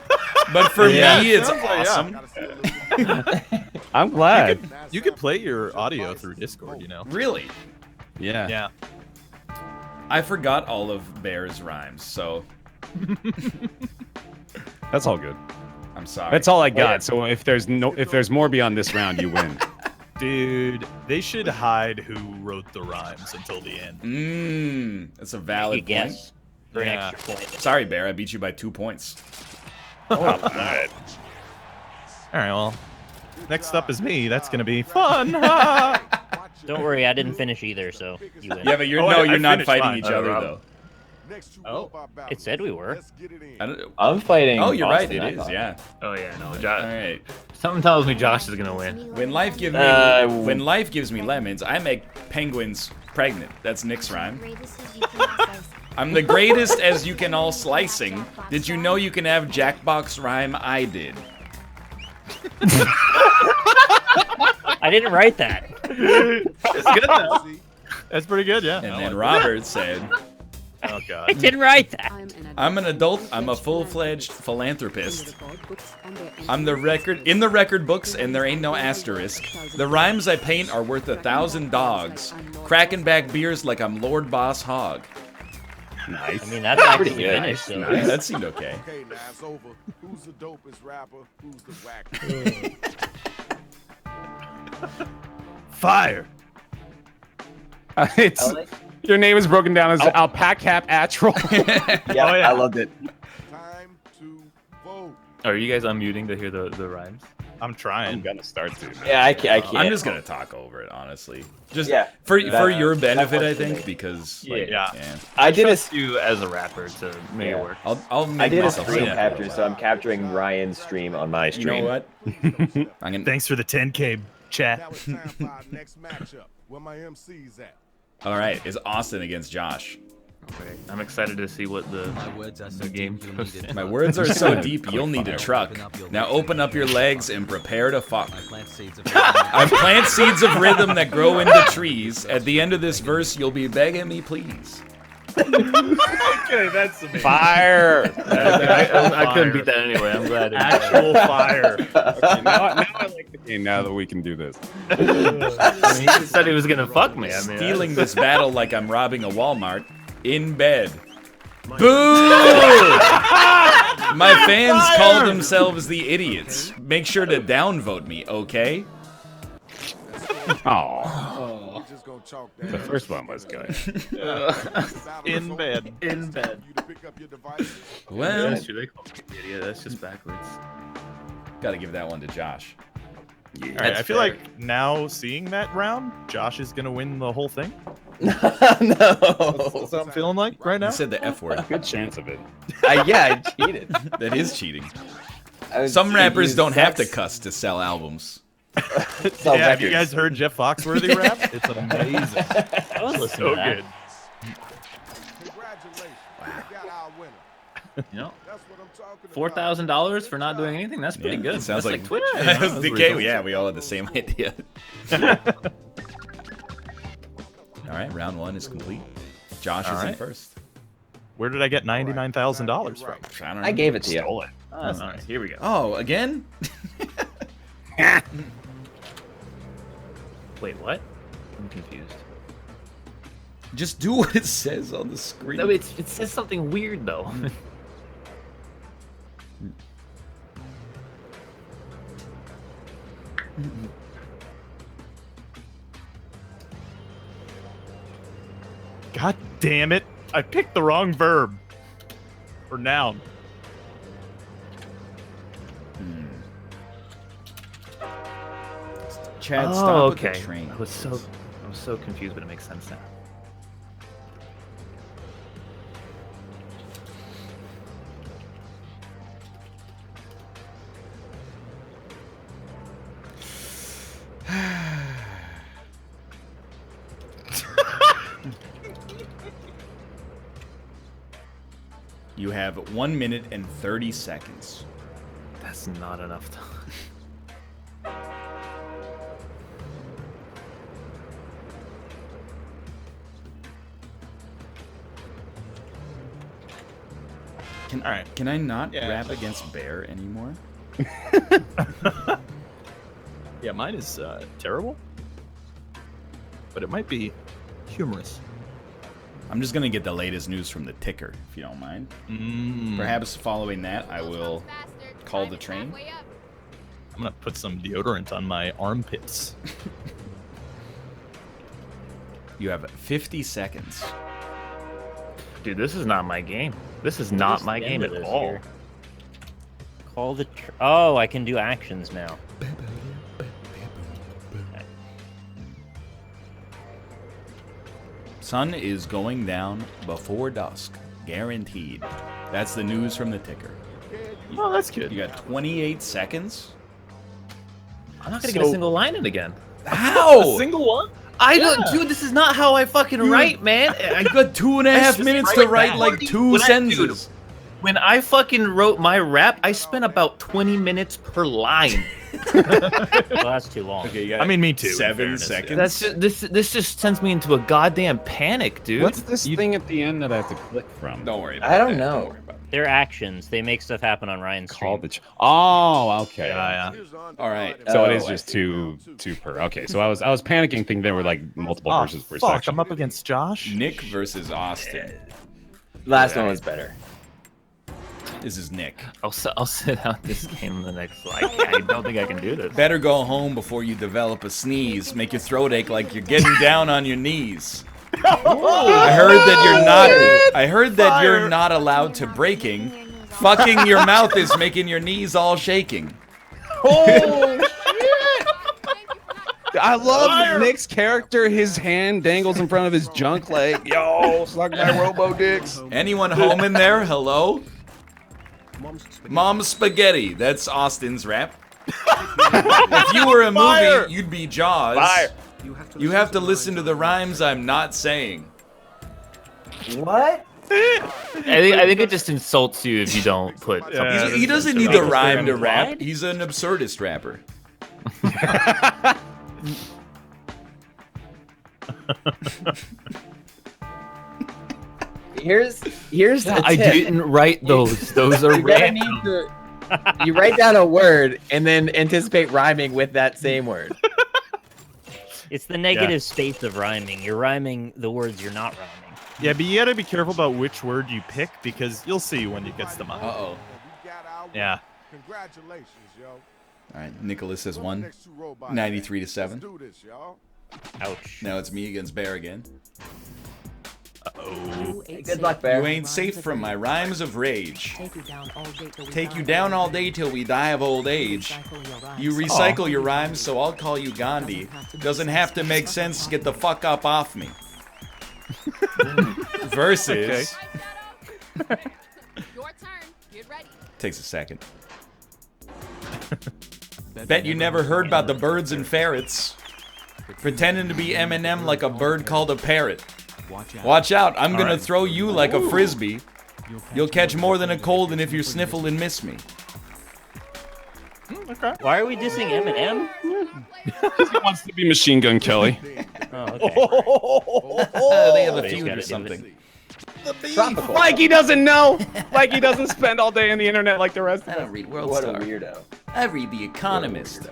But for Yeah. me, it's Sounds like, awesome. I'm glad. You could play your audio through Discord, you know. Really? Yeah. Yeah. I forgot all of Bear's rhymes, so That's all good. I'm sorry. That's all I got. So if there's more beyond this round, you win. Dude, they should hide who wrote the rhymes until the end. That's a You valid point. guess for an Yeah. extra point. Sorry, Bear, I beat you by 2 points. All right, well, next up is me. That's gonna be fun. Don't worry, I didn't finish either, so you win. Yeah, but you're Oh, no, I you're not finished fighting mine. each other Rob. though. Oh, it said we were. I don't, I'm fighting. oh, you're right. Austin, It I is. thought. Yeah. Oh yeah, no, All Josh. right. Something tells me Josh is gonna win. When life gives me lemons, I make penguins pregnant. That's Nick's rhyme. I'm the greatest as you can all slicing. Did you know you can have Jackbox rhyme? I did. I didn't write that. It's good though. That's pretty good, yeah. And I then like Robert said, it. Oh I god. didn't write that. I'm an adult, I'm a full-fledged philanthropist. I'm the record in the record books and there ain't no asterisk. The rhymes I paint are worth 1,000 dogs. Cracking back beers like I'm Lord Boss Hog. Nice. I mean, that's actually Pretty good. finished, so Yeah, that seemed okay. Okay, now it's over. Who's the dopest rapper? Who's the wackest? Fire. It's I like- your name is broken down as Alpacap Atral. Yeah, Oh, yeah. I loved it. Time to vote. Are you guys unmuting to hear the rhymes? I'm trying. gonna start to. Yeah, I can't. I'm just gonna talk over it, honestly. Just Yeah. for That- your that benefit, I works for think, me. because Yeah. like, Yeah. I did a Trust you as a rapper to make Yeah. it work. I'll make I did a myself stream say that. capture, so I'm capturing Ryan's stream on my You stream. know what? I'm gonna. Thanks for the 10K chat. Now it's time for our next matchup. Where my MC's at? All right, it's Austin against Josh. Okay. I'm excited to see what the game goes in. My words are so deep, you'll need a truck. Now open up your legs and prepare to fuck. I plant seeds of rhythm that grow into trees. At the end of this verse, you'll be begging me, please. Okay, that's amazing. Fire. I couldn't beat that anyway. I'm glad. Actual fire. Okay, now I like the game. Now that we can do this. I mean, he said he was gonna fuck me. I mean, Stealing this battle like I'm robbing a Walmart. In bed. Boo! My fans call themselves the idiots. Make sure to downvote me, okay? Oh, We just gonna chalk that the up. first one was good. In bed. in bed. You to pick up your devices. Well, That's true. They call me an idiot. That's just backwards. gotta give that one to Josh. All right, I feel like now seeing that round, Josh is gonna win the whole thing. No. That's what I'm feeling like right now. You said the F word. Good chance of it. Yeah, I cheated. That is cheating. I was Some rappers using don't have to sex. cuss to sell albums. Sell Yeah, have you records. guys heard Jeff Foxworthy rap? It's amazing. I was listening So to that. good. Congratulations. You got our winner. You know, That's what I'm talking about. $4,000 for not doing anything. That's pretty good. It sounds That's like Twitch. You know, those DK, results. yeah, we all had the same idea. All right, round 1 is complete. Josh All is in right. first. Where did I get $99,000 from? I don't know. I gave it to you. Stole it. Oh, that's nice. Here we go. Oh, again? Wait, what? I'm confused. Just do what it says on the screen. No, it says something weird though. God damn it. I picked the wrong verb. Or noun. Chad, Oh, stop with okay. the train. I was so confused, but it makes sense now. You have 1 minute and 30 seconds. That's not enough time. Can, All right. Can I not Yeah. rap against Bear anymore? Yeah, mine is terrible. But it might be humorous. I'm just going to get the latest news from the ticker, if you don't mind. Perhaps following that, I will call the train. I'm gonna put some deodorant on my armpits. You have 50 seconds. Dude, this is not my game. This is not my game at all. Here. Call the. Oh, I can do actions now. Sun is going down before dusk. Guaranteed. That's the news from the ticker. Oh, that's good. You got 28 seconds? I'm not gonna get a single line in again. How? A single one? I don't, dude. This is not how I fucking write, man. I got 2.5 minutes to write like 2 sentences. When I fucking wrote my rap, I spent about 20 minutes per line. Well, that's too long. Okay, you got I mean, me too, in 7 fairness, yeah. seconds. That's just, this just sends me into a goddamn panic, dude. What's this thing at the end that I have to click from? Don't worry about I don't that. know. Don't worry about it. They're actions. They make stuff happen on Ryan's Call stream. the. Oh, okay. Yeah. All right. So it Oh, is I just two per. Okay, so I was panicking, thinking there were like multiple verses per fuck, section. I'm up against Josh. Nick versus Austin. Last one was better. This is Nick. I'll sit out this game the next. I don't think I can do this. Better go home before you develop a sneeze. Make your throat ache like you're getting down on your knees. I heard that you're not. I heard that you're not allowed to breaking. Fucking your mouth is making your knees all shaking. Oh shit! I love Nick's character. His hand dangles in front of his junk like, yo, suck my robo dicks. Anyone home in there? Hello? Mom's spaghetti. That's Austin's rap. If you were a movie, you'd be Jaws. Fire. You have to listen to the rhymes I'm not saying. What? I think it just insults you if you don't put. something He doesn't need the rhyme to rap. He's an absurdist rapper. Here's the I tip. didn't write those. Those are You gotta random. need to. You write down a word and then anticipate rhyming with that same word. It's the negative space of rhyming. You're rhyming the words you're not rhyming. Yeah, but you gotta be careful about which word you pick because you'll see when you gets them up. Uh-oh. Yeah. Congratulations, yo. All right, Nicholas has won. Next two robots, 93 to Let's 7. do this, y'all. Ouch. Now it's me against Bear again. Good luck, Bear. You ain't safe from my rhymes of rage. Take you down all day till we Take die you of down old all age. day till we die of old age. Recycle your rhymes. You recycle your rhymes, so I'll call you Gandhi. Doesn't have to make sense. Get the fuck up off me. versus. Your turn. Get ready. Takes a second. Bet you never heard about the birds and ferrets. Pretending to be Eminem like a bird called a parrot. Watch out, I'm gonna throw you like a frisbee. You'll catch more than a cold than if you sniffle and miss me. Okay. Why are we dissing Eminem? He wants to be Machine Gun Kelly. Oh, okay. They have a feud or something. Like he doesn't know. Like he doesn't spend all day on the internet like the rest of I us. don't read World What Star. a weirdo. I read The Economist.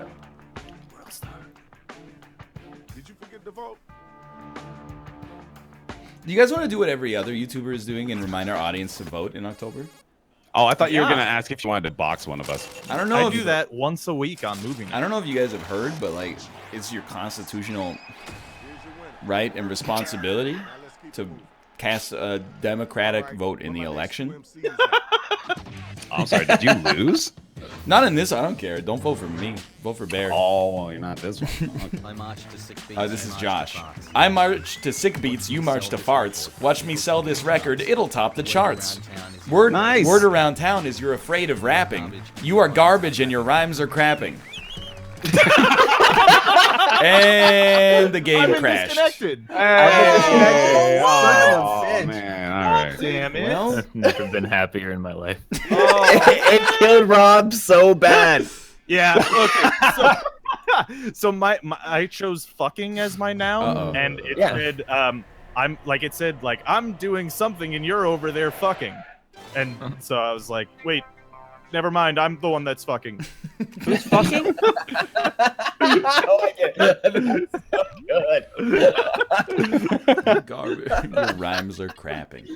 Did you forget to vote? Do you guys want to do what every other YouTuber is doing and remind our audience to vote in October? Oh, I thought you were gonna ask if you wanted to box one of us. I don't know. I if do that once a week on Movie Night. I don't know if you guys have heard, but like, it's your constitutional right and responsibility to cast a Democratic vote in the election. I'm sorry, did you lose? Not in this, I don't care. Don't vote for me. Vote for Bear. Oh, you're not this one. This is Josh. I march to sick beats, you march to farts. Watch me sell this record, it'll top the charts. Word around town is you're afraid of rapping. You are garbage and your rhymes are crapping. And the game crashed. Disconnected. Oh, man, all right. Damn it. Well, I've never been happier in my life. It killed Rob so bad. Yeah. Okay. So my I chose fucking as my noun, and it said I'm doing something and you're over there fucking, and so I was like, wait, never mind, I'm the one that's fucking. Who's fucking? garbage. Your rhymes are crapping.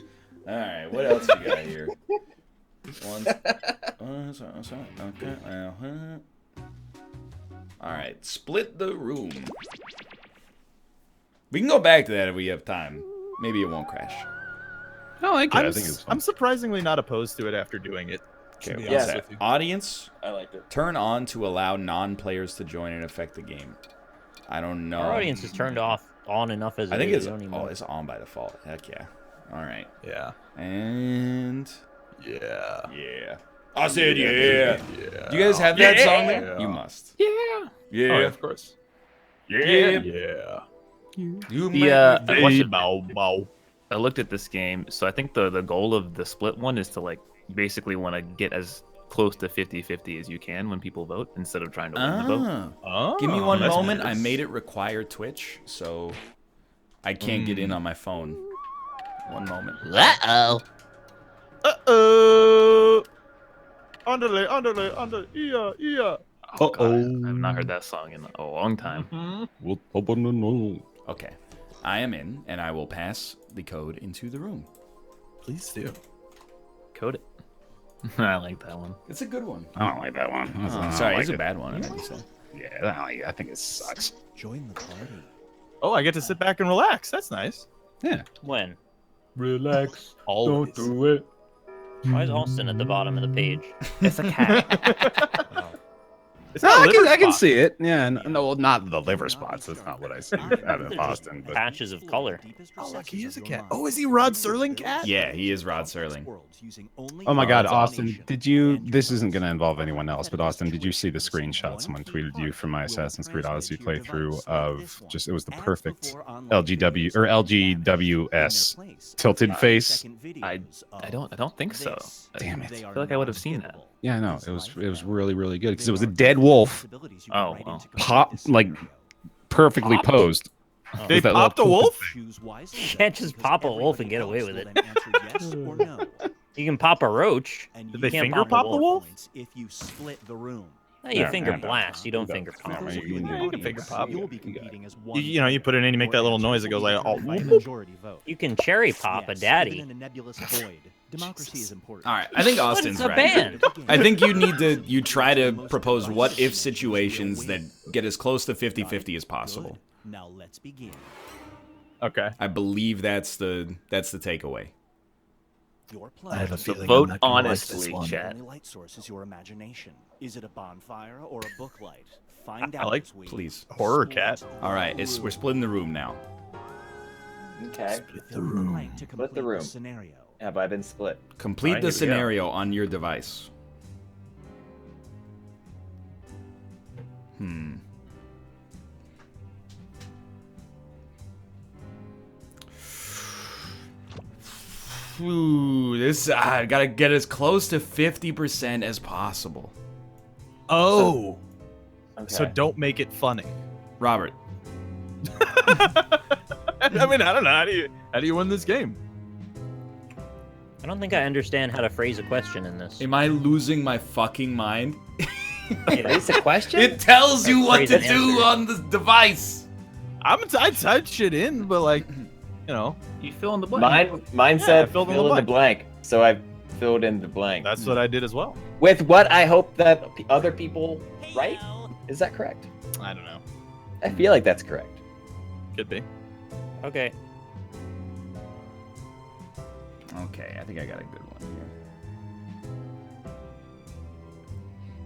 All right, what else we got here? All right, split the room. We can go back to that if we have time. Maybe it won't crash. No, I think it's fun. I'm surprisingly not opposed to it after doing it. Okay, be what's honest that? with you. Audience, I liked it. turn on to allow non-players to join and affect the game. I don't know. Our audience is turned on enough as I think is. it's We don't even- it's on by default. Heck yeah. All right. Yeah. And Yeah. yeah. I said yeah. Do you guys have that song there? You must. Yeah. Yeah. Oh, of course. Yeah. Yeah. You I watched it. Bow. I looked at this game, so I think the goal of the split one is to like basically want to get as close to 50-50 as you can when people vote instead of trying to win the vote. Oh, Give me one that's moment. nice. I made it require Twitch, so I can't get in on my phone. One moment. Uh-oh. Uh-oh. Underlay, yeah. Oh, God, I have not heard that song in a long time. Okay. I am in, and I will pass the code into the room. Please do. Code it. I like that one. It's a good one. I don't like that one. I don't Sorry, like it's a it. bad one. I meant to say. Yeah, I don't like it. I think it sucks. Join the party. Oh, I get to sit back and relax. That's nice. Yeah. When? Relax. Always. Don't do it. Why is Austin at the bottom of the page? It's a cat. It's No, not a liver I can spot. see it. Yeah, no, well, not the liver spots. That's not what I see out of Austin. But Patches of color. Oh, look, he is a cat. Oh, is he Rod Serling cat? Yeah, he is Rod Serling. oh my God, that's Austin, did you? This isn't going to involve anyone else, but Austin, did you see the screenshot someone tweeted you from my Assassin's Creed Odyssey playthrough of just it was the perfect LGW or LGWS tilted face. I don't think so. Damn it. I feel like I would have seen that. Yeah, no, it was really really good because it was a dead wolf Oh, well. pop like perfectly posed. They With that popped a little wolf? You can't just pop a wolf and get away with it. You can pop a roach. Did they can't finger pop a pop the wolf? If you split the room. No, you Yeah, finger yeah, blast. You don't finger pop. Yeah, You can finger pop. You will be competing as one. You know, you put it in, you make that little noise. It goes like, oh, by a whoop. majority vote. You can cherry pop a Yes, daddy. even in a nebulous void, democracy is important. All right, I think But Austin's it's a right. band. I think you try to propose what if situations that get as close to 50-50 as possible. Now let's begin. Okay. I believe that's the takeaway. Your I have a plan. feeling Vote I'm not gonna like honestly, this one. chat. The only light source is your imagination. Is it a bonfire or a book light? Find I out like this week. Please. Horror cat. All right, we're splitting the room now. Okay. Split the room. Split the room. Have I been split? Complete Alright, the here we go. scenario on your device. Ooh, this I gotta get as close to 50% as possible. Oh. Okay. So don't make it funny. Robert, I mean, I don't know. How do you win this game? I don't think I understand how to phrase a question in this. am I losing my fucking mind? Is the question? It tells you what Phrase to an do answer. on the device. I typed shit in, but like, you know, You fill in the blank. Mine Yeah, said fill fill in the in the blank, so I filled in the blank. that's what I did as well. With what I hope that other people write. Is that correct? I don't know. I feel like that's correct. Could be. Okay. Okay, I think I got a good one here.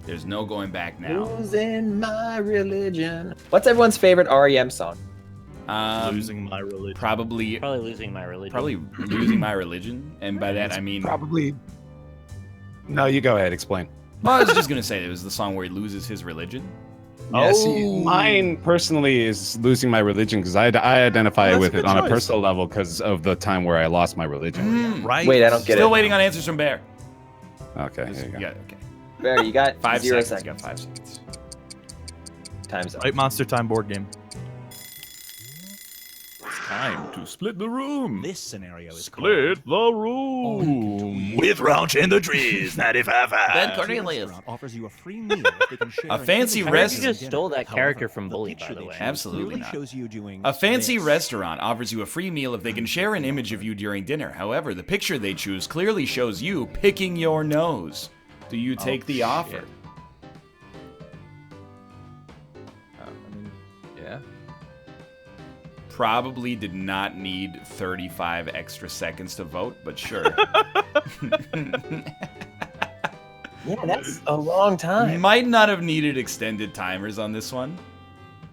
There's no going back now. Losing my religion. What's everyone's favorite REM song? Losing my religion. Probably Losing my religion. Probably losing my religion, and by that I mean. Probably. No, you go ahead. Explain. Well, I was just gonna say it was the song where he loses his religion. Yeah, see, mine personally is losing my religion because I identify That's a with it good on a choice. personal level because of the time where I lost my religion. Right. Wait, I don't get Still it. waiting on answers from Bear. Okay, here you go. Yeah, okay. Barry, you got 5 0 seconds. seconds. Got 5 seconds. Time's up. Right, Monster Time board game. Time to split the room. This scenario is Split the room. With Ranch and the Trees, 95. Ben Cornelius. offers you a free meal if they can share A an fancy image I of think your you just dinner. stole that character However, from the Bully, picture by the they way. choose Absolutely clearly not. shows you doing A fancy this. restaurant offers you a free meal if they can share an image of you during dinner. However, the picture they choose clearly shows you picking your nose. Do you take the offer? Yeah. Probably did not need 35 extra seconds to vote, but sure. Yeah, that's a long time. Might not have needed extended timers on this one.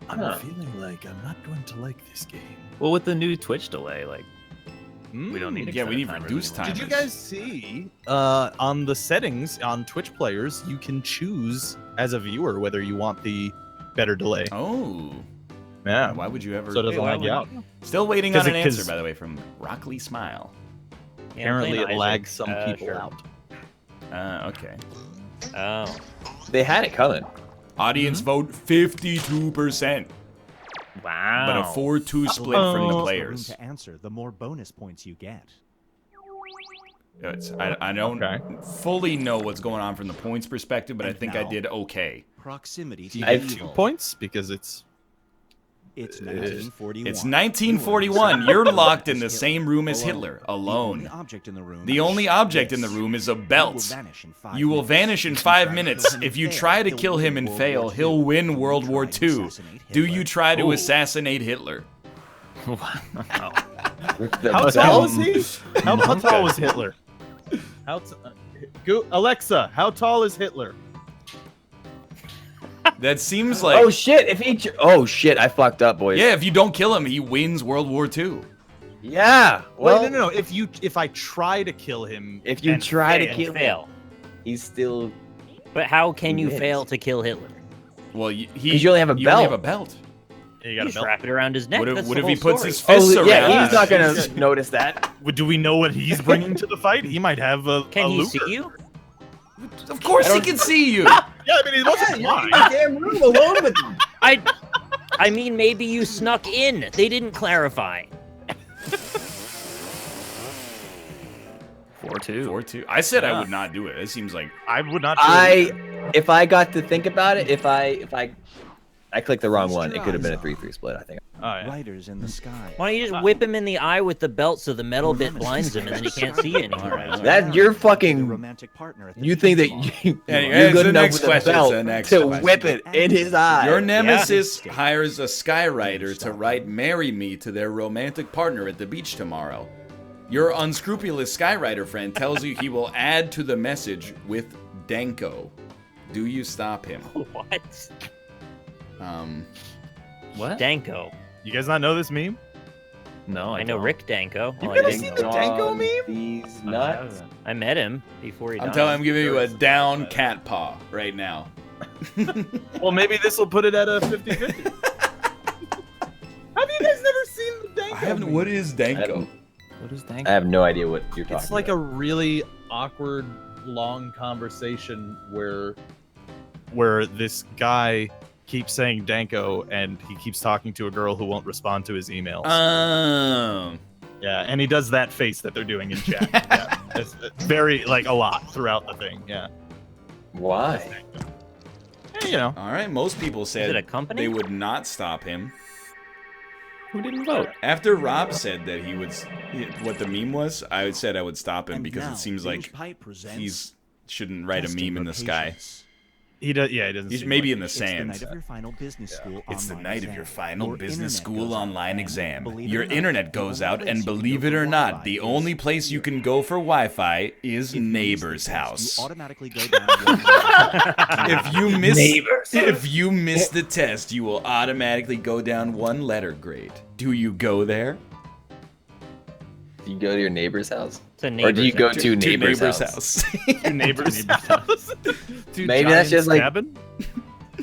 I'm Huh. feeling like I'm not going to like this game. Well, with the new Twitch delay, like we don't need. Yeah, we need extended timers reduced anymore. timers. Did you guys see on the settings on Twitch players, you can choose as a viewer whether you want the better delay. Oh. Yeah. Why would you ever? So it doesn't Wait, why lag you would out. Still waiting 'Cause on an it- answer, 'cause- by the way, from Rockley Smile. Yeah, I'm Apparently, playing it Isaac. lags some people Sure. out. Okay. Oh. They had it coming. Audience vote 52%, Wow. but a 4-2 split from the The room players. to answer, the more bonus points you get. I don't Okay. fully know what's going on from the points perspective, but I And think I now- did okay. Proximity Do to you I- get evil. 2 points because it's It's 1941. It's 1941. You're locked in the same room as Hitler, alone. The only object in the room is a belt. You will vanish in 5 minutes. If you try to kill him and fail, he'll win World War II. Do you try to assassinate Hitler? how tall is he? How tall was Hitler? Alexa, how tall is Hitler? That seems like... Oh shit! Oh shit! I fucked up, boys. Yeah, if you don't kill him, he wins World War II. Yeah. Well, Wait, no. If I try to kill him, if you And try to fail. kill him, fail. he's still. But how can you Yes. fail to kill Hitler? Well, 'Cause you only have a you belt. only have a belt. you got You a belt. strap it around his neck. What if, That's what the if he whole puts story. his fists around yeah, he's not it? gonna notice that. Do we know what he's bringing to the fight? He might have a. Can a he Luger. see you? Of course he can see you. Yeah, I mean, he wasn't blind. Damn room alone with him. I mean, maybe you snuck in. They didn't clarify. 4-2. 4-2. I said I would not do it. It seems like... I would not. Do it. If I got to think about it, if I clicked the wrong one, it could have been a 3-3 split. I think. Oh, yeah. Writers in the sky. Why don't you just whip him in the eye with the belt so the metal bit blinds him and then he can't see you anymore? That you're The fucking. romantic partner at the You think that beach you're it's good the enough next with a question, it's belt the next to question. whip it in his eye? Your nemesis hires a skywriter to write "Marry Me" to their romantic partner at the beach tomorrow. Your unscrupulous skywriter friend tells you he will add to the message with Danko. Do you stop him? What? What? Danko. You guys not know this meme? No, I know don't. Rick Danko. You Well, I never didn't seen know the him. Danko meme? These nuts. I met him before he died. I'm telling you, I'm giving you a down cat paw right now. Well, maybe this will put it at a 50-50. Have you guys never seen the Danko? I haven't. meme? What is Danko? What is I Danko? have no idea what you're talking It's like about. a really awkward, long conversation where this guy keeps saying Danko and he keeps talking to a girl who won't respond to his emails. Yeah, and he does that face that they're doing in chat. Yeah, it's very like a lot throughout the thing. Yeah. Why? You know. All right, most people said it a company? they would not stop him. Who didn't vote? After Rob said that he was, what the meme was, I said I would stop him because now, it seems like Pipe presents he's shouldn't write a Testing meme in Your the sky. Patience. He does. Yeah, he doesn't. He's seem maybe like in the It's the sands. night of your final business school It's the online night of exam. your final Your business internet school goes out, online and exam. believe it Your or not, internet the goes only out, place and you can believe go it for or not, Wi-Fi the is only place you here. can go for Wi-Fi is If you miss neighbor's the test, house. You automatically go down one level. If you miss the test, you will automatically go down one letter grade. Do you go there? Do you go to your neighbor's house? To Or do you go neighbor's to To neighbor's house? Two neighbors' house. Two Maybe that's just giants like- cabin?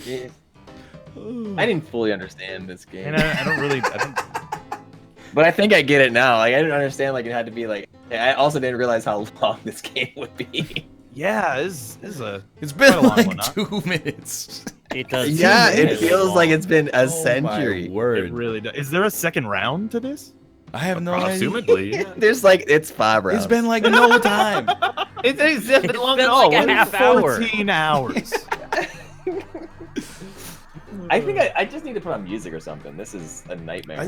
Yeah. I didn't fully understand this game. And I don't really. I don't, But I think I get it now. Like I didn't understand like it had to be like I also didn't realize how long this game would be. yeah, it's a. It's been Quite a long like one, huh? 2 minutes. It does. Yeah, it seem feels long. like it's been a Oh century. my word. It really does. Is there a second round to this? I have no idea. Assumedly. There's like it's 5 rounds. It's been like no time. It's been long been at all. like a half hour. 14 hours. I think I just need to put on music or something. This is a nightmare. I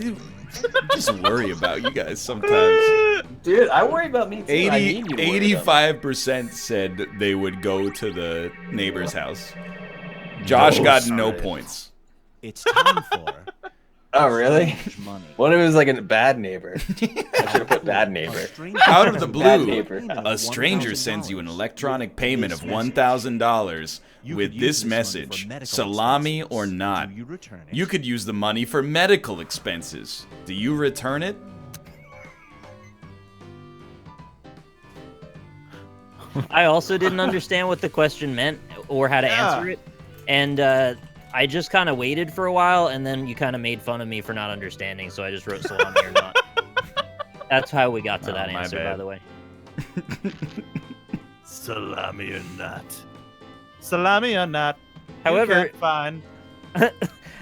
just worry about you guys sometimes. Dude, I worry about me too. I 80, need you to worry about me. 85% said they would go to the neighbor's house. Josh got no points. It's time for Oh really? money. What if it was like a bad neighbor? I should have put bad neighbor. Out of the Bad blue, neighbor. a stranger sends you an electronic payment of $1,000 with this message, salami or not. Do you return it? You could use the money for medical expenses. Do you return it? I also didn't understand what the question meant or how to answer it, and I just kind of waited for a while, and then you kind of made fun of me for not understanding, so I just wrote salami or not. That's how we got to Oh, that my answer, bad. by the way. Salami or not? Salami or not? However, fine.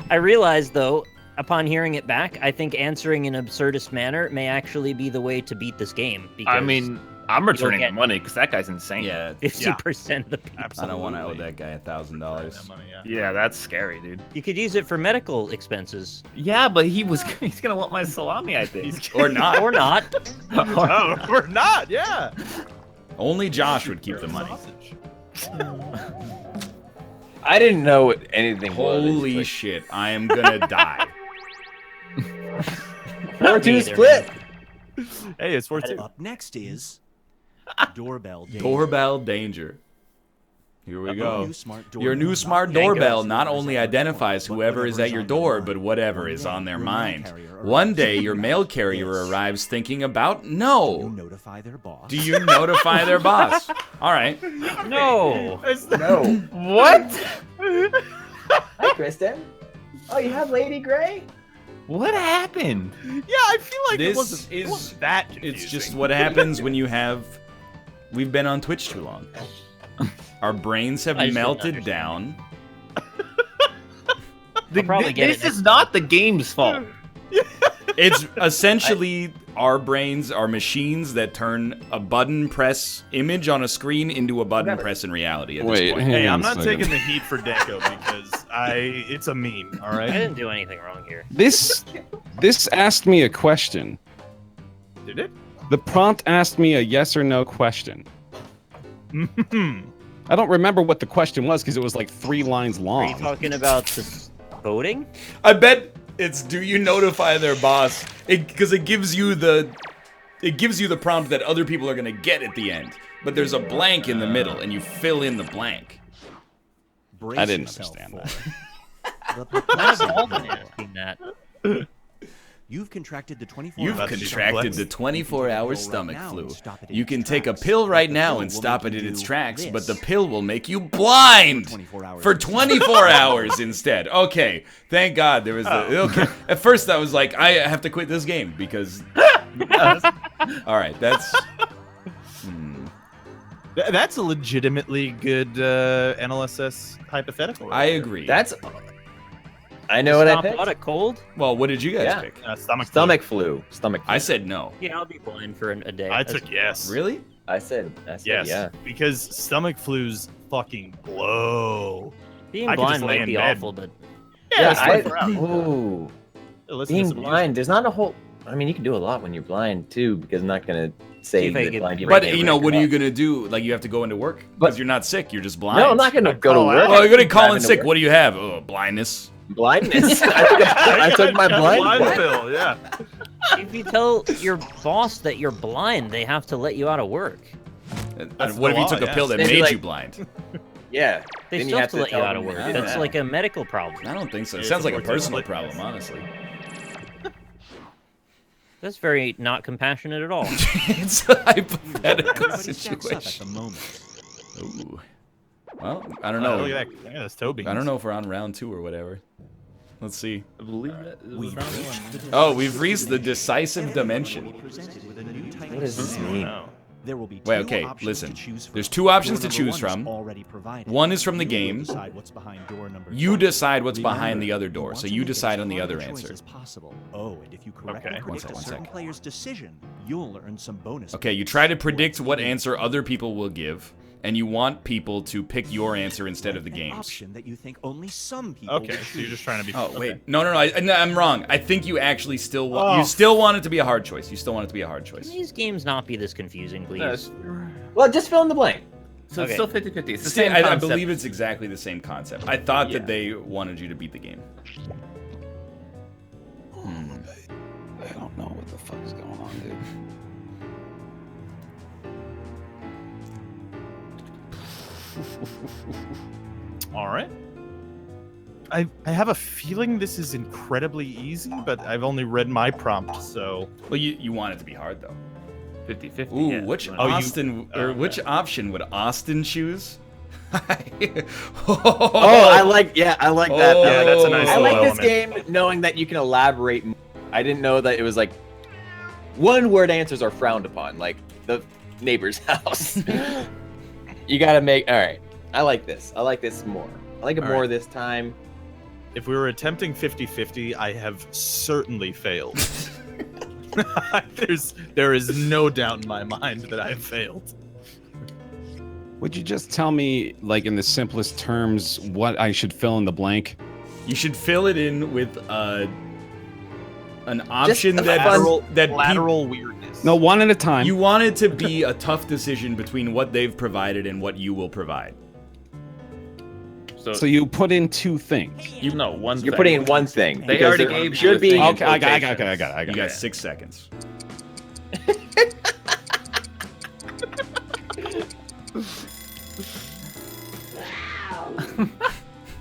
I realized, though, upon hearing it back, I think answering in an absurdist manner may actually be the way to beat this game. Because I mean, I'm returning get- the money because that guy's insane. Yeah, 50% of the people. I don't want to owe that guy $1,000. Yeah, that's scary, dude. You could use it for medical expenses. Yeah, but he's gonna want my salami, I think. Or not. Or not. Oh, we're not. Yeah. Only Josh would keep the money. I didn't know what anything was. Holy Like, shit, I am gonna die. 4-2 Neither. split. Hey, it's 4-2. Up next is doorbell. Danger. Doorbell danger. Here we go. New smart Your new doorbell smart not only doorbell identifies not only whoever identifies but whoever is at your on door, their but mind. whatever One is day, on their your mail mind. carrier One arrives day, thinking your about mail carrier this. arrives thinking about You no. notify their boss. Do you notify their boss? All right. No. No. What? Hi, Kristen. Oh, you have Lady Grey? What happened? Yeah, I feel like This it wasn't that confusing. It's just what happens when you have. We've been on Twitch too long. Our brains have I just didn't melted understand. down. I'll probably get This it is not the game's fault. It's essentially our brains are machines that turn a button press image on a screen into a button press in reality at this point. Hey, I'm not taking the heat for Danko because it's a meme. All I right. didn't do anything wrong here. This asked me a question. Did it? The prompt asked me a yes or no question. I don't remember what the question was because it was like 3 lines Are you long. talking about the voting? I bet it's do you notify their boss? Because it gives you the prompt that other people are gonna get at the end. But there's a blank in the middle, and you fill in the blank. Brace I didn't yourself understand for that. the I'm involved in asking that. You've contracted the 24-hour You've contracted the 24-hour stomach flu. You can take a pill right now and stop it in its tracks, but the pill will make you blind for 24 hours instead. Okay, thank God there was the... Okay. At first I was like, I have to quit this game because... All right, that's... That's a legitimately good NLSS hypothetical. Right I agree. That's. I know what I Stop picked. what, a cold? Well, what did you guys pick? Stomach flu. Stomach flu. I said no. Yeah, I'll be blind for a day. I took yes. Really? I said Yes. yeah. Because stomach flus fucking blow. Being I could blind just lay might in be bed. awful, but Ooh. Listen to Being some blind, there's not a whole. I mean, you can do a lot when you're blind too, because I'm not gonna say if I that get- blind. But, you know, what are you going to do? Like, you have to go into work? Because you're not sick, you're just blind. No, I'm not gonna go to work. Well, you're going to call in Driving to sick. work. What do you have? Oh, blindness. Blindness. I took my blind pill. Yeah. if you tell your boss that you're blind, they have to let you out of work. And what if you took a pill that They'd be made like- you blind? Yeah. They Then still have to let you tell out of them work. to do That's that. like a medical problem. I don't think so. It It's sounds like a a personal personal problem, honestly. That's very not compassionate at all. It's a hypothetical Everybody stacks up at situation. the moment. Ooh. Well, I don't know. Look at that. Yeah, that's toe beans. I don't know if we're on round 2 or whatever. Let's see. I believe that. We've reached the Oh, we've reached the decisive dimension. presented with a new type What does this of mean? No. There will be two Wait, okay, options listen. to choose from. There's 2 options to Door choose number one from. is already provided. One is from the You will game. decide what's behind door number You two. decide what's Remember, behind the other you door, want so to you make as decide on the hard other a choice answer. as possible. Oh, and if you correctly Okay. predict One a certain sec. player's decision, you'll earn some bonus. Okay, you try to predict what answer other people will give, and you want people to pick your answer instead of the An game's. option that you think only some people Okay, would so you're choose. just trying to be. Oh okay. wait, no, I'm wrong. I think you actually still want. Oh. You still want it to be a hard choice. You still want it to be a hard choice. Can these games not be this confusing, please? Well, just fill in the blank. So it's Okay. still 50-50. It's the See, same I concept. believe it's exactly the same concept. I thought Yeah. that they wanted you to beat the game. I don't know what the fuck is going on, dude. All right. I have a feeling this is incredibly easy, but I've only read my prompt, so. Well, you want it to be hard though. 50-50. Ooh, yeah. which Oh, you- Austin or which option would Austin choose? Oh, I like that. Oh, Yeah, that's a nice I little like this element. game knowing that you can elaborate. I didn't know that it was like one-word answers are frowned upon, like the neighbor's house. You gotta make. All right, I like this. I like this more. I like it All more right. this time. If we were attempting 50-50, I have certainly failed. There is no doubt in my mind that I have failed. Would you just tell me, like in the simplest terms, what I should fill in the blank? You should fill it in with an option a that Lateral weirdness. No, one at a time. you want it to be a tough decision between what they've provided and what you will provide. So you put in 2 things. You know, one You're thing. putting in one thing. They because already there gave you should a be. thing. Okay, I got it. You got 6 seconds.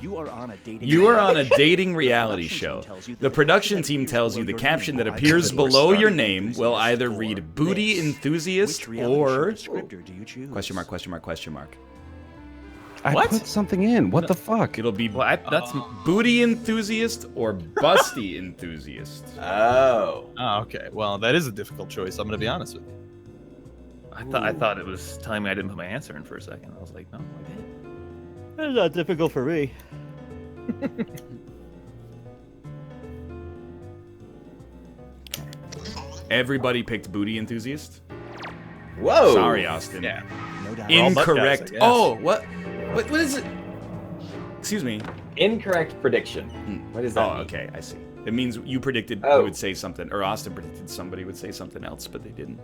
You are on a dating. You are on a dating reality show. The production team tells you the caption that appears below your name will either read "booty enthusiast" or descriptor do you choose? question mark question mark question mark. I What? put something in. What the fuck? It'll be Well, that's booty enthusiast or busty enthusiast. Oh. Oh, okay. Well, that is a difficult choice. I'm going to be honest with you. I thought it was telling me I didn't put my answer in for a second. I was like, no, I did. That's not difficult for me. Everybody picked booty enthusiast. Whoa. Sorry, Austin. Yeah. No doubt. all butt guys, Incorrect. I guess. Oh, what? What is it? Excuse me. Incorrect prediction. What is that? Oh, mean? okay, I see. It means you predicted Oh. you would say something, or Austin predicted somebody would say something else, but they didn't.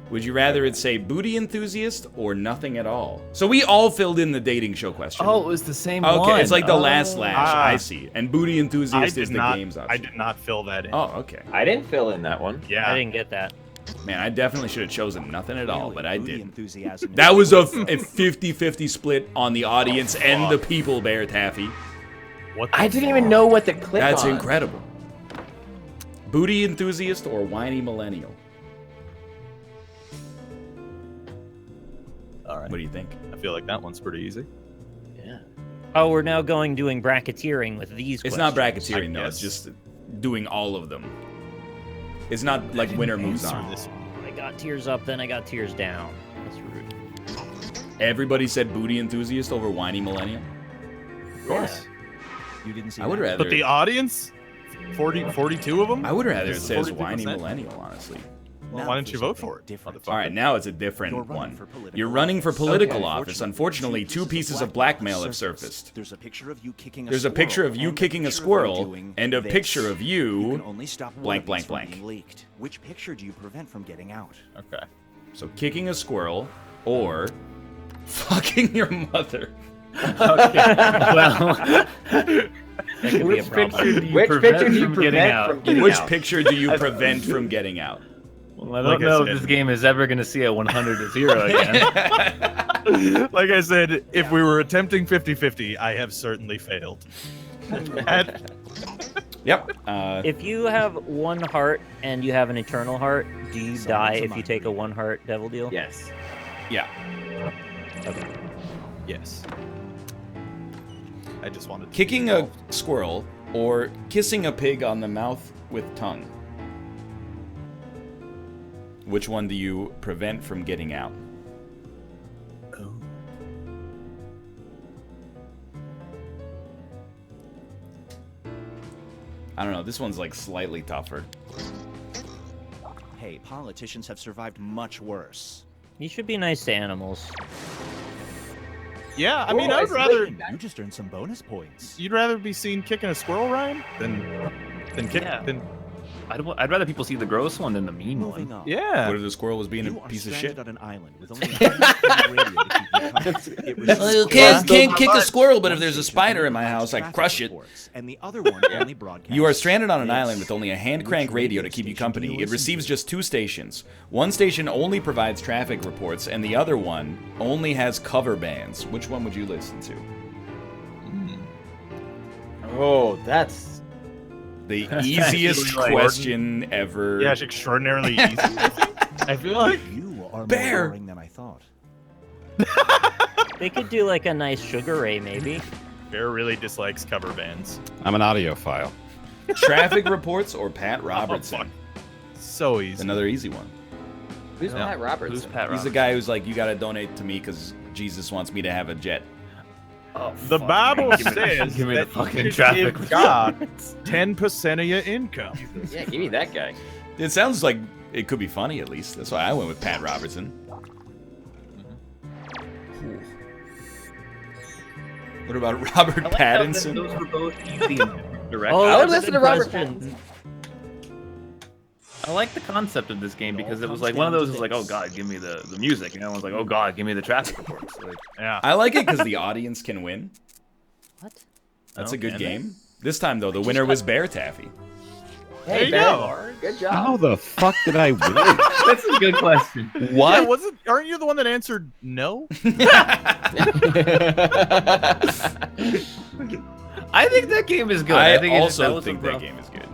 Would you rather it say booty enthusiast or nothing at all? So we all filled in the dating show question. Oh, it was the same okay, one. it's like the Oh. last lash. Ah. I see. And booty enthusiast is the game's option. I did not fill that in. Oh, okay. I didn't fill in that one. Yeah. I didn't get that. Man, I definitely should have chosen nothing at all, but I Booty didn't. enthusiasm. That was a 50-50 split on the audience and the people, Bear Taffy. What the I didn't even know what to click That's on. incredible. Booty enthusiast or whiny millennial? All right. What do you think? I feel like that one's pretty easy. Yeah. Oh, we're now doing bracketeering with these It's questions. not bracketeering, no. It's guess. just doing all of them. It's not like winner moves Answer on. this one. I got tears up, then I got tears down. That's rude. Everybody said booty enthusiast over whiny millennial. Of course. You didn't see I would that? rather. But the audience, 42 of them? I would rather it This is says 42%. whiny millennial, honestly. Well, Now why didn't for you vote something for it? different. All right, now it's a different You're running one. for political You're running for office. political Okay. office. Unfortunately, two pieces of blackmail have surfaced. There's a picture of you kicking a There's a squirrel picture of you and kicking a picture of you squirrel doing and a this. picture of You you. can only stop one blank, of blank, these from blank. being leaked. Which picture do you prevent from getting out? Okay. So kicking a squirrel or fucking your mother. Well, That could be a which problem. picture do you Which prevent picture do you from getting prevent out? from getting Which out? picture do you prevent from getting out? Well, I Like don't I know if said- this game is ever going to see a 100 to 0 again. Like I said, if we were attempting 50-50, I have certainly failed. And- Yep. If you have one heart and you have an eternal heart, do you die if you take a one heart devil deal? Yes. Yeah. yes. I just wanted to Kicking a squirrel or kissing a pig on the mouth with tongue. Which one do you prevent from getting out? I don't know. This one's like slightly tougher. Hey, politicians have survived much worse. You should be nice to animals. Yeah, I mean, Oh, I'd see, rather You just earned some bonus points. you'd rather be seen kicking a squirrel, Ryan, than kick Yeah. than I'd rather people see the gross one than the mean Moving one. on. yeah. What if the squirrel was being You a are piece of stranded shit? on an island with only one radio to keep you company. It was Well, you can't kick a squirrel, but if there's a spider in my house, I crush it. And the other one only broadcasts. You are stranded on an this. island with only a hand crank Which radio radio to keep you station do company. you It listen receives to? just 2 stations. One station only provides traffic reports, and the other one only has cover bands. Which one would you listen to? Oh, that's The That's easiest actually, like, question ever. Yeah, it's extraordinarily easy. I feel like You are more Bear. boring than I thought. They could do like a nice Sugar Ray, maybe. Bear really dislikes cover bands. I'm an audiophile. Traffic reports or Pat Robertson? So easy. Another easy one. who's Yeah. Pat Robertson? Who's Pat He's the Robertson? guy who's like, you gotta donate to me because Jesus wants me to have a jet. Oh, The fuck. Bible Give me the- says give me the that fucking you should traffic give God 10% of your income. Yeah, give me that guy. It sounds like it could be funny at least. That's why I went with Pat Robertson. What about Robert I like how Pattinson? Those were both easy in direct. Oh, I would that's a listen to good Robert question. Pattinson. I like the concept of this game because it was like one of those is like, oh god, give me the music, and everyone's like, oh god, give me the traffic reports. Like, Yeah. I like it because the audience can win. What? That's a Oh, good can they? game. This time though, the winner was Bear Taffy. There Hey, you Ben, go. good job. How the fuck did I win? that's a good question. Yeah, wasn't? Aren't you the one that answered no? I think that game is good. I think also think that game is good.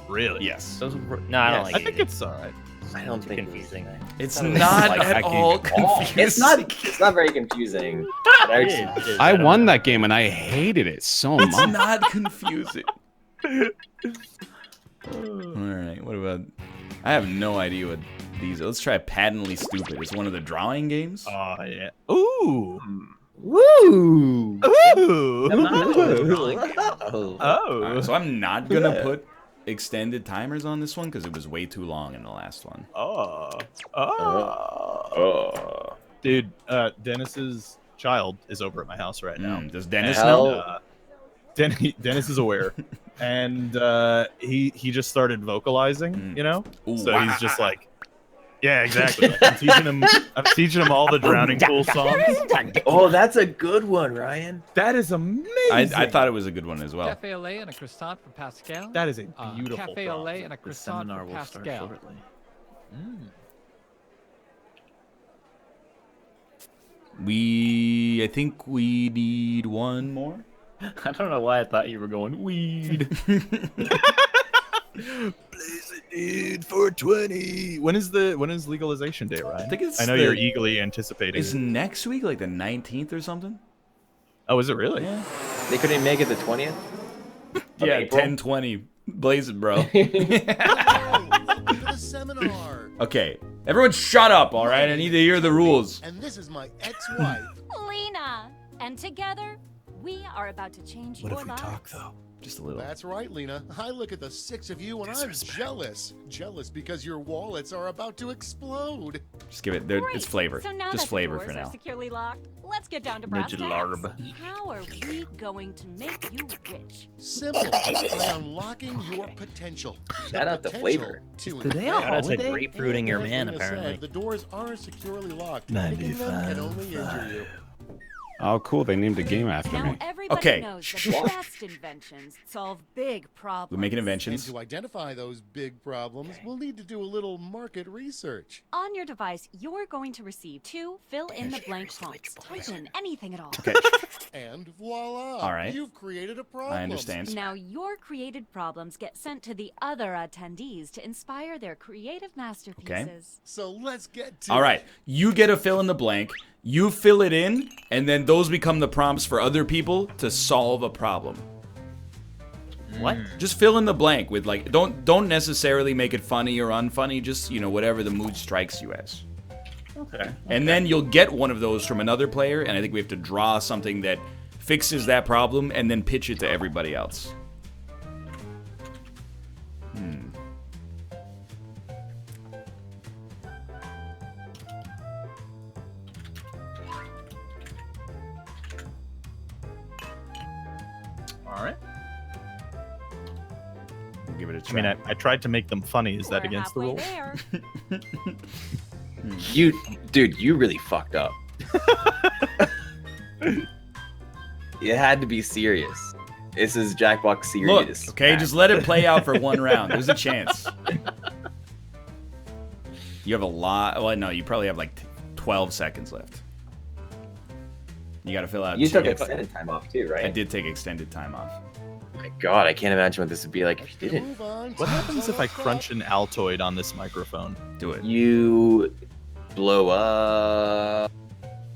Really? Yes. No, I don't Yes. like I it. think it's alright. I don't Too think confusing. It's Like, not I at can't all even- confusing. It's not very confusing. But It actually- is, it is. I don't won know. that game and I hated it so It's much. not confusing. Alright, what about... I have no idea what these are. Let's try Patently Stupid. It's one of the drawing games. Oh yeah. Ooh. Woo! Ooh. Oh. Alright, so I'm not gonna put extended timers on this one because it was way too long in the last one. Dude, Dennis's child is over at my house right now. Does Dennis Hell. know? Dennis is aware, and he just started vocalizing. You know, Ooh, so he's just like, yeah, exactly. I'm teaching him all the Drowning Pool songs. Oh, that's a good one, Ryan. That is amazing. I thought it was a good one as well. Cafe au lait and a croissant for Pascal. That is a beautiful Cafe au prompt. lait and a The croissant seminar for will start Pascal. shortly. I think we need one more. I don't know why I thought you were going weed. Blaze it, dude, 420. When is legalization day, Ryan? I think it's I know you're eagerly anticipating. Is next week like the 19th or something? Oh, is it really? Yeah. They couldn't make it the 20th? Yeah, 10:20. Blaze it, bro. Welcome to the seminar. Okay, everyone shut up, all right? I need to hear the rules. And this is my ex-wife. Lena. And together, we are about to change What your if we life. talk, though? Just a little. That's right, Lena. I look at the 6 of you and I'm jealous. Jealous because your wallets are about to explode. Just give it. Great. It's flavor. So now Just that flavor the for doors now. are securely locked, let's get down to brass Midget tacks. larb. How are we going to make you rich? Simple. By unlocking your potential. Shout out to Flavor. Today Shout out to holiday? grapefruiting your man, Lena said, apparently. the doors aren't securely locked. Picking them can only injure you. Oh, cool. They named a game after Now me. everybody Okay. knows that the best inventions solve big problems. We're making And inventions. to identify those big problems, we'll need to do a little market research. On your device, you're going to receive 2 fill-in-the-blank prompts. Type in anything at all. Okay. And voila! All right. You've created a problem. I understand. Now your created problems get sent to the other attendees to inspire their creative masterpieces. So let's get to All right. You get a fill in the blank. You fill it in, and then those become the prompts for other people to solve a problem. What? Just fill in the blank with like don't necessarily make it funny or unfunny, just whatever the mood strikes you as. Okay. And then you'll get one of those from another player, and I think we have to draw something that fixes that problem and then pitch it to everybody else. All right. We'll give it a I try. mean, I tried to make them funny. Is that We're against the halfway rules? there. Dude, you really fucked up. It had to be serious. This is Jackbox Look, serious. okay, just let it play out for one round. There's a chance. You have a lot. Well, no, you probably have like 12 seconds left. You got to fill out. You took 2. extended time off too, right? I did take extended time off. Oh my God, I can't imagine what this would be like if you didn't. Move on to What happens if I the crunch an Altoid on this microphone? Do it. You blow up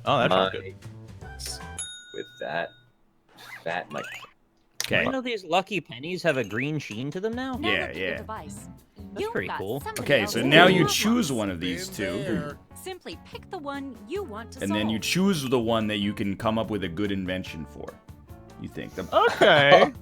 Oh, that's not my good. with that fat mic. Okay. You know these lucky pennies have a green sheen to them now? Now Yeah, look at your yeah. device. That's You've pretty got cool. somebody Okay, else's so now you problems. choose one of these Been two, there. Simply pick the one you want to and solve. then you choose the one that you can come up with a good invention for. You think the Okay.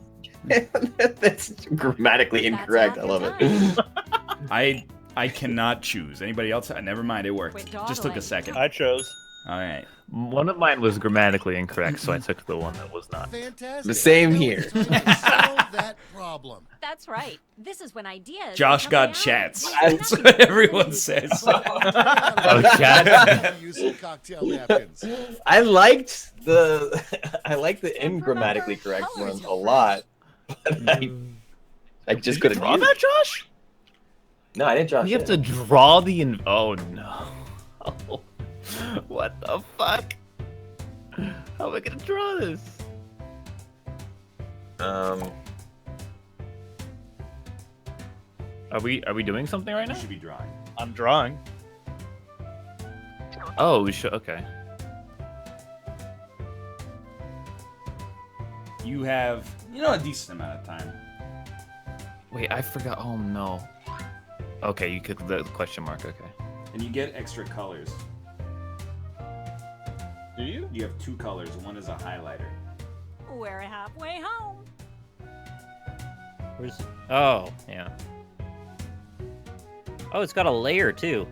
That's grammatically incorrect. I love it. I cannot choose. Anybody else? Never mind, it worked. Quit Just took a dawdling. second. I chose. All right. One of mine was grammatically incorrect, so I took the one that was not. Fantastic. The same Now here. it's time to solve that problem. That's right. This is when ideas. Josh become got reality. chats. There's That's nothing what to everyone believe. says. Oh, chat. Use some cocktail napkins. I liked the ingrammatically correct ones a lot, but I just couldn't Draw use that, it. Josh? No, I didn't draw You have shit. to draw the Oh no. What the fuck? How am I gonna draw this? Are we doing something right now? You should be drawing. I'm drawing. Oh, we should. Okay. You have, a decent amount of time. Wait, I forgot. Oh no. Okay, you click the question mark. Okay. And you get extra colors. Do you? You have 2 colors. One is a highlighter. We're halfway home. Where's? Oh, yeah. Oh, it's got a layer too.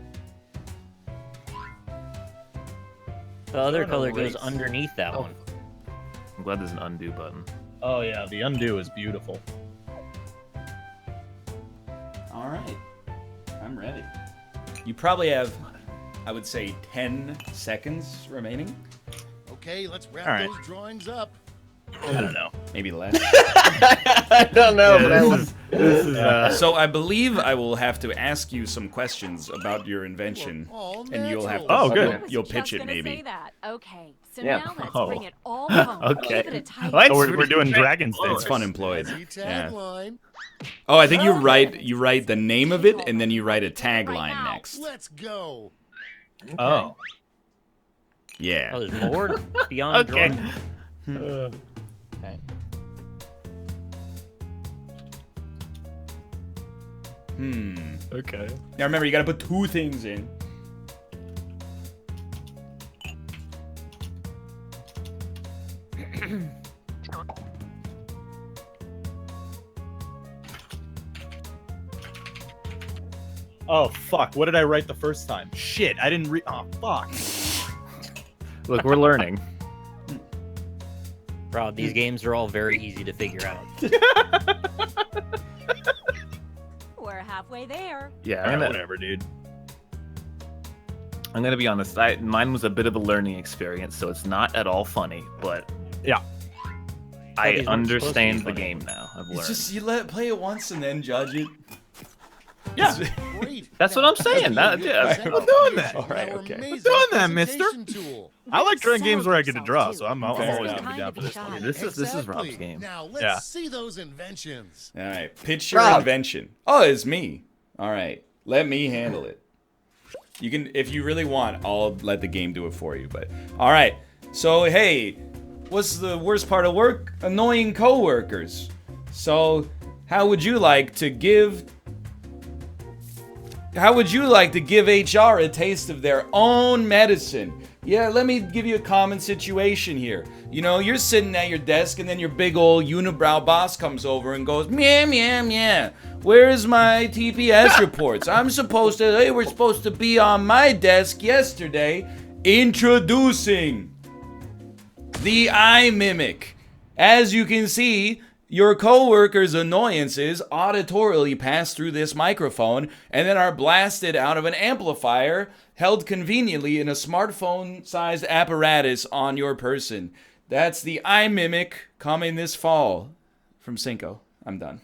The other an color goes erase? underneath that Oh. one. I'm glad there's an undo button. Oh yeah, the undo is beautiful. All right. I'm ready. You probably have, I would say, 10 seconds remaining. Okay, let's wrap All right. those drawings up. I don't know. Maybe less. I don't know, but I love. This is So I believe I will have to ask you some questions about your invention, All and you'll have to, natural. Oh, good. I was you'll just pitch it gonna maybe. Say that. Okay, So Yeah. now let's Oh. bring it all home. Okay. Give it a tight Well, Oh, that's we're doing pretty Dragon's Den. It's fun employed. Easy Yeah. tagline. Oh, I think you write the name of it and then you write a tagline next. Let's go. Oh. Yeah. Oh, there's more beyond Okay. drawing. Okay. Okay. Now remember, you gotta put 2 things in. Oh fuck! What did I write the first time? Shit! I didn't read. Oh fuck! Look, we're learning. Rob, these games are all very easy to figure out. We're halfway there. Yeah, Alright, whatever, dude. I'm gonna be honest. Mine was a bit of a learning experience, so it's not at all funny. But Yeah. I these weren't supposed to be understand the funny. game now. I've learned. It's just you let it play it once and then judge it. Yeah. Great. That's what I'm saying. Now, Yeah. we're doing that. All right, Our okay. amazing Doing that, mister. presentation tool. I like trying games where I get to Sound draw, too. so I'm Fair always enough. gonna be down for this Kind one. of This is Exactly. Rob's game. Now let's Yeah. see those inventions. All right, pitch your Rob. invention. Oh, it's me. All right, let me handle it. You can, if you really want, I'll let the game do it for you. But all right, so hey, what's the worst part of work? Annoying coworkers. So, how would you like to give HR a taste of their own medicine? Yeah, let me give you a common situation here. You know, you're sitting at your desk and then your big old unibrow boss comes over and goes, meow, meow, meow. Where's my TPS reports? They were supposed to be on my desk yesterday. Introducing the eye mimic. As you can see, your coworkers' annoyances auditorily pass through this microphone and then are blasted out of an amplifier held conveniently in a smartphone-sized apparatus on your person. That's the eye mimic coming this fall from Cinco. I'm done.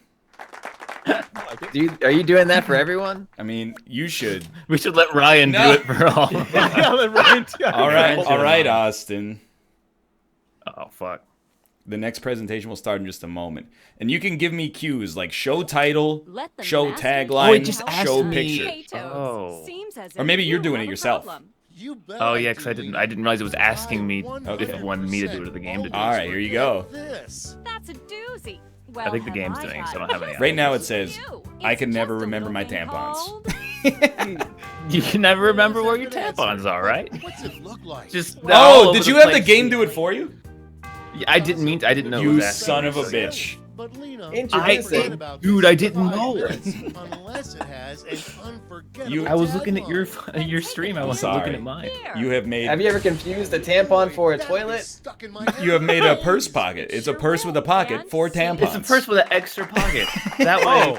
Are you doing that for everyone? I mean, you should. We should let Ryan No. do it for all. All right, Austin. Oh fuck. The next presentation will start in just a moment. And you can give me cues like show title, Let the show master tagline, just show ask me. picture. Hey, Toads. Oh. Seems as Or if maybe you're you doing have it a yourself. problem. You bet Oh I yeah, do, because I Lena. didn't realize it was asking me Okay. if it wanted me to do it or the game to do it. All right, here you go. This. That's a doozy. Well, I think the have game's I doing it, got so I don't have any. Right now it for says, you. I It's can never just a remember my little thing tampons. called- You can never remember where your tampons are, right? What's it look like? Just Oh, all did over you the have the place. game do it for you? Yeah, I didn't know. it You was asking son me. of a bitch. But Lena, Introducing- Dude, I didn't know. Unless it has an unforgettable I was looking at your tagline. your stream. I wasn't Sorry. looking at mine. Here. You have made Have you ever confused a tampon for a That toilet? is stuck in my head. you have made a purse pocket. It's a purse with a pocket for tampons. It's a purse with an extra pocket. That way,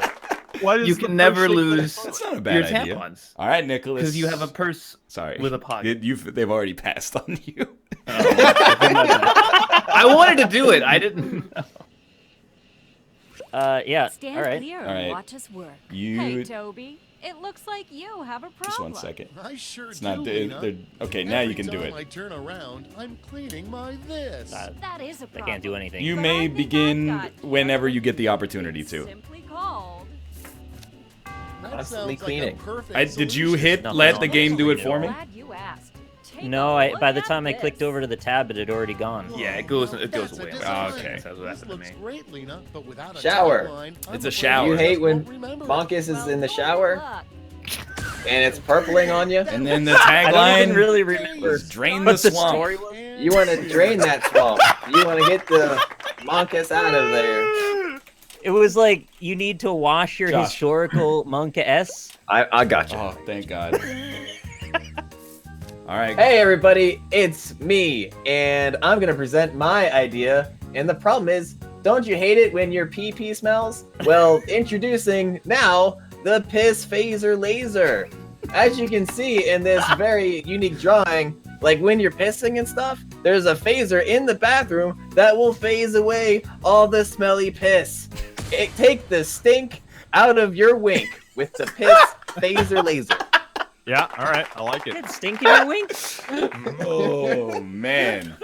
Why does you the can never person- lose That's not a bad your idea. tampons All right, Nicholas. because you have a purse Sorry with a pocket. They've already passed on you. I wanted to do it. I didn't. Yeah. Stand All right. clear All right. and watch us work. You- Hey, Toby. It looks like you have a problem. Just 1 second. I sure It's do, not. Lena. Okay, now you Every can do time it. I turn around, I'm cleaning my this. That is a I problem. can't do anything. You But I may think begin I've got whenever you. you get the opportunity to. Simply called. That Constantly sounds like a cleaning. perfect Did you solution. hit Nothing let else. the game do it for me? Glad you asked. Take No, a I. look By the at time I this. clicked over to the tab, it had already gone. Yeah, it goes Well, away. that's a on my design. screen. Okay. That's what This happened to looks me. great, Lena, but without a Shower. tagline, It's I'm a afraid shower. You I hate when won't remember. Monkus is in the shower Look, and it's purpling on you? And then the I don't even tagline really remember is drain what the the swamp. story was. You want to drain that swamp. You want to get the Monkus out of there. It was like you need to wash your Josh. historical Monka S. I got you. Oh, thank God. All right. Hey everybody, it's me, and I'm gonna present my idea. And the problem is, don't you hate it when your pee smells? Well, introducing now the Piss Phaser Laser. As you can see in this very unique drawing, like when you're pissing and stuff, there's a phaser in the bathroom that will phase away all the smelly piss. Take the stink out of your wink with the Piss Phaser Laser. Yeah, all right. I like it. Good stink in your wink. Oh man.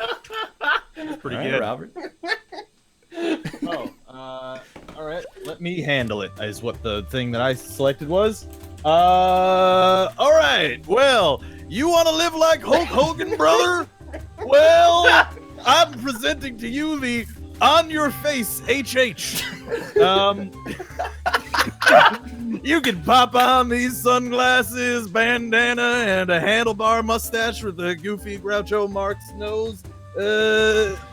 Pretty All right, good. Robert. All right. Let me handle it, is what the thing that I selected was. All right. Well, you want to live like Hulk Hogan, brother? Well, I'm presenting to you the On Your Face HH. You can pop on these sunglasses, bandana, and a handlebar mustache with a goofy Groucho Marx nose.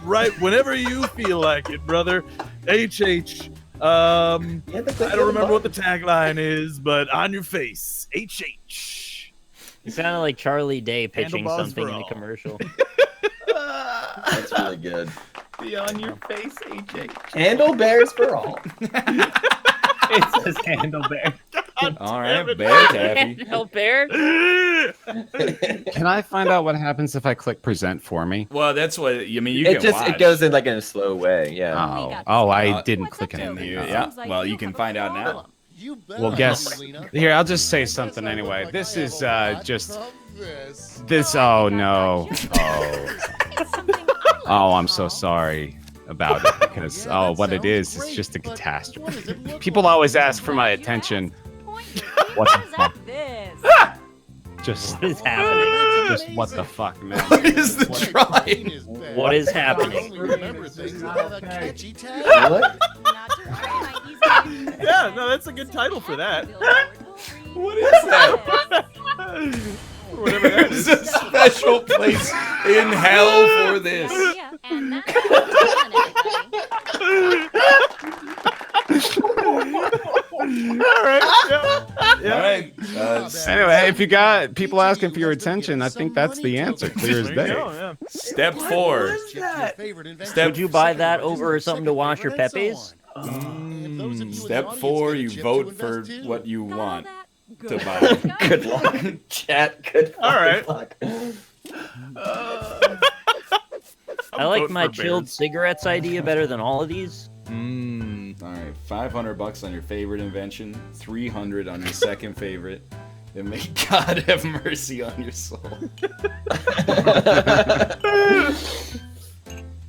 Right whenever you feel like it, brother. HH. I don't remember what the tagline is, but on your face, HH. You sounded like Charlie Day pitching Handlebars something for in a all. commercial. That's really good. Be on your face, AJ. Handlebars for all. It says handlebar. All right, bear taffy. Help bear. Can I find out what happens if I click present for me? Well, that's what I mean. You It can just watch. it goes in like in a slow way. Yeah. Oh, I didn't click anything. Yeah. Well, you can find out now. You bet. Well, guess. Lena. Here, I'll just say something anyway. This is just Love this. this. Oh no. Oh, I'm so sorry about it because what it is, it's just a catastrophe. People always ask for my attention. What the fuck? Just What is happening? Just what the fuck, man? What is the try? What is happening? Remember things that have a catchy tag. What? Yeah, no, that's a good title for that. What is that? Whatever that There's is. a special place in hell for this. And that's All right. Yeah. All right. Anyway, if you got people asking for your attention, I think that's the answer. Clear as day. Step 4. Would you buy that over something to wash your pepes? Step 4. You vote for what you want to buy. Good luck, chat. Good. All right. Luck. I like voting my for chilled bears. cigarettes idea better than all of these. All right, $500 on your favorite invention, $300 on your second favorite, and may God have mercy on your soul.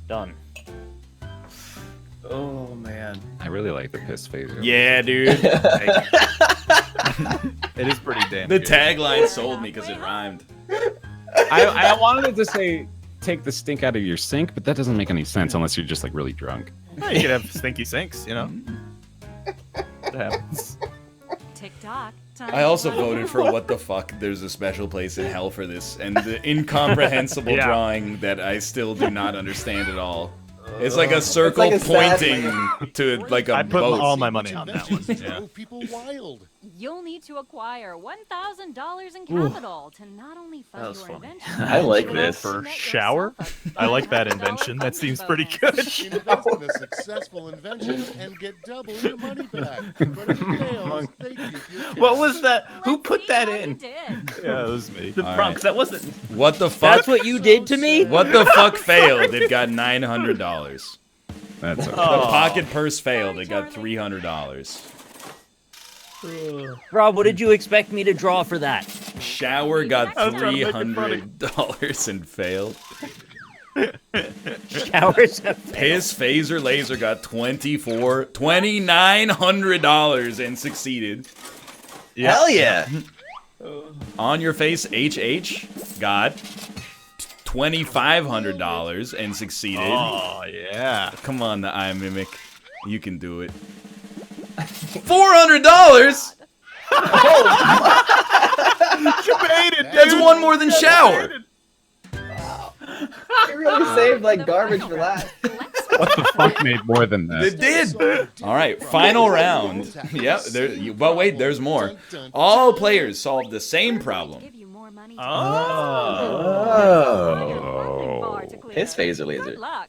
Done. Oh man, I really like the piss phaser. Yeah, dude. It is pretty damn The good. tagline sold me because it rhymed. I wanted to say take the stink out of your sink, but that doesn't make any sense unless you're just like really drunk. Yeah, you could have stinky sinks, you know. That happens. TikTok. I also voted for what the fuck. There's a special place in hell for this, and the incomprehensible Yeah. drawing that I still do not understand at all. It's like a circle like a sad, pointing to like a I put boat. all my money on that one. Yeah. People wild. You'll need to acquire $1,000 in capital to not only fund That was your funny. invention. I like but this. also For net shower? yourself a I like that $500 invention. That seems pretty bonus. good. Invest in a successful invention and get double your money back. But if it fails, they keep your cash. what was that? Who Let's put see that how you in? did. Yeah, it was me. The All prompt. 'Cause that wasn't. What the fuck? That's what you did to me? What the fuck failed? It got $900. That's okay. The pocket purse failed. It got $300. Rob, what did you expect me to draw for that? Shower got I was trying to make it funny. $300 and failed. Showers have Piss phaser laser got $2,900 and succeeded. Hell yeah. On your face HH got $2,500 and succeeded. Oh yeah. Come on, the eye mimic, you can do it. $400. You made it. That's one more than shower. You really saved like garbage for last. What the fuck made more than that? It did. All right, final round. Yep. But wait, there's more. All players solved the same problem. Give you more money to Oh. Piss phaser laser. Good luck.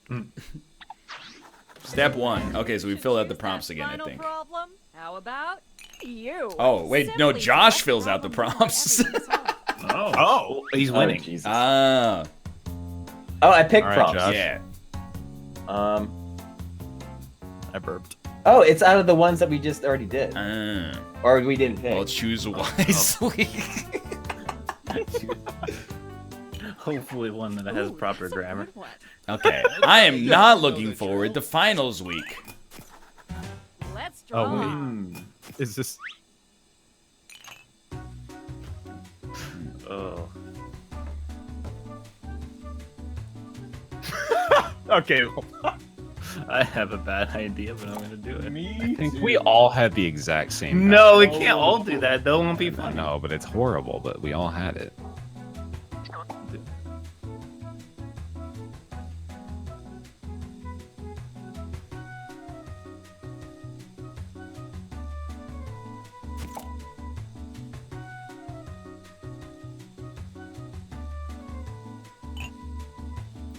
Step 1. Okay, so we filled out the prompts again, I Final think. problem? How about you? Oh, wait, no, Simply Josh select fills out the problem prompts. everything is solved. Oh, he's winning. Oh, Jesus. Ah, Oh, I picked All right, prompts. Josh. yeah. I burped. Oh, it's out of the ones that we just already did, Ah. or we didn't pick. Well, choose wisely. Hopefully one that has proper grammar. Okay, I am not looking forward to finals week. Let's draw. Oh wait, is this? Oh. Okay. I have a bad idea, but I'm gonna do it. I think we all had the exact same. No, we can't all do that. That won't be fun. No, but it's horrible. But we all had it.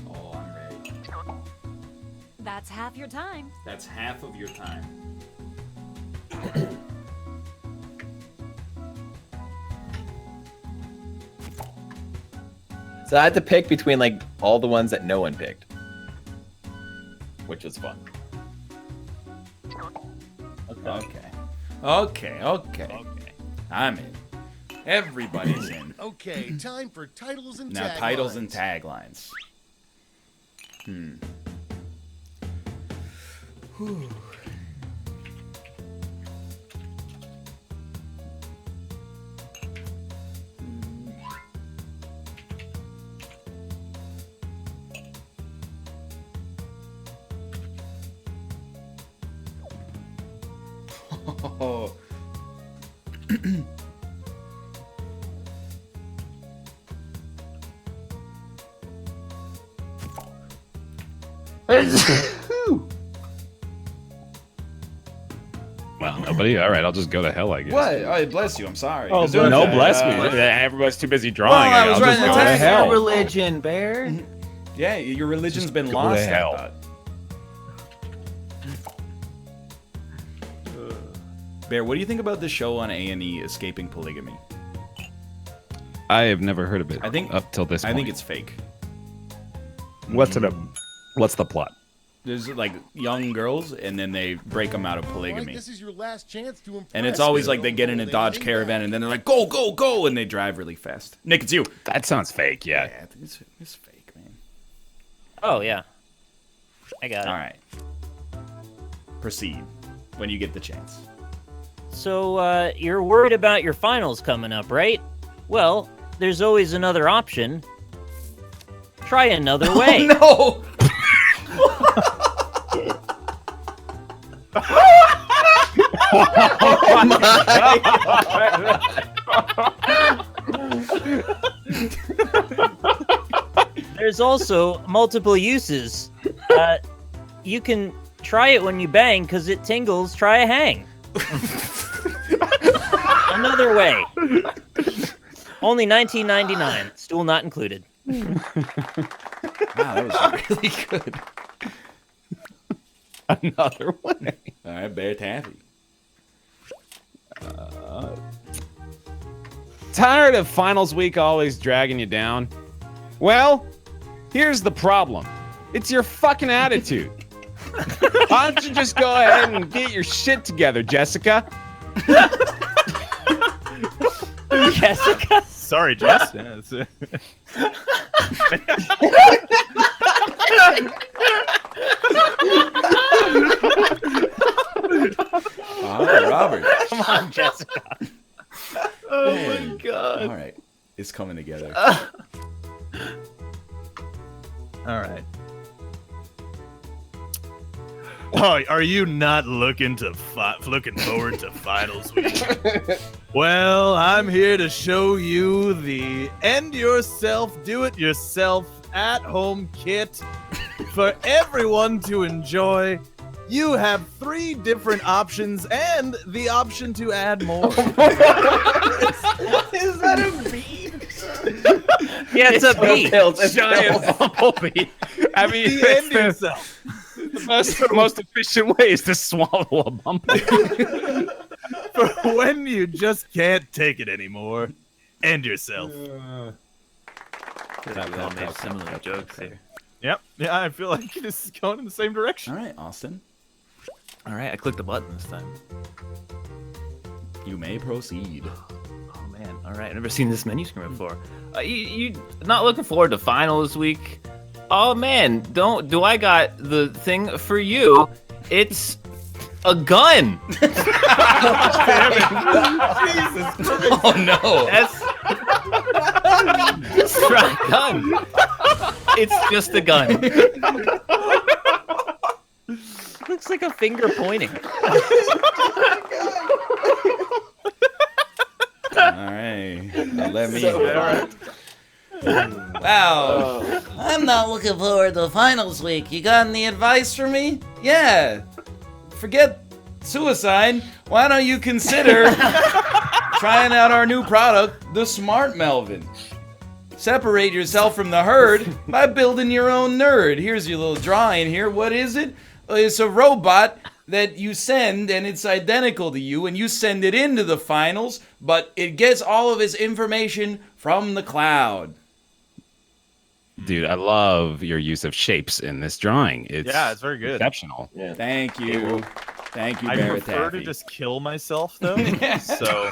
Oh, I'm ready. That's half your time. That's half of your time. So I had to pick between like all the ones that no one picked, which was fun. Okay. I'm in. Everybody's in. Okay, time for titles and Now, taglines. titles and taglines. Whew. Oh. Well, nobody. All right, I'll just go to hell, I guess. What? Oh, bless you. I'm sorry. Oh, Is there no, a- bless me. Everybody's too busy drawing. Well, I was I'll just writing go the to text. hell. Religion, Bear. Yeah, your religion's Just been go to lost. I hell. thought. Bear, what do you think about the show on A&E, Escaping Polygamy? I have never heard of it. I think up till this point. I think it's fake. What's it? What's the plot? There's like young girls, and then they break them out of All right, polygamy. this is your last chance to impress. And it's always like they get in a Dodge Caravan, and then they're like, go, go, go, and they drive really fast. Nick, it's you. That sounds fake. Yeah. Yeah, it's fake, man. Oh yeah, I got it. All right. Proceed when you get the chance. So you're worried about your finals coming up, right? Well, there's always another option. Try another way. No. There's also multiple uses. You can try it when you bang because it tingles. Try a hang. Another way. Only $19.99. Stool not included. Wow, that was really good. Another way. All right, Bear Taffy. Tired of finals week always dragging you down? Well, here's the problem. It's your fucking attitude. Why don't you just go ahead and get your shit together, Jessica? Jessica? Sorry, Jess. Yeah, it's, All right, Robert. Come on, Jessica. Oh Man. my god. All right, it's coming together. all right. Oh, are you not looking forward to finals week? Well, I'm here to show you the end yourself, do it yourself at home kit for everyone to enjoy. You have 3 different options and the option to add more. Is that a bee? Yeah, it's a bee. It's Giant bumblebee. I mean, The end yourself. the most efficient way is to swallow a bumblebee. For when you just can't take it anymore. End yourself. We all made similar jokes here. Yep. Yeah, I feel like this is going in the same direction. All right, Austin. All right, I clicked the button this time. You may proceed. Oh man. All right, I've never seen this menu screen before. You not looking forward to finals week? Oh man, do I got the thing for you? It's a gun. Damn it. Jesus Christ. Oh no. That's a gun. It's just a gun. Looks like a finger pointing. Alright. Let me. Wow. I'm not looking forward to finals week. You got any advice for me? Yeah. Forget suicide. Why don't you consider trying out our new product, the Smart Melvin? Separate yourself from the herd by building your own nerd. Here's your little drawing here. What is it? It's a robot that you send, and it's identical to you, and you send it into the finals, but it gets all of its information from the cloud. Dude, I love your use of shapes in this drawing. It's very good. Exceptional. Yeah. Thank you. Thank you, I Barrett prefer Taffy. to just kill myself, though. So,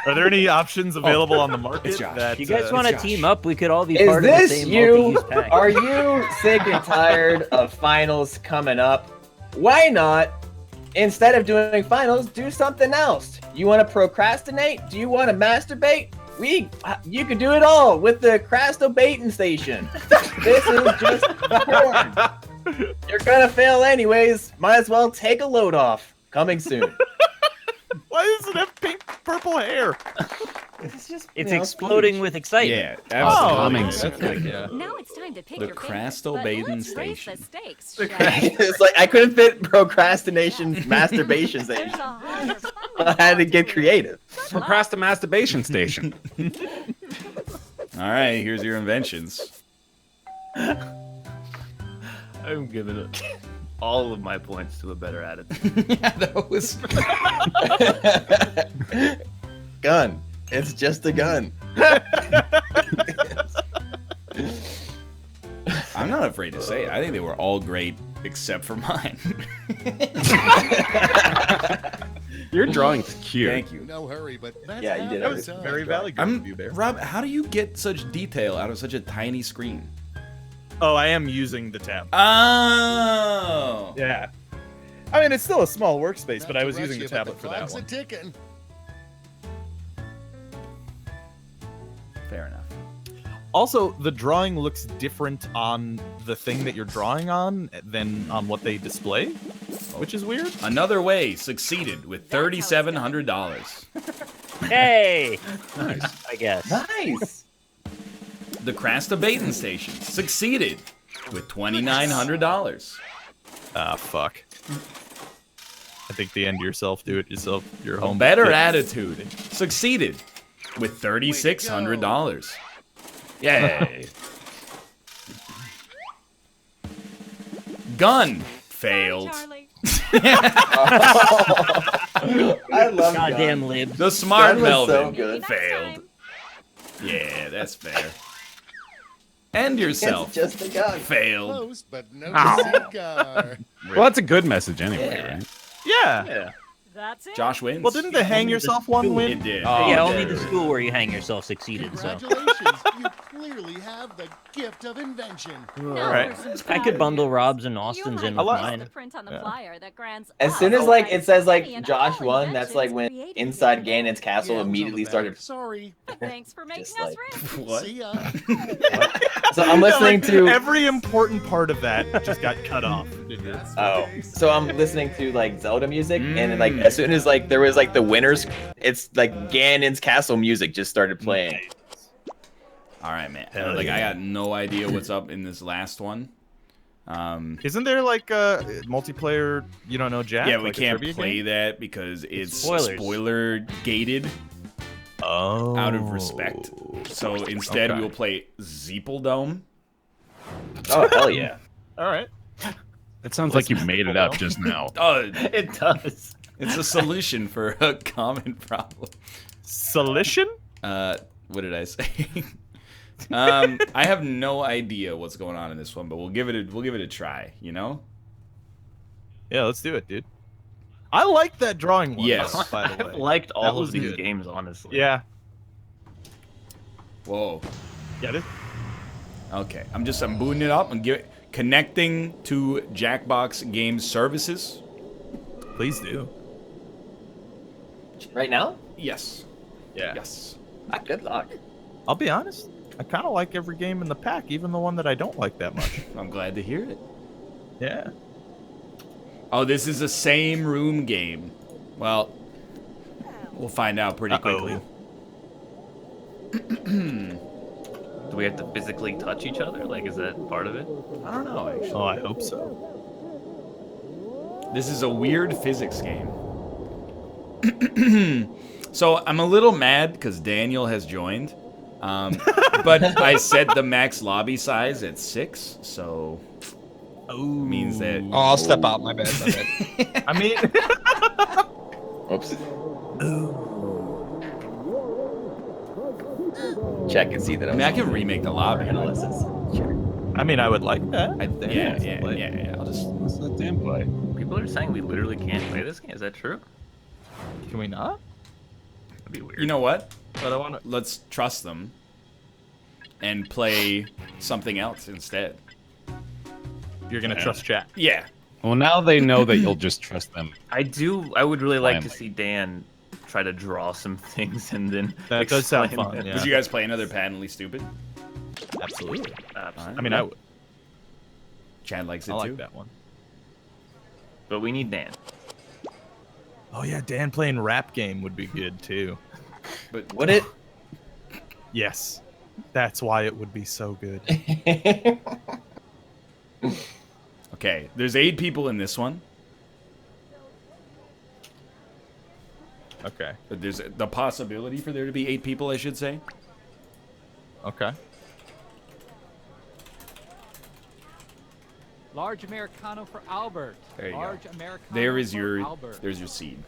are there any options available on the market? That you guys want to team up? We could all be Is part of the this same you? multi-use pack. Are you sick and tired of finals coming up? Why not, instead of doing finals, do something else? You want to procrastinate? Do you want to masturbate? You can do it all with the Crasto baiting station. This is just porn. You're gonna fail anyways. Might as well take a load off. Coming soon. Why does it have pink, purple hair? It's exploding with excitement. Yeah, absolutely. Coming soon. Now it's time to pick The your Crasto favorite, but bathing let's raise station. the stakes, It's like I couldn't fit procrastination masturbation station. I had to get creative. Procrastination masturbation station. All right, here's your inventions. I'm giving all of my points to a better attitude. Yeah, that was. Gun. It's just a gun. I'm not afraid to say it. I think they were all great except for mine. Your drawing's cute. Thank you. No hurry, but that's Yeah, you did That was everything. very valid of you, Bear. Rob, how do you get such detail out of such a tiny screen? Oh, I am using the tab. Oh. Yeah. I mean, it's still a small workspace, but I was using the tablet for that clock's one. ticking. Fair enough. Also, the drawing looks different on the thing that you're drawing on than on what they display, which is weird. Another way succeeded with $3,700. Hey! Nice. I guess. Nice. The Crasta Baiting Station succeeded with $2,900. Ah, fuck. I think the end yourself, do it yourself, your A home. better kit. attitude succeeded with $3,600. Yay. Gun failed. Charlie. I love Goddamn gun. libs. The Smart Gun was so Melvin good. failed. Yeah, that's fair. And yourself It's just a gun. failed. Close, but no Ow. cigar. Well, that's a good message anyway, Yeah. right? Yeah. That's it. Josh wins. Well, didn't the hang yourself one It win? did. Yeah, only the school where you hang yourself succeeded, so. Congratulations, you clearly have the gift of invention. Now Right. for some I could fun. bundle Rob's and You Austin's might in with use mine. the print on the flyer that grants As soon all as like rights it says to any like and Josh all won, that's like when inventions inside created Ganon's castle Yeah, I was on the immediately back. started. Sorry. Thanks for making Just us like- rich. What? See ya. So I'm listening to. Every important part of that just got cut off. Oh, so I'm listening to like Zelda music, and then, like as soon as like there was like the winners, it's like Ganon's castle music just started playing. All right, man. Hell Like I yeah. got no idea what's up in this last one. Isn't there like a multiplayer? You don't know Jack? Yeah, we like a can't trivia play game? that because it's Spoilers. spoiler gated Oh. out of respect. So instead, Okay. we'll play Zeepeldome. Oh hell yeah! All right. It sounds like you made it up just now. Oh, It does. it's a solution for a common problem. Solution? What did I say? I have no idea what's going on in this one, but we'll give it a try. You know? Yeah, let's do it, dude. I like that drawing one. Yes. By the way, I've liked That all was of these good. games, honestly. Yeah. Whoa. Get it? Okay, I'm booting it up and connecting to Jackbox Game Services. Please do. Right now? Yes. Yeah. Yes. Good luck. I'll be honest. I kind of like every game in the pack, even the one that I don't like that much. I'm glad to hear it. Yeah. Oh, this is a same room game. Well, we'll find out pretty quickly. Do we have to physically touch each other? Like, is that part of it? I don't know, actually. Oh, I hope so. This is a weird physics game. So I'm a little mad because Daniel has joined. But I set the max lobby size at 6, so means that. Oh, I'll step out. My bad. I mean, oops. Check and see that. I mean, I can remake the lobby. I mean, I would like that. Yeah. I'll just let Dan play. People are saying we literally can't play this game. Is that true? Can we not? That'd be weird. You know what? But I want to. Let's trust them and play something else instead. You're gonna trust chat. Yeah. Well, now they know that you'll just trust them. I would really like to Finally. see Dan try to draw some things and then That does sound explain fun. them. Yeah. Would you guys play another Patently Stupid? Absolutely. Absolutely. I mean, I would. Chad likes it I like too. that one. But we need Dan. Oh yeah, Dan playing rap game would be good too. But Would it? Yes, that's why it would be so good. Okay, there's 8 people in this one. Okay. But there's the possibility for there to be 8 people, I should say. Okay. Large Americano for Albert. There you go. Large Americano There is for Albert. there's your seed.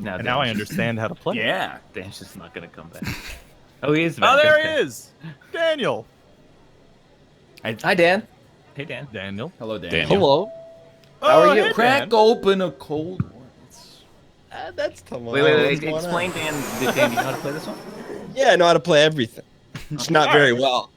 Now, And now I understand how to play. Yeah. Dan's just not gonna come back. Oh, he is Oh, back. there Okay. he is, Daniel. Hi, Dan. Hey, Dan. Daniel. Hello, Dan. Daniel. Hello. How are you? Hey, Crack Dan. open a cold one. That's tough. Wait. Explain, Dan. Dan, you know how to play this one? Yeah, I know how to play everything. Just not very well.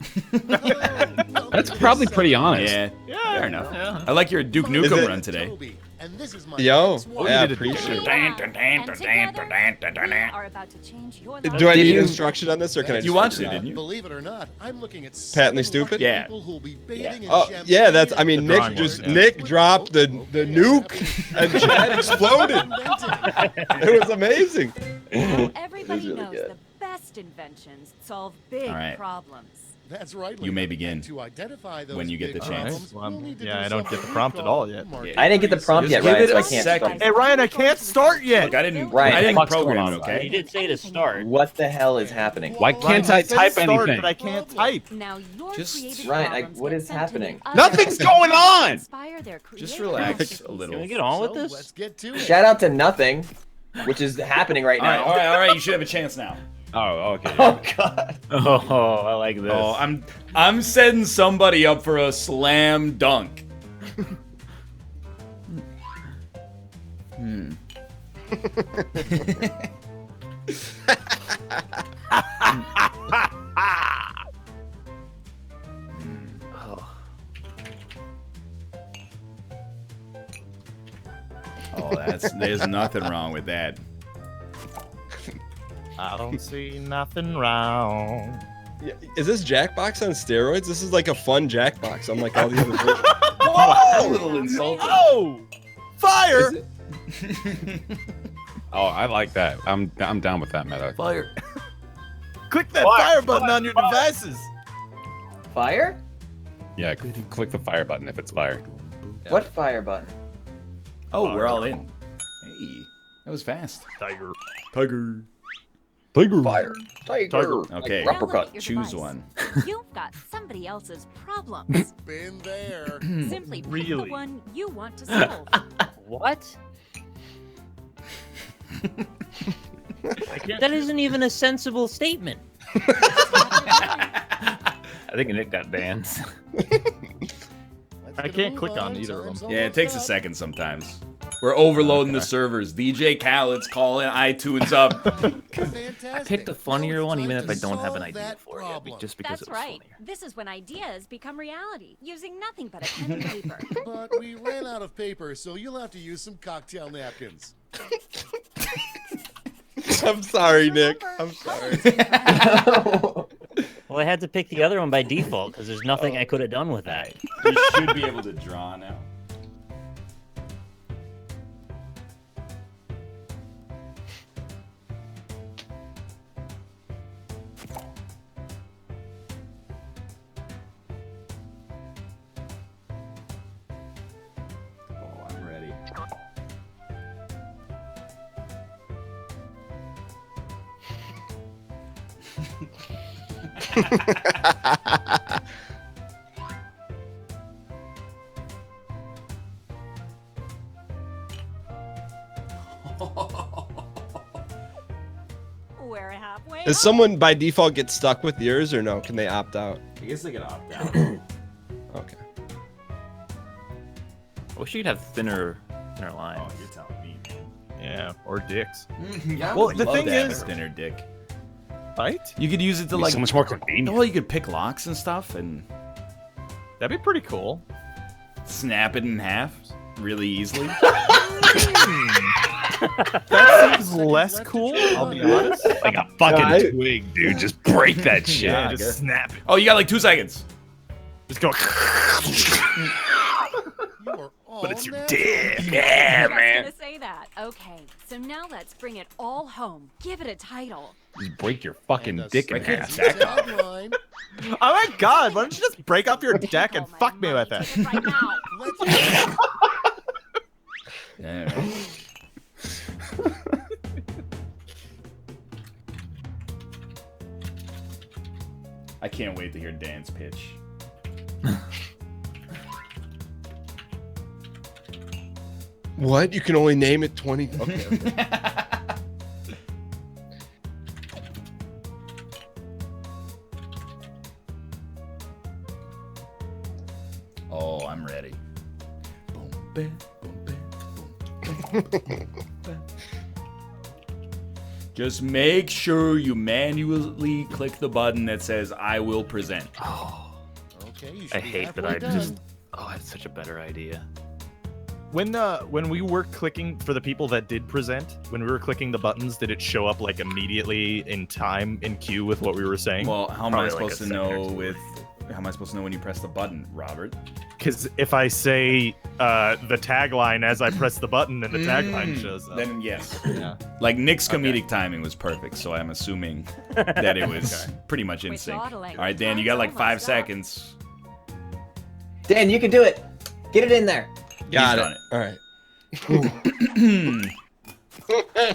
That's probably pretty honest. Yeah. Yeah. Fair enough. Yeah. I like your Duke Is Nukem it- run today. Toby, and this is my Yo, next one. yeah, did it- appreciate it. And together, we are about to change your life. Do I need you- instruction on this, or can I just You watched figure it, out? didn't you? Believe it or not, I'm looking at Patently 7 Stupid? Yeah. people who'll be bathing in Oh, champagne yeah, that's. I mean, The Nick drawing just board, yeah. Nick dropped the nuke, and Chad exploded. It was amazing. Everybody really knows good. the best inventions solve big All right. problems. That's right. You may Lena. begin And to identify those when you get big the chance. problems, we'll need to Yeah, do I don't get the something prompt we at all call yet. market I didn't get the prompt Just yet, give Ryan, it so a I can't second. start. Hey, Ryan, I can't start yet. Look, I didn't Ryan, program going it, on, okay? He did say to start. What the hell is happening? Why can't I Ryan said type start, anything? But I can't type. Now your Just- creative Ryan, problems what get is sent to the happening? other Nothing's going on! Inspire their Just creative relax a masterpieces. little. Can we get on with So this? let's get to it. Shout out to nothing, which is happening right All right, now. all right. You should have a chance now. Oh, okay. Oh God. Oh, I like this. Oh, I'm setting somebody up for a slam dunk. Oh, there's nothing wrong with that. I don't see nothing wrong. Yeah, is this Jackbox on steroids? This is like a fun Jackbox, unlike all the other versions. A little insulting. Oh, fire! Oh, I like that. I'm down with that meta. Fire. Click that fire button on your devices. Fire? Yeah, click the fire button if it's fire. What fire button? Oh, we're all in. Hey, that was fast. Tiger. Tiger. Tiger. Fire. Tiger. Okay, Now look at your choose device. one. You've got somebody else's problems. Been there. Simply pick Really? the one you want to solve. What? That isn't even a sensible statement. I think Nick got banned. I can't click on either of them. Yeah, it takes a second sometimes. We're overloading the servers. DJ Khaled's calling iTunes up. I picked a funnier one, even if I don't have an idea for it, just because That's it was right. funnier. This is when ideas become reality, using nothing but a pen and paper. But we ran out of paper, so you'll have to use some cocktail napkins. I'm sorry, Nick. I'm sorry. Well, I had to pick the other one by default because there's nothing I could have done with that. You should be able to draw now. Oh, I'm ready. We're halfway. Does someone by default get stuck with yours or no? Can they opt out? I guess they can opt out. Okay. I wish you'd have thinner lines. Oh, you're telling me. Yeah, or dicks. Well, the thing is, a thinner dick. Right? You could use it to Be like so much more convenient. Well, you could pick locks and stuff and That'd be pretty cool. snap it in half really easily. That seems less cool, I'll be honest. Like a fucking twig, dude. Just break that shit. Yeah, just snap it. Oh, you got like 2 seconds. Just go. But it's your dick. Yeah, man. Gonna say that. Okay, so now let's bring it all home. Give it a title. Just break your fucking dick in half. Tagline. Oh my god, why don't you just break up your deck and fuck me with it? Right now. Yeah. I can't wait to hear Dan's pitch. What? You can only name it 20? Okay. Oh, I'm ready. Boom, bam, boom, bam, boom, bam. Just make sure you manually click the button that says I will present. Oh, Okay, you I should be hate that halfway I done. just. Oh, I had such a better idea. When we were clicking for the people that did present, when we were clicking the buttons, did it show up like immediately in time in queue with what we were saying? Well, how am I Probably like supposed to a second or know two. with? How am I supposed to know when you press the button, Robert? Because if I say the tagline as I press the button and the tagline shows up. Then yes. Yeah. Like Nick's comedic timing was perfect, so I'm assuming that it was pretty much in sync. All dawdling. right, Dan, you got like 5 Almost up. seconds. Dan, you can do it. Get it in there. Got done it. All right.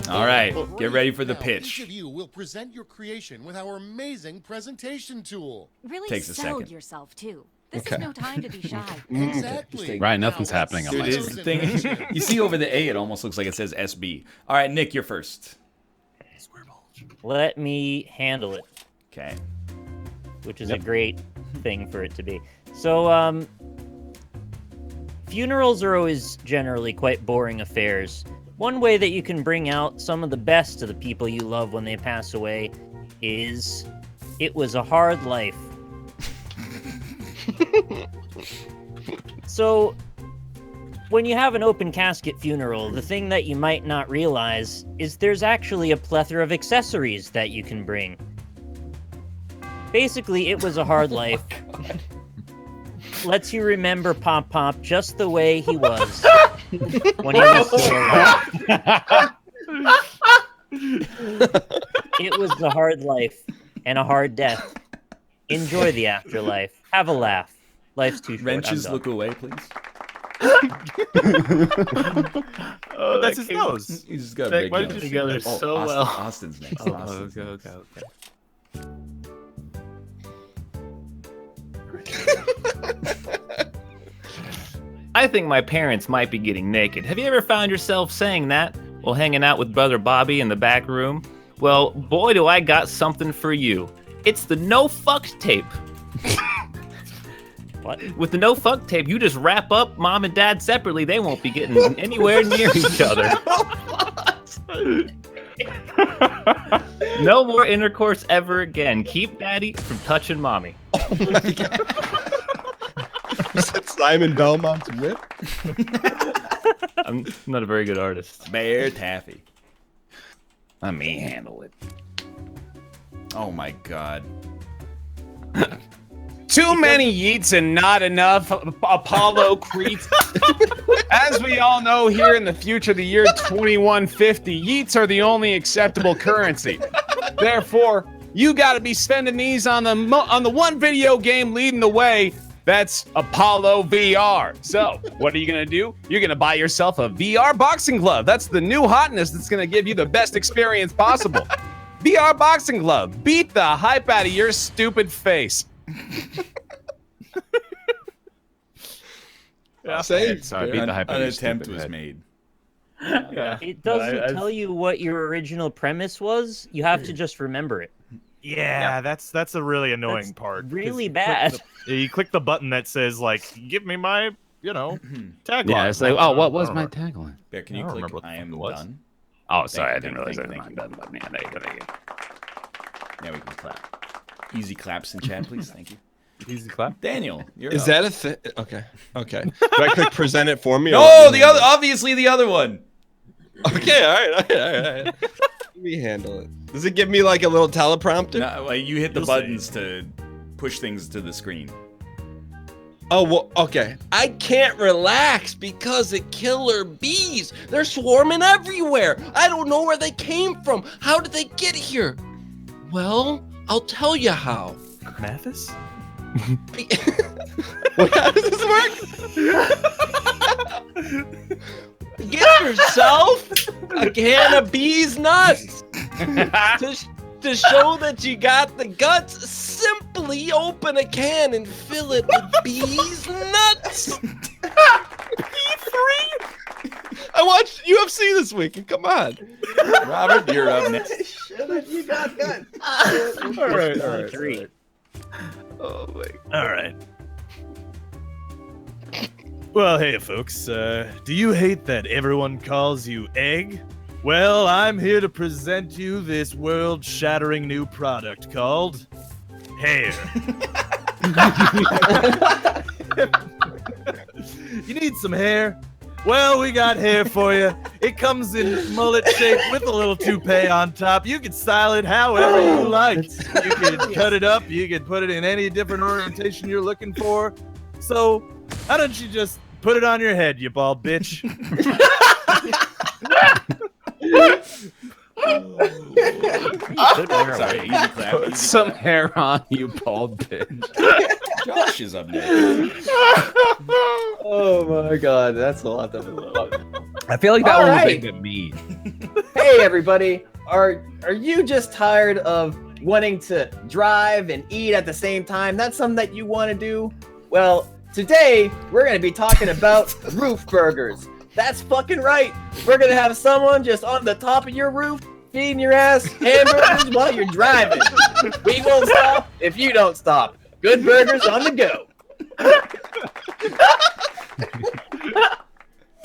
All right, get ready for the Now, Each pitch. of you will present your creation with our amazing presentation tool. Really Takes a sell second. yourself too. This Okay. is no time to be shy. Exactly. Ryan, nothing's Now, happening on Dude, my it is scissors the and thing. matches. You see over the A, it almost looks like it says SB. All right, Nick, you're first. Let me handle it, Okay. which is a great thing for it to be. So, funerals are always generally quite boring affairs. One way that you can bring out some of the best of the people you love when they pass away is it was a hard life. So, when you have an open casket funeral, the thing that you might not realize is there's actually a plethora of accessories that you can bring. Basically, it was a hard life. Lets you remember Pop Pop just the way he was when he was still alive. It was a hard life and a hard death. Enjoy the afterlife. Have a laugh. Life's too short. Wrenches, I'm look done. away, please. Oh, That's his nose. He's just got a Nick, big why did nose. you together Oh, so Austin- well. Austin's next. Oh, Austin's okay. I think my parents might be getting naked. Have you ever found yourself saying that while hanging out with brother Bobby in the back room? Well, boy, do I got something for you. It's the no fucks tape. Wow. What? With the no fuck tape, you just wrap up mom and dad separately. They won't be getting anywhere near each other. No more intercourse ever again. Keep daddy from touching mommy. Oh my God. You said Simon Belmont's whip? I'm not a very good artist. Bear taffy. Let me handle it. Oh my God. Too many yeets and not enough Apollo Cretes. As we all know, here in the future, the year 2150, yeets are the only acceptable currency. Therefore, you got to be spending these on the one video game leading the way. That's Apollo VR. So, what are you going to do? You're going to buy yourself a VR boxing glove. That's the new hotness that's going to give you the best experience possible. VR boxing glove. Beat the hype out of your stupid face. Yeah. Same. So I beat the hype out of An your attempt stupid was head. made. Yeah. It doesn't tell you what your original premise was. You have to just remember it. Yeah, that's a really annoying part. 'cause Really you bad. You click the button that says like, "Give me my, tagline." Yeah, it's like, oh, what was my tagline? Bear, can I you don't click remember what the I fuck am it was. done? Oh, sorry, I Thank didn't you, realize thank that. you, I'm done, but man, there you go, there you go. Now we can clap. Easy claps in chat, please. Thank you. Easy clap. Daniel, you're Is up. that a thing? Okay. Okay. Do I click present it for me? or No, let me the other, handle obviously the other one. it? Okay, all right. Let me handle it. Does it give me like a little teleprompter? No, like you hit the buttons to push things to the screen. Oh, well, okay. I can't relax because of killer bees. They're swarming everywhere. I don't know where they came from. How did they get here? Well, I'll tell you how. Mathis? Wait, how does this work? Get yourself a can of bees nuts. To show that you got the guts, simply open a can and fill it with bees nuts. B3. I watched UFC this week, and come on. Robert, you're up next. Shut up, you got guns. All right. Three. Oh my. All right. Well, hey, folks. Do you hate that everyone calls you Egg? Well, I'm here to present you this world-shattering new product called Hair. You need some hair? Well, we got hair for you. It comes in mullet shape with a little toupee on top. You can style it however you like. You can cut it up. You can put it in any different orientation you're looking for. So, why don't you just put it on your head, you bald bitch? Sorry, easy clap. Put some hair on, you bald bitch. Josh is up next. Oh my God, that's a lot of I feel like that All one right. was aimed at me. Hey everybody, are you just tired of wanting to drive and eat at the same time? That's something that you want to do? Well, today we're going to be talking about roof burgers. That's fucking right. We're going to have someone just on the top of your roof feeding your ass hamburgers while you're driving. We won't stop if you don't stop. Good burgers on the go.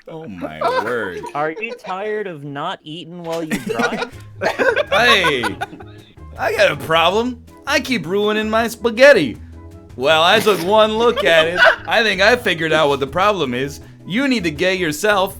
Oh my word. Are you tired of not eating while you drive? Hey, I got a problem. I keep ruining my spaghetti. Well, I took one look at it. I think I figured out what the problem is. You need to get yourself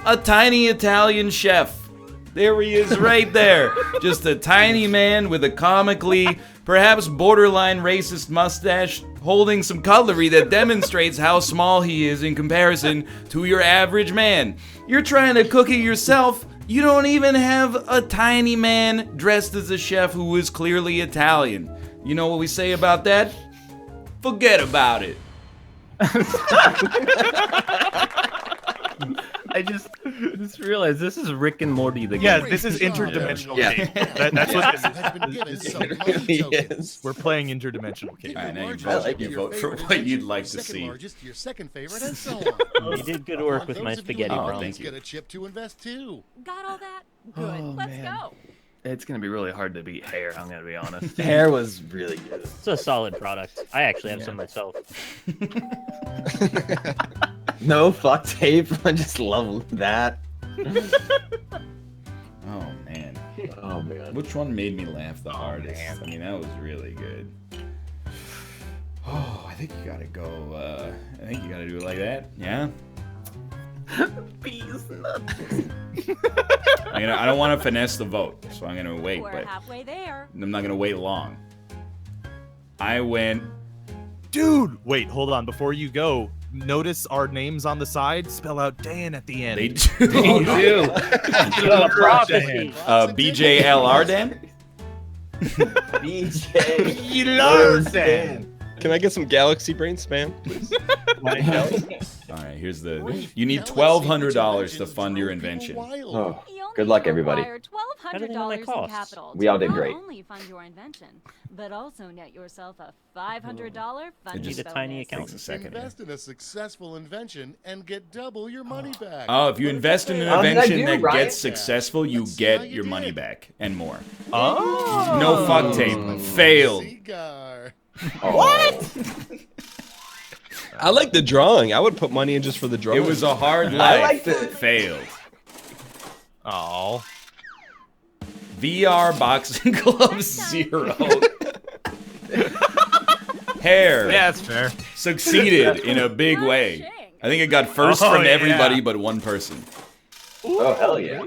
a tiny Italian chef. There he is right there. Just a tiny man with a comically, perhaps borderline racist mustache holding some cutlery that demonstrates how small he is in comparison to your average man. You're trying to cook it yourself. You don't even have a tiny man dressed as a chef who is clearly Italian. You know what we say about that? Forget about it. I just realized this is Rick and Morty the Yeah, game. this is interdimensional Yeah. game. That's what this Has been given some really tokens. is. We're playing interdimensional game. All right, now you Largest vote, to you your vote for favorite what you'd attention, like to second see. largest to your second favorite, and so on. You did good work with my Those of you spaghetti in Oh, the problem. thank you. Get a chip to invest too. Got all that? Good. Let's go. It's gonna be really hard to beat hair. I'm gonna be honest. Hair was really good. It's a solid product. I actually have some myself. No fuck tape. I just love that. Oh man. Oh man. Which one made me laugh the hardest? I mean, that was really good. Oh, I think you gotta go. I think you gotta do it like that. Yeah. Bees nuts. I don't want to finesse the vote, so I'm gonna wait. We're But halfway there. I'm not gonna wait long. I went. Dude, wait, hold on. Before you go, notice our names on the side spell out Dan at the end. They do. They do. BJLR Dan. BJ. You love Dan. Can I get some Galaxy Brain spam, please? All right, here's the. You need $1,200 to fund your invention. Oh, good luck, everybody. $1,200 in capital. We all did to great. Not only fund your invention, but also net yourself a $500 funding Just bonus. a tiny account. Takes a second. Invest in a successful invention and get double your money back. Oh, if you invest in an invention that gets successful, you get your money back and more. Oh. No fuck tape. Failed. What? I like the drawing. I would put money in just for the drawing. It was a hard life. I liked it. Failed. Oh. VR boxing gloves 0. Hair. Yeah, that's fair. Succeeded in a big way. I think it got first from everybody but one person. Oh hell yeah.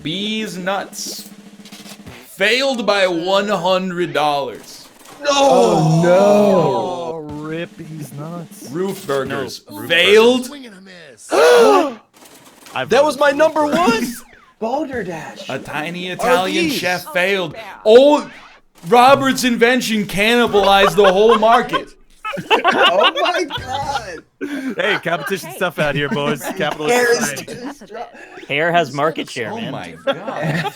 Bees nuts. Failed by $100. Oh no! Oh, rip these nuts. Roof burgers. Failed. That was my number one. Balderdash. A tiny Italian RVs. chef failed. Oh, Robert's invention cannibalized the whole market. Oh my god! Hey, competition stuff out here, boys. Capitalist society. Hair has market share, Oh man. my god.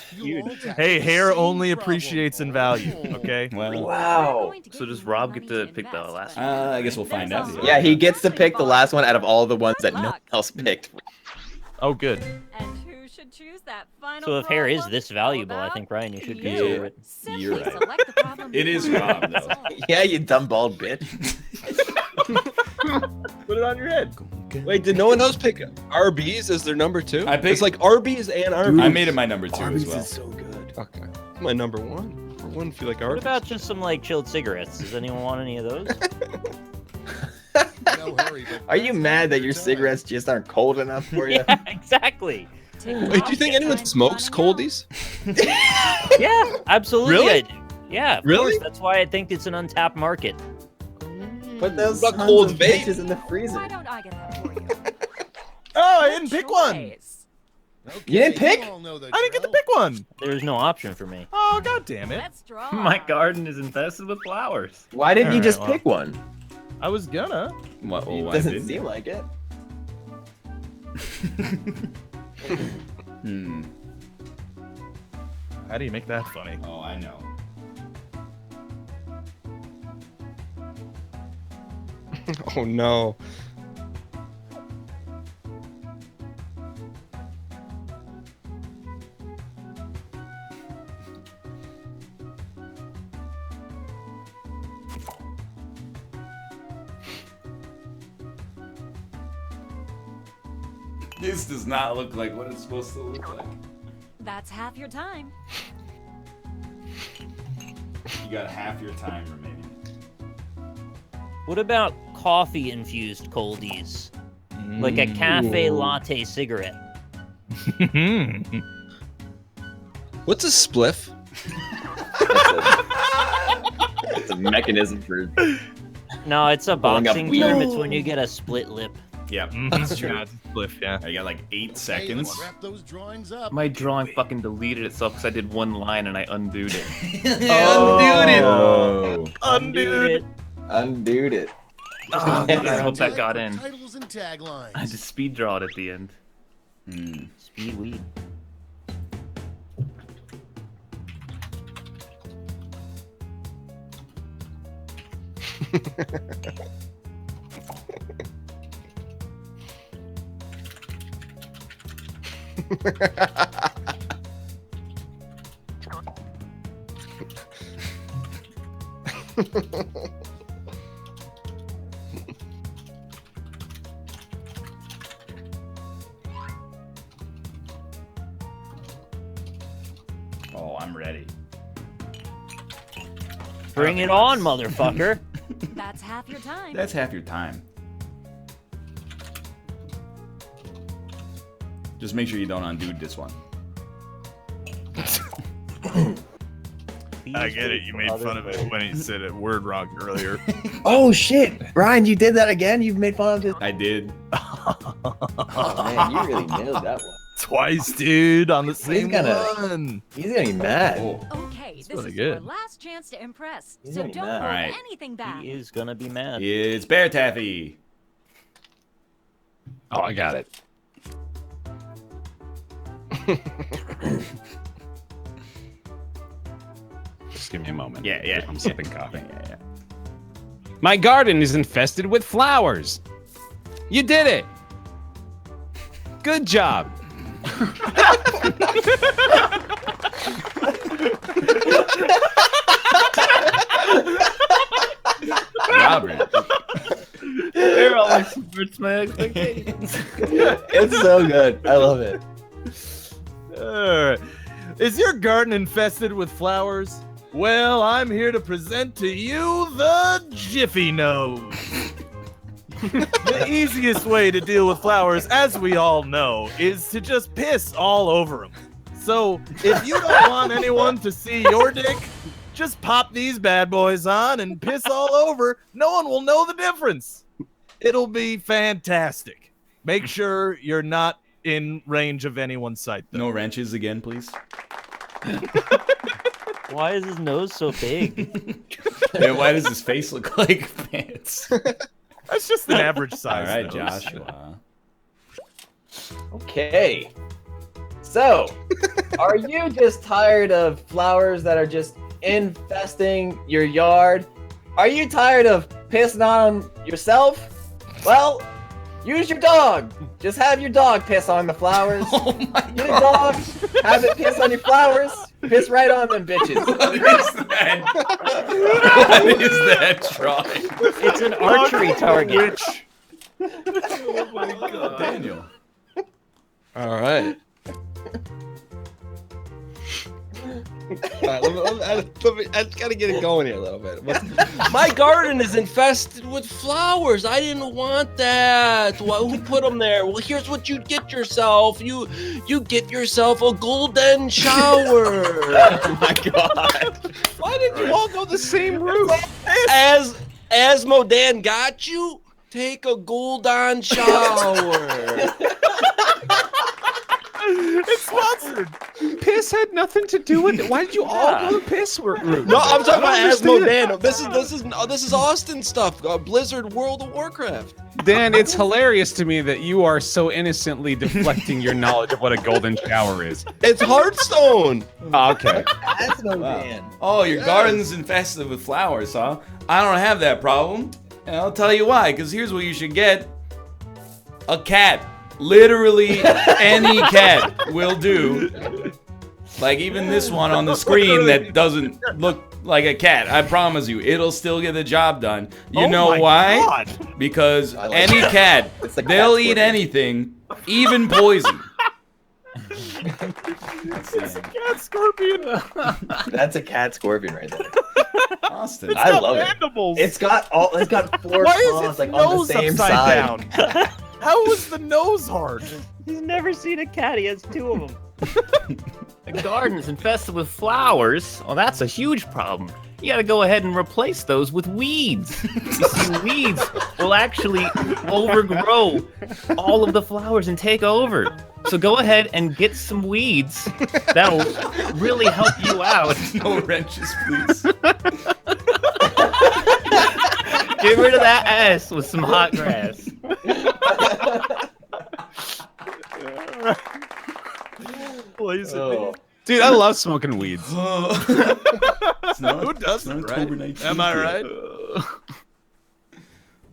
Hey, hair only appreciates in value, okay? Well, Wow. So does Rob get to pick the last one? I guess we'll find out. Yeah, he gets to pick the last one out of all the ones that no one else picked. Oh, good. And who should choose that final So if hair is problem? this valuable, I think Ryan, you should consider it. Simply You're right. select the problem It is you Rob, want to though. solve. Yeah, you dumb bald bitch. Put it on your head. Wait, did no one else pick Arby's as their number two? I picked- It's like Arby's and Arby's. I made it my number 2 Arby's as well. is so good. Okay, it's my number one. I wouldn't feel like What Arby's. about just some like chilled cigarettes? Does anyone want any of those? Are you mad that your cigarettes just aren't cold enough for you? Yeah, exactly. Wait, do you think anyone smokes coldies? Yeah, absolutely. Really? I do. Yeah, of Really? course. That's why I think it's an untapped market. Put those What about tons cold of vape? bitches in the freezer. Why don't I get that for you? Oh, I didn't pick one. Choice. You didn't pick? I didn't get to pick one. There's no option for me. Oh, god damn it. Let's draw. My garden is infested with flowers. Why didn't you Alright, just well. pick one? I was gonna. What? Oh, why Doesn't didn't seem you? like it. How do you make that funny? Oh, I know. Oh no. This does not look like what it's supposed to look like. That's half your time. You got half your time remaining. What about coffee infused coldies? Like a cafe latte cigarette. What's a spliff? It's a mechanism for. No, it's a Blowing up boxing weed. term. It's when you get a split lip. Yep. That's true. Spliff, yeah. I got like 8 seconds. Wrap those drawings up. My drawing fucking deleted itself because I did one line and I undooed it. Oh. Undude it. Undoed it. Oh, I hope that got in. Titles and taglines. I had to speed draw it at the end. Speed weed. Oh, I'm ready. Bring it on, motherfucker. That's half your time. That's half your time. Just make sure you don't undo this one. I get it. You made fun of it when he said a word wrong earlier. Oh shit, Ryan, you did that again. You've made fun of his. I did. Oh man, you really nailed that one. Twice, dude, on the same one. He's gonna be mad. Okay, this really is good. your last chance to impress. He's So gonna be don't mad. hold Alright. anything back. He is gonna be mad. It's Bear Taffy. Oh, I got it. Just give me a moment. Yeah. I'm sipping coffee. Yeah. My garden is infested with flowers. You did it. Good job. Robert. They're always subverts my expectations. It's so good. I love it. Is your garden infested with flowers? Well, I'm here to present to you the Jiffy Nose. The easiest way to deal with flowers, as we all know, is to just piss all over them. So, if you don't want anyone to see your dick, just pop these bad boys on and piss all over. No one will know the difference. It'll be fantastic. Make sure you're not in range of anyone's sight, though. No wrenches again, please. Why is his nose so big? Yeah, why does his face look like pants? That's just an average All size. right, nose. Joshua. Okay. So, are you just tired of flowers that are just infesting your yard? Are you tired of pissing on yourself? Well, use your dog. Just have your dog piss on the flowers. Oh my Get a dog, have it piss on your flowers, piss right on them bitches. What is that? What is that drawing? It's an archery target. Oh my god. Daniel. All right. All right, I gotta get it going here a little bit. My garden is infested with flowers. I didn't want that. Who put them there? Well, here's what you get yourself. You get yourself a golden shower. Oh my god. Why did you all go the same route? As Modan got you, take a golden shower. It's sponsored. Piss had nothing to do with it. Why did you all go the piss route? No, I'm talking about I don't Asmodano. understand. This is Austin stuff. Blizzard World of Warcraft. Dan, it's hilarious to me that you are so innocently deflecting your knowledge of what a golden shower is. It's Hearthstone. Oh, okay. That's no man. Oh, your garden's infested with flowers, huh? I don't have that problem. And I'll tell you why, because here's what you should get. A cat. Literally any cat will do. Like even this one on the screen that doesn't look like a cat. I promise you, it'll still get the job done. You know why? God. Because any cat, they'll eat anything, even poison. It's a cat scorpion. That's a cat scorpion right there. Austin. I love mandibles. it. It's got four Why is claws its like on the nose same upside side. down? How is the nose hard? He's never seen a cat. He has two of them. The garden's infested with flowers. Oh, that's a huge problem. You gotta go ahead and replace those with weeds. You see, weeds will actually overgrow all of the flowers and take over. So go ahead and get some weeds. That'll really help you out. No wrenches, please. Get rid of that ass with some hot grass. Dude, I love smoking weeds. Who doesn't, right? October 19th. Am I right?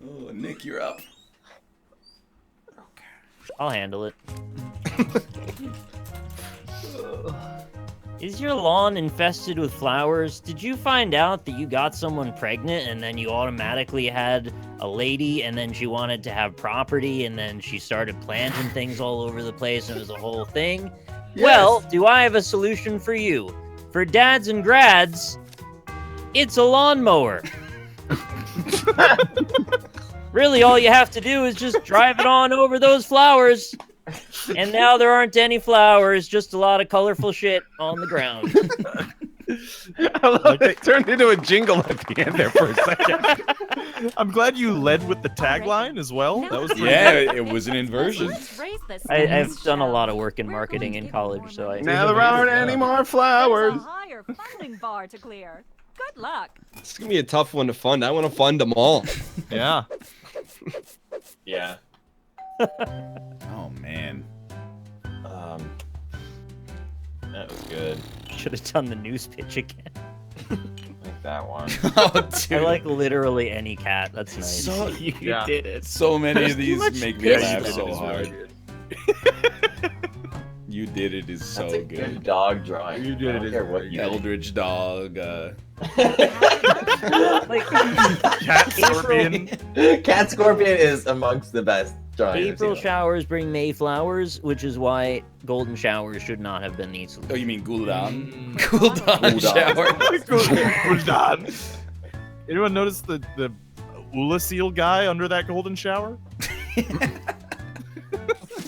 Oh, Nick, you're up. I'll handle it. Is your lawn infested with flowers? Did you find out that you got someone pregnant and then you automatically had a lady and then she wanted to have property and then she started planting things all over the place and it was a whole thing? Yes. Well, do I have a solution for you? For dads and grads, it's a lawnmower. Really, all you have to do is just drive it on over those flowers. And now there aren't any flowers, just a lot of colorful shit on the ground. I love it turned into a jingle at the end there for a second. I'm glad you led with the tagline as well. That was pretty Yeah, good. it was an inversion. I've done a lot of work in marketing in college, so I... Now there aren't any more flowers. There's a higher funding bar to clear. Good luck. It's gonna be a tough one to fund. I want to fund them all. Yeah. Yeah. Oh man. That was good. Should have done the news pitch again. Like that one. Oh, dude. I like literally any cat. That's nice. So, you Yeah. did it. so many of these much make me piss, laugh though. so hard. You did it is so That's a good. good dog drawing. You did I don't it care is what very you Eldritch dog. Like, Cat scorpion. Cat Scorpion is amongst the best drawings. April showers bring May flowers, which is why golden showers should not have been the Oh, solution. you mean Gul'dan? Gul'dan shower. Anyone notice the Ula seal guy under that golden shower?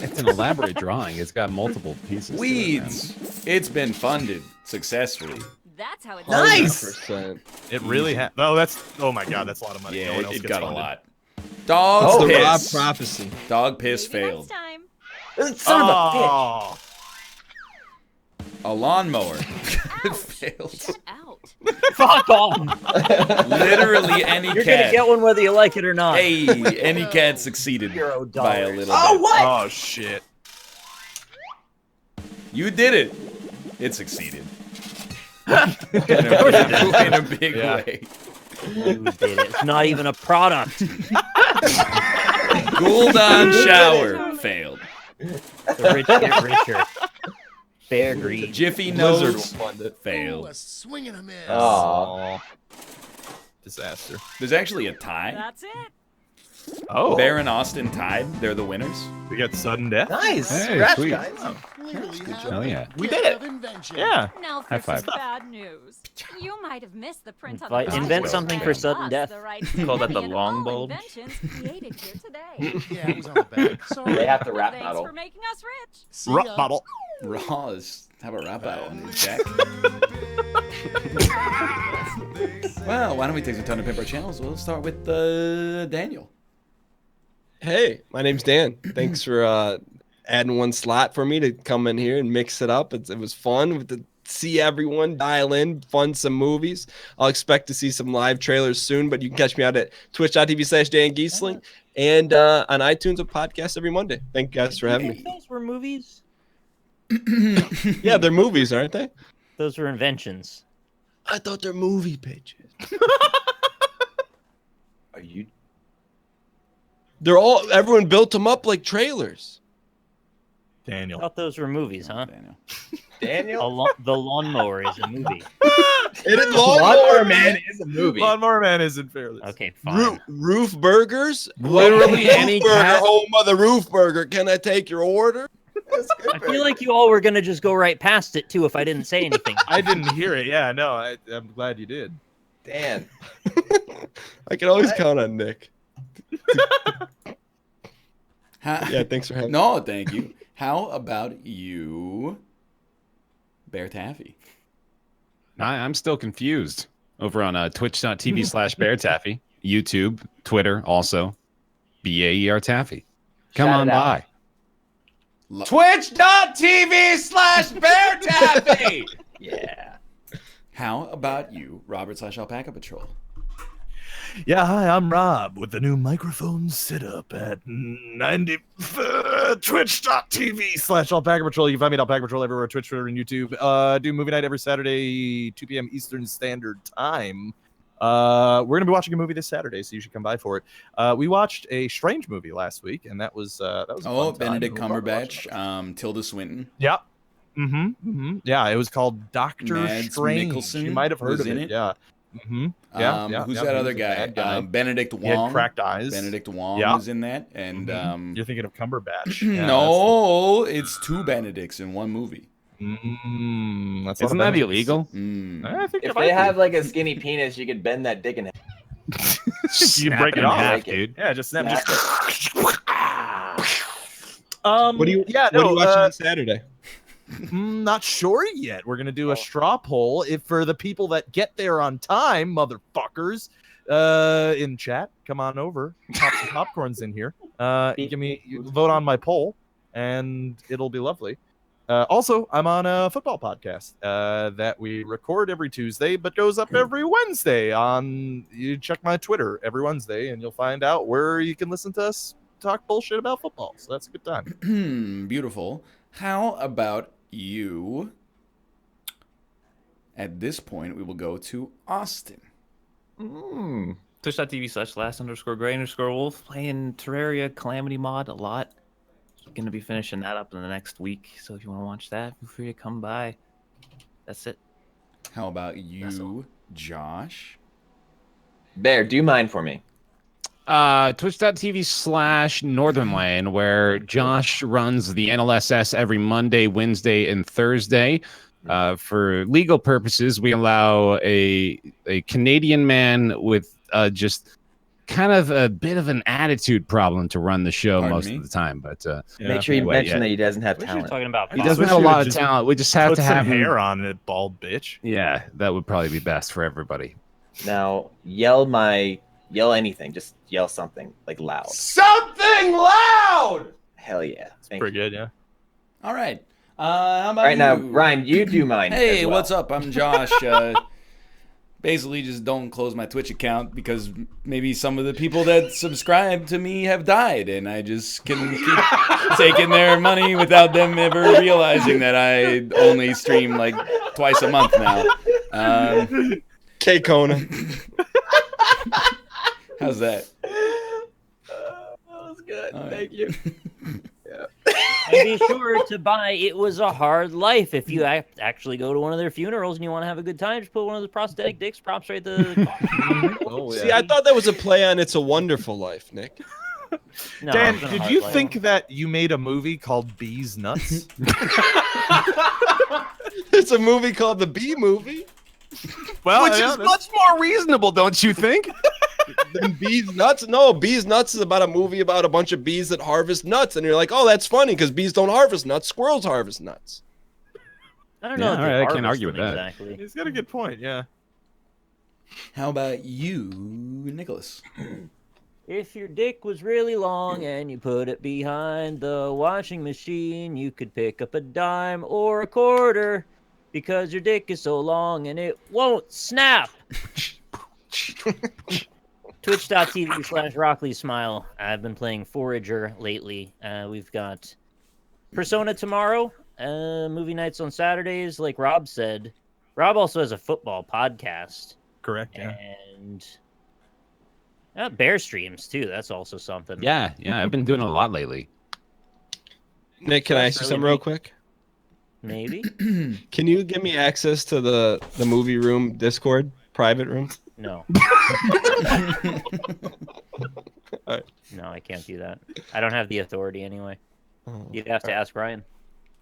It's an elaborate drawing. It's got multiple pieces. to it, man. Weeds. It's been funded successfully. That's how it's Nice! 100%. It really has. Oh, that's. Oh my God, that's a lot of money. Yeah, No one else it gets got a funded. lot. Dog Oh, the Rob piss. prophecy. Dog piss Maybe failed. next time. Son of a bitch. Oh, A lawnmower failed. Shut out. Fuck off! Literally any You're cat. gonna get one whether you like it or not. Hey, any cat succeeded $0. by a little Oh, bit. what? oh shit. You did it. It succeeded. in a big Yeah. way. You did it. It's not even a product. Gul'dan shower failed. The rich get richer. Fair greed. Jiffy Blizzard nose will fund it. Ooh, failed. a swing and a miss. Aw. Disaster. There's actually a tie. That's it. Oh, Baron Austin tied. They're the winners. we got sudden death. Nice. Hey, Scratch, sweet. guys. Clearly have Hell yeah. the We gift did it. of invention. Yeah. Now High for some five. bad news. You might have missed the print on Invite- the invent package something that for gave sudden us death. the right Call that the to long all bulb? inventions created here today. Yeah, it was on the back. Sorry. They have to rap Thanks battle. for making us rich. See Rock ya. bottle. Raws. Have a rap out on this, Jack. Well, why don't we take some time to pimp our channels? We'll start with Daniel. Hey, my name's Dan. Thanks for adding one slot for me to come in here and mix it up. It was fun to see everyone dial in, fund some movies. I'll expect to see some live trailers soon, but you can catch me out at twitch.tv/Dan Giesling and on iTunes, a podcast every Monday. Thank you guys for having me. Those were movies. Yeah, they're movies, aren't they? Those were inventions. I thought they're movie pitches. Are you? Everyone built them up like trailers. I Daniel. thought those were movies, huh? Daniel. Daniel? The Lawnmower is a movie. Lawnmower Man is a movie. Lawnmower Man isn't fairly. Okay, fine. Roof burgers? Literally Roof any burger, cat. home of the roof burger. Can I take your order? I feel like you all were gonna just go right past it too if I didn't say anything. I didn't hear it. Yeah, no, I'm glad you did. Dan. I can always count on Nick. How- Yeah, thanks for having me. No, thank you. How about you, Bear Taffy? I'm still confused. Over on twitch.tv/BearTaffy, YouTube, Twitter, also BAER Taffy. Come Shout on it out. by. Twitch.tv/BearTaffy. Yeah. How about you, Robert/Alpaca Patrol? Yeah, hi, I'm Rob with the new microphone setup at 90 twitch.tv/Alpaca Patrol. You can find me at Alpaca Patrol everywhere, Twitch, Twitter, and YouTube. Do movie night every Saturday, 2 p.m. Eastern Standard Time. We're going to be watching a movie this Saturday, so you should come by for it. We watched a Strange movie last week, and that was a Oh, fun time. Benedict Cumberbatch, Tilda Swinton. Yep. Yeah, it was called Doctor Mads Strange. Mikkelsen You might have heard was of in it. it. Yeah. Who's Yeah, that he other was a bad guy? Benedict He had Wong. cracked eyes. Benedict Wong Yeah. was in that, and You're thinking of Cumberbatch. no, it's two Benedicts in one movie. That's Isn't that illegal? I think If it might they be. have like a skinny penis, you could bend that dick in half. You break it in off, half, dude. Yeah, just snap. What do you? Yeah, What are you watching no, on Saturday? Not sure yet. We're gonna do a straw poll. If for the people that get there on time, motherfuckers, in chat, come on over, pop some popcorns in here. Vote on my poll, and it'll be lovely. Also, I'm on a football podcast that we record every Tuesday, but goes up every Wednesday. You check my Twitter every Wednesday, and you'll find out where you can listen to us talk bullshit about football. So that's a good time. Beautiful. How about you? At this point, we will go to Austin. Twitch.tv/last_gray_wolf playing Terraria Calamity mod a lot. Going to be finishing that up in the next week. So if you want to watch that, feel free to come by. That's it. How about you, Josh? Bear, do mine for me. Twitch.tv/Northernlion, where Josh runs the NLSS every Monday, Wednesday, and Thursday. For legal purposes, we allow a Canadian man with just kind of a bit of an attitude problem to run the show of the time. But make sure you mention that he doesn't have talent. Talking about he doesn't have a lot of talent. We just have to have some hair on it, bald bitch. Yeah, that would probably be best for everybody. Now yell anything. Just yell something like loud. Something loud. Hell yeah. Pretty good, yeah. All right. How about Right now, you? Ryan, you do mine. Hey, as well. what's up? I'm Josh. Basically, just don't close my Twitch account because maybe some of the people that subscribe to me have died, and I just can keep taking their money without them ever realizing that I only stream like twice a month now. K Kona. How's that? That was good. Thank you. And be sure to buy It Was a Hard Life. If you actually go to one of their funerals and you want to have a good time, just put one of those prosthetic dicks props right to the See, I thought that was a play on It's a Wonderful Life, Nick. No, Dan, it's been a did hard you life. think that you made a movie called Bees Nuts? It's a movie called The Bee Movie. Well, Which is much more reasonable, don't you think? Than Bees Nuts? No, Bees Nuts is about a movie about a bunch of bees that harvest nuts, and you're like, oh, that's funny because bees don't harvest nuts, squirrels harvest nuts. I don't know. Yeah, if all they right, I can't harvest argue with them that. Exactly. He's got a good point, yeah. How about you, Nicholas? If your dick was really long and you put it behind the washing machine, you could pick up a dime or a quarter because your dick is so long and it won't snap. Twitch.tv/RockleySmile. I've been playing Forager lately. We've got Persona tomorrow, movie nights on Saturdays, like Rob said. Rob also has a football podcast. Correct, yeah. And Bear streams, too. That's also something. Yeah, I've been doing a lot lately. Nick, can I ask you something real quick? Maybe. Can you give me access to the movie room Discord, private room? No. Right. No, I can't do that. I don't have the authority anyway. You'd have to ask Ryan.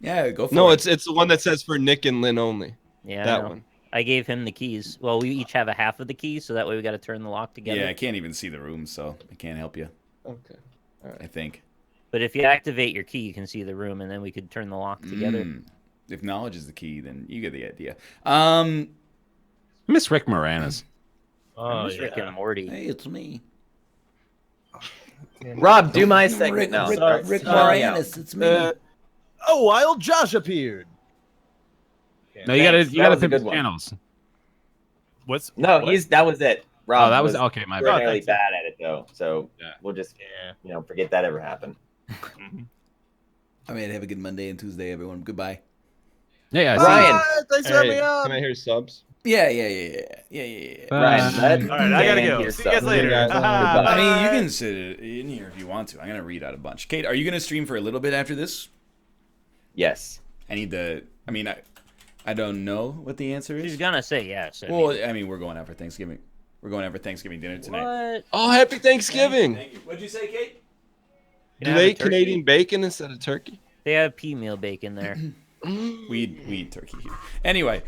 Yeah, go for it. No, it's the one that says for Nick and Lynn only. Yeah, that I know. one. I gave him the keys. Well, we each have a half of the keys, so that way we got to turn the lock together. Yeah, I can't even see the room, so I can't help you. Okay. All right. I think. But if you activate your key, you can see the room, and then we could turn the lock together. If knowledge is the key, then you get the idea. Miss Rick Moranis. Miss Rick and Morty. Hey, it's me. Rob, do my segment now. Rick Moranis, it's me. Wild Josh appeared. No, you gotta That pick was a the good one. channels. What's No, that was it. Rob that was okay. My bad. really bad at it though, so Yeah. we'll just forget that ever happened. I mean, have a good Monday and Tuesday, everyone. Goodbye. Yeah, Ryan. Thanks for having me Hey, on. can I hear subs? Yeah. Ryan, let All right, I gotta Dan go. hear See you guys something. later. guys. Bye. I mean, you can sit in here if you want to. I'm gonna read out a bunch. Kate, are you gonna stream for a little bit after this? Yes. I need the I mean, I don't know what the answer is. She's gonna say yes. Well, I mean, we're going out for Thanksgiving. We're going out for Thanksgiving dinner tonight. What? Oh, happy Thanksgiving! Thank you. What'd you say, Kate? Do they eat Canadian bacon instead of turkey? They have pea meal bacon there. We eat turkey here. Anyway,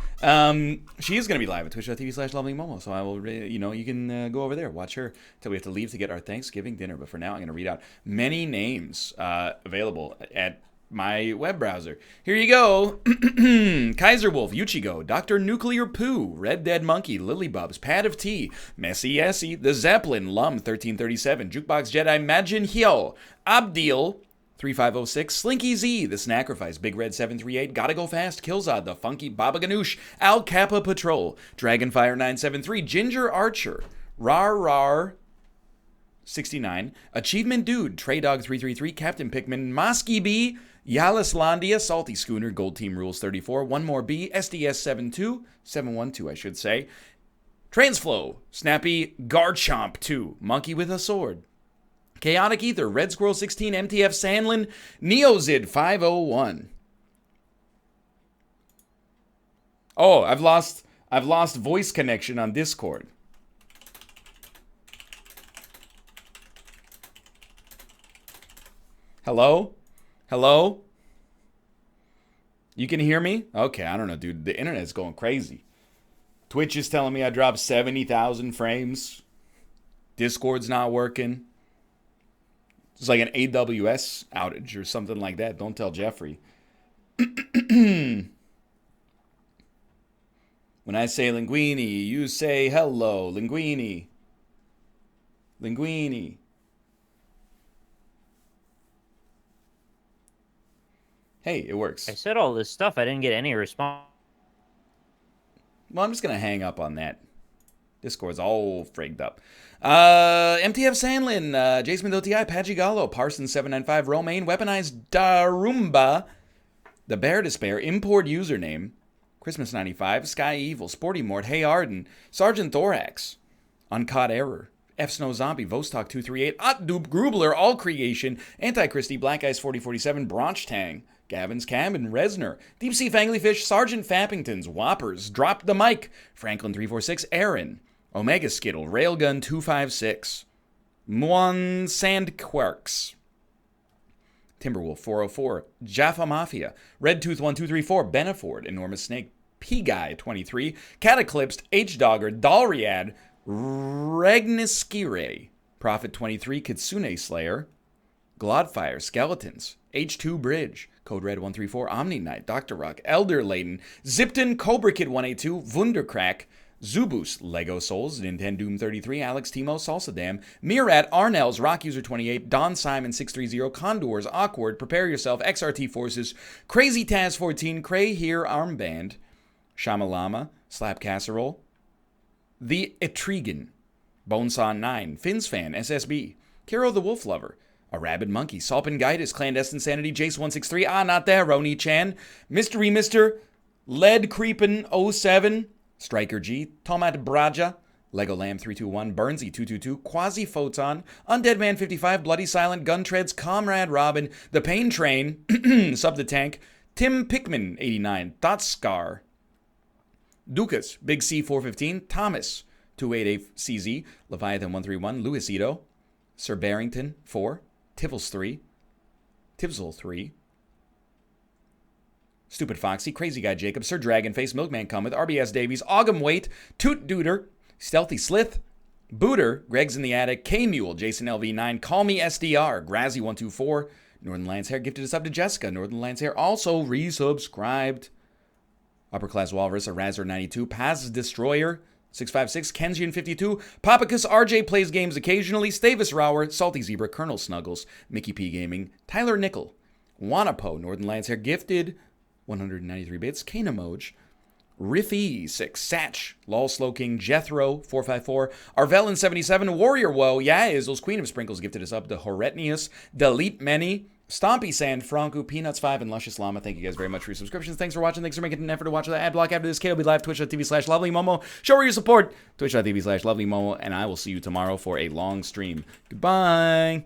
she is going to be live at twitch.tv/lovelymomo, so I will, you can go over there, watch her till we have to leave to get our Thanksgiving dinner. But for now, I'm going to read out many names available at my web browser. Here you go. Kaiser Wolf, Yuchigo, Dr. Nuclear Poo, Red Dead Monkey, Lilybubs, Pad of Tea, Messy Essie, The Zeppelin, Lum 1337, Jukebox Jedi, Majin Hyo, Abdil 3506, Slinky Z, The Snacrifice, Big Red 738, Gotta Go Fast, Killzod, The Funky Baba Ganoush, Al Kappa Patrol, Dragonfire 973, Ginger Archer, Rar 69, Achievement Dude, Trey Dog 333, Captain Pikmin, Mosky B, Yalislandia, Salty Schooner, Gold Team Rules 34, One More B, SDS 712, I should say, Transflow, Snappy, Garchomp 2, Monkey with a Sword, Chaotic Ether, Red Squirrel 16, MTF Sandlin, Neozid 501. Oh, I've lost voice connection on Discord. Hello? Hello? You can hear me? Okay, I don't know, dude. The internet's going crazy. Twitch is telling me I dropped 70,000 frames. Discord's not working. It's like an AWS outage or something like that. Don't tell Jeffrey. When I say linguini, you say hello. Linguini. Linguini. Hey, it works. I said all this stuff. I didn't get any response. Well, I'm just going to hang up on that. Discord's all frigged up. MTF Sandlin, Jason Doti, Pachi Gallo, Parson795, Romaine, Weaponized Darumba, The Bear Despair, Import Username, Christmas95, Sky Evil, Sporty Mort, Hey Arden, Sergeant Thorax, Uncaught Error, F Snow Zombie, Vostok238, Otdoob Grubler, All Creation, Anti-Christie, Black Ice 4047, Bronch Tang, Gavin's Cabin, Resner, Deep Sea Fanglyfish, Sergeant Fappingtons, Whoppers, Drop the Mic, Franklin346, Aaron, Omega Skittle, Railgun 256, Muan Sandquarks, Timberwolf 404, Jaffa Mafia, Redtooth 1234, Beneford, Enormous Snake, P-Guy 23, Cataclysmed, H-Dogger, Dalriad, Regniskire, Prophet 23, Kitsune Slayer, Glodfire, Skeletons, H2 Bridge, Code Red 134, Omni Knight, Dr. Rock, Elder Layton, Zipton, Cobra Kid 182, Wundercrack, Zubus, Lego Souls, Nintendoom 33, Alex Timo, Salsa Dam, Mirat, Arnells, Rock User 28, Don Simon 630, Condors, Awkward, Prepare Yourself, XRT Forces, Crazy Taz 14, Cray Here, Armband, Shamalama, Slap Casserole, The Etrigan, Bonesaw 9, Finn's Fan, SSB, Kiro the Wolf Lover, A Rabid Monkey, Salpingitis, Clandestine Sanity, Jace163, Not There, Roni Chan, Mystery Mister, Lead Creepin 07, Striker G, Tomat Braja, Lego Lamb 321, Burnsy 222, Quasi Photon, Undead Man 55, Bloody Silent, Gun Treads, Comrade Robin, The Pain Train, Sub the Tank, Tim Pickman 89, Dot Scar, Dukas, Big C 415, Thomas 288 CZ, Leviathan 131, Louis Ito, Sir Barrington 4, Tivels 3, Tivzel 3, Stupid Foxy, Crazy Guy Jacob, Sir Dragonface, Milkman Cometh, RBS Davies, Ogham Wait, Toot Duder, Stealthy Slith, Booter, Greg's in the Attic, K-Mule, Jason LV9, Call Me SDR, Grazzy124, Northern Lions Hair gifted us up to Jessica, Northern Lions Hair also resubscribed, Upper Class Walrus, a Razor92, Paz Destroyer, 656, Kenjian52, Papacus, RJ Plays Games Occasionally, Stavis Rower, Salty Zebra, Colonel Snuggles, Mickey P Gaming, Tyler Nickel, Wanapo, Northern Lions Hair gifted 193 bits, Kanamoj, Riffy 6, Satch, Lol Slow King, Jethro 454, Arvelin 77, Warrior Woe, Izzles, Queen of Sprinkles gifted us up to Horetnius, Delete Many, Stompy Sand, Franco, Peanuts 5, and Luscious Llama. Thank you guys very much for your subscriptions. Thanks for watching. Thanks for making an effort to watch the ad block after this. K will be live, twitch.tv/lovelymomo. Show her your support, twitch.tv/lovelymomo, and I will see you tomorrow for a long stream. Goodbye.